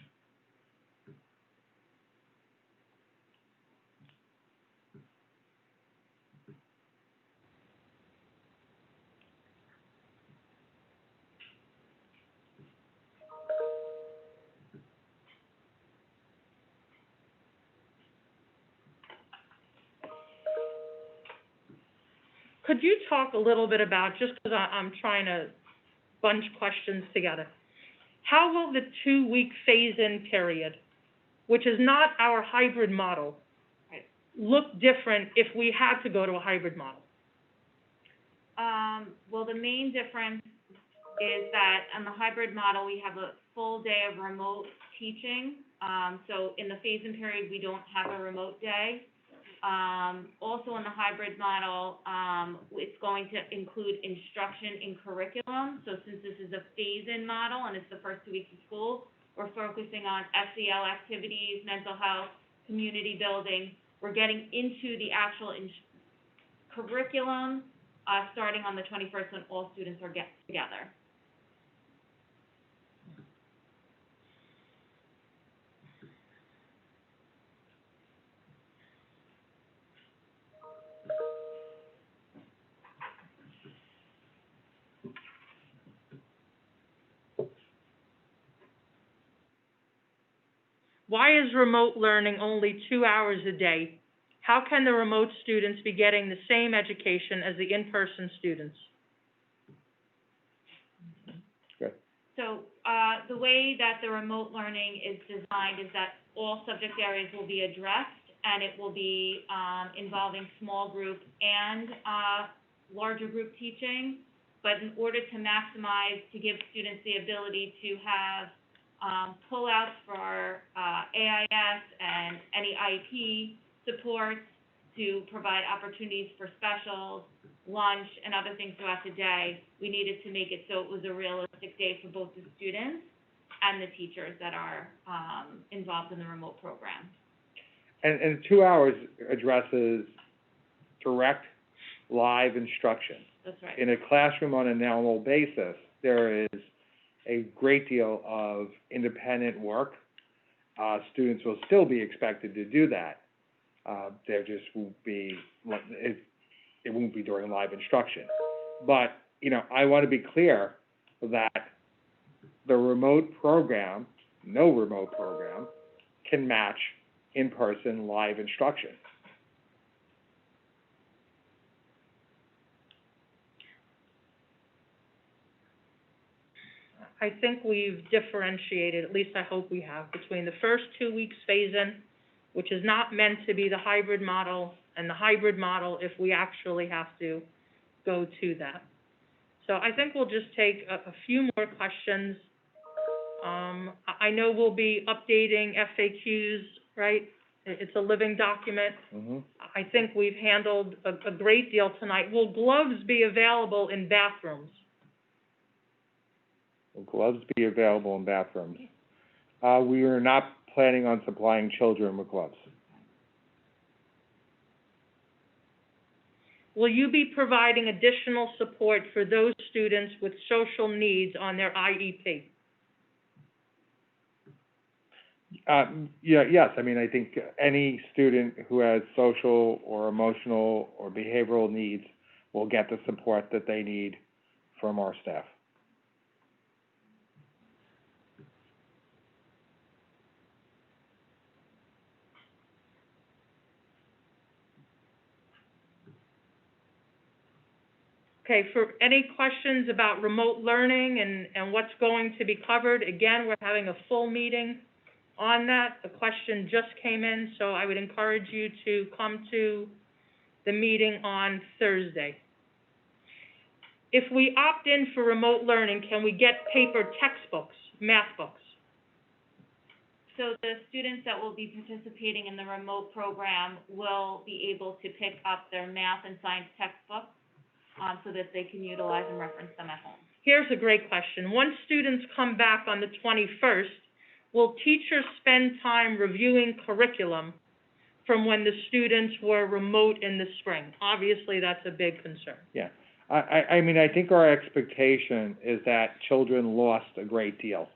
Could you talk a little bit about, just because I'm trying to bunch questions together, how will the 2-week phase-in period, which is not our hybrid model, Right. look different if we had to go to a hybrid model? Well, the main difference is that on the hybrid model, we have a full day of remote teaching. So in the phase-in period, we don't have a remote day. Also in the hybrid model, it's going to include instruction in curriculum. So since this is a phase-in model and it's the first 2 weeks of school, we're focusing on SEL activities, mental health, community building. We're getting into the actual curriculum, starting on the 21st when all students are get together. Why is remote learning only 2 hours a day? How can the remote students be getting the same education as the in-person students? Good. So, the way that the remote learning is designed is that all subject areas will be addressed, and it will be, involving small group and, larger group teaching. But in order to maximize, to give students the ability to have, pullouts for, AIS and any IEP supports, to provide opportunities for specials, lunch, and other things throughout the day, we needed to make it so it was a realistic day for both the students and the teachers that are, involved in the remote program. And 2 hours addresses direct, live instruction. That's right. In a classroom on a normal basis, there is a great deal of independent work. Students will still be expected to do that. There just won't be, it won't be during live instruction. But, I want to be clear that the remote program, no remote program, can match in-person live instruction. I think we've differentiated, at least I hope we have, between the first 2 weeks phase-in, which is not meant to be the hybrid model, and the hybrid model if we actually have to go to that. So I think we'll just take a few more questions. I know we'll be updating FAQs, right? It's a living document. Mm-hmm. I think we've handled a great deal tonight. Will gloves be available in bathrooms? Will gloves be available in bathrooms? We are not planning on supplying children with gloves. Will you be providing additional support for those students with social needs on their IEP? Yes, I think any student who has social or emotional or behavioral needs will get the support that they need from our staff. Okay, for any questions about remote learning and what's going to be covered, again, we're having a full meeting on that. A question just came in, so I would encourage you to come to the meeting on Thursday. If we opt in for remote learning, can we get paper textbooks, math books? So the students that will be participating in the remote program will be able to pick up their math and science textbooks, so that they can utilize and reference them at home. Here's a great question. Once students come back on the 21st, will teachers spend time reviewing curriculum from when the students were remote in the spring? Obviously, that's a big concern. Yeah, I think our expectation is that children lost a great deal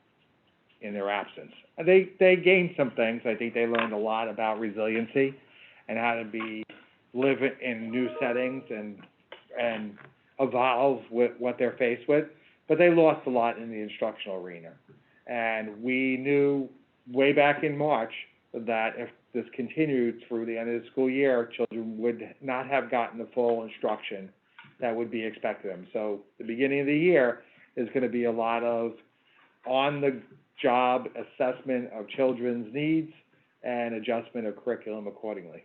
in their absence. They gained some things. I think they learned a lot about resiliency and how to live in new settings and evolve with what they're faced with, but they lost a lot in the instructional arena. And we knew way back in March that if this continued through the end of the school year, children would not have gotten the full instruction that would be expected of them. So the beginning of the year is going to be a lot of on-the-job assessment of children's needs and adjustment of curriculum accordingly.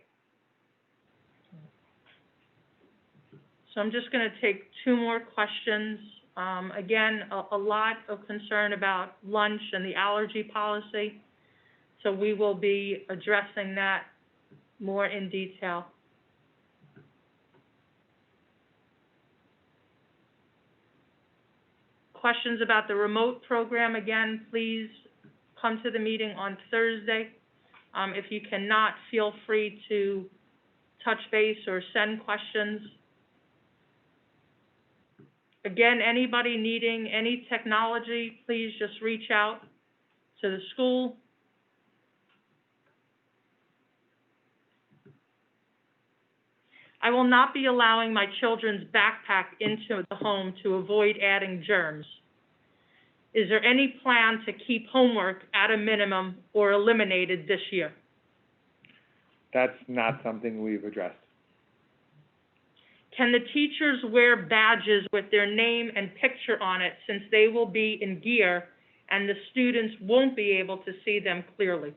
So I'm just going to take 2 more questions. Again, a lot of concern about lunch and the allergy policy. So we will be addressing that more in detail. Questions about the remote program, again, please come to the meeting on Thursday. If you cannot, feel free to touch base or send questions. Again, anybody needing any technology, please just reach out to the school. I will not be allowing my children's backpack into the home to avoid adding germs. Is there any plan to keep homework at a minimum or eliminated this year? That's not something we've addressed. Can the teachers wear badges with their name and picture on it since they will be in gear and the students won't be able to see them clearly?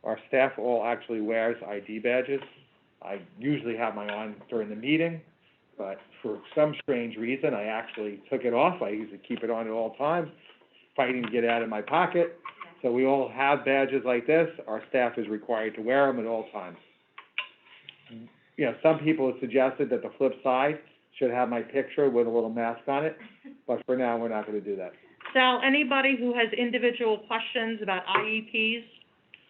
Our staff all actually wears ID badges. I usually have mine on during the meeting, but for some strange reason, I actually took it off. I usually keep it on at all times, fighting to get it out of my pocket. So we all have badges like this. Our staff is required to wear them at all times. You know, some people have suggested that the flip side should have my picture with a little mask on it, but for now, we're not going to do that. Sal, anybody who has individual questions about IEPs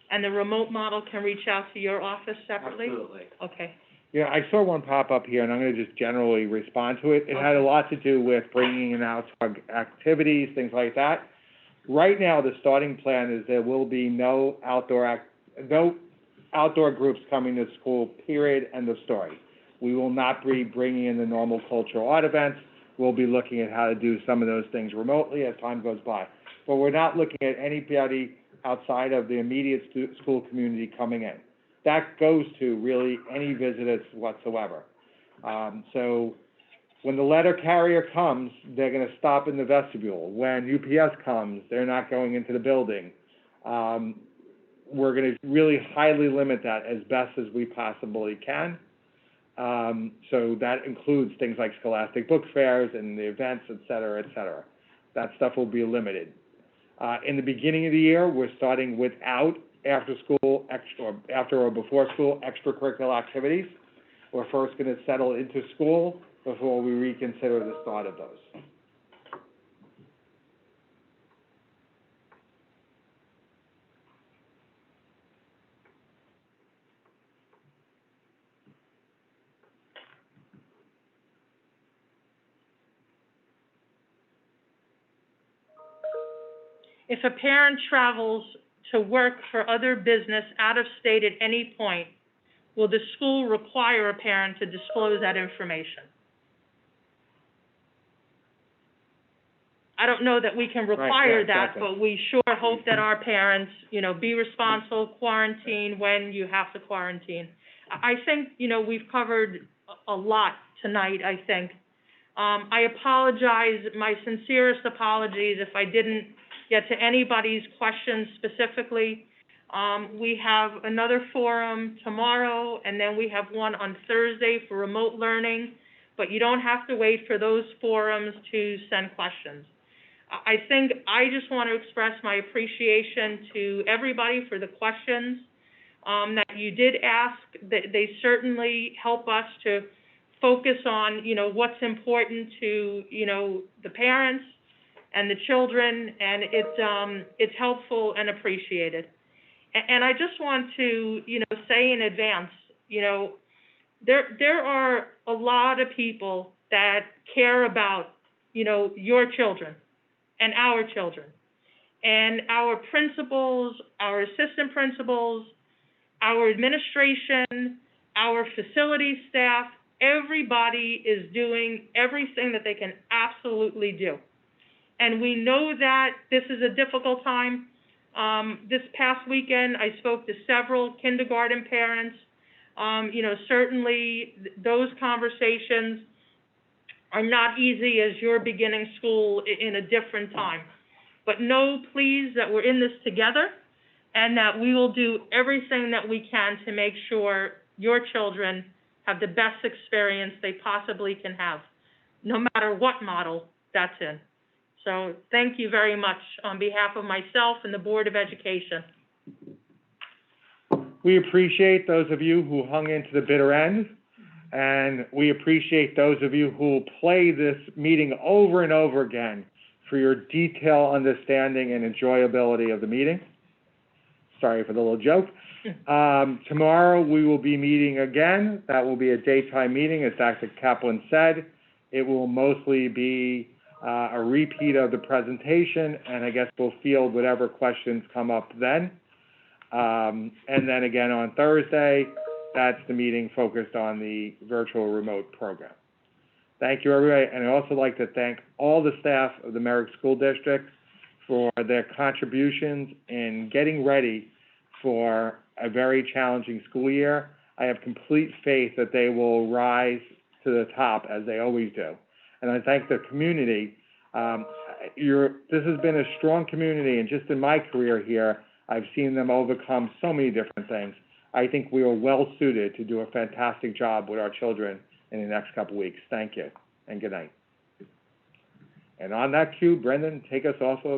and the remote model can reach out to your office separately? Absolutely. Okay. Yeah, I saw one pop up here, and I'm going to just generally respond to it. It had a lot to do with bringing in outdoor activities, things like that. Right now, the starting plan is there will be no outdoor groups coming to school, period, end of story. We will not be bringing in the normal cultural art events. We'll be looking at how to do some of those things remotely as time goes by. But we're not looking at anybody outside of the immediate school community coming in. That goes to really any visitors whatsoever. So when the letter carrier comes, they're going to stop in the vestibule. When UPS comes, they're not going into the building. We're going to really highly limit that as best as we possibly can. So that includes things like scholastic book fairs and the events, et cetera, et cetera. That stuff will be limited. In the beginning of the year, we're starting without after or before school extracurricular activities. We're first going to settle into school before we reconsider the start of those. If a parent travels to work for other business out of state at any point, will the school require a parent to disclose that information? I don't know that we can require that, exactly. but we sure hope that our parents, be responsible, quarantine when you have to quarantine. I think, we've covered a lot tonight, I think. I apologize, my sincerest apologies if I didn't get to anybody's questions specifically. We have another forum tomorrow, and then we have one on Thursday for remote learning, but you don't have to wait for those forums to send questions. I think I just want to express my appreciation to everybody for the questions that you did ask. They certainly help us to focus on, what's important to, the parents and the children, and it's helpful and appreciated. And I just want to, say in advance, there are a lot of people that care about, your children and our children. And our principals, our assistant principals, our administration, our facility staff, everybody is doing everything that they can absolutely do. And we know that this is a difficult time. This past weekend, I spoke to several kindergarten parents. Certainly those conversations are not easy as you're beginning school in a different time. But know, please, that we're in this together and that we will do everything that we can to make sure your children have the best experience they possibly can have, no matter what model that's in. So thank you very much on behalf of myself and the Board of Education. We appreciate those of you who hung into the bitter end, and we appreciate those of you who play this meeting over and over again for your detailed understanding and enjoyability of the meeting. Sorry for the little joke. Tomorrow, we will be meeting again. That will be a daytime meeting, as Dr. Kaplan said. It will mostly be a repeat of the presentation, and I guess we'll field whatever questions come up then. And then again on Thursday, that's the meeting focused on the virtual remote program. Thank you, everybody, and I'd also like to thank all the staff of the Merrick School District for their contributions in getting ready for a very challenging school year. I have complete faith that they will rise to the top, as they always do. And I thank the community. This has been a strong community, and just in my career here, I've seen them overcome so many different things. I think we are well suited to do a fantastic job with our children in the next couple of weeks. Thank you, and good night. And on that cue, Brendan, take us off of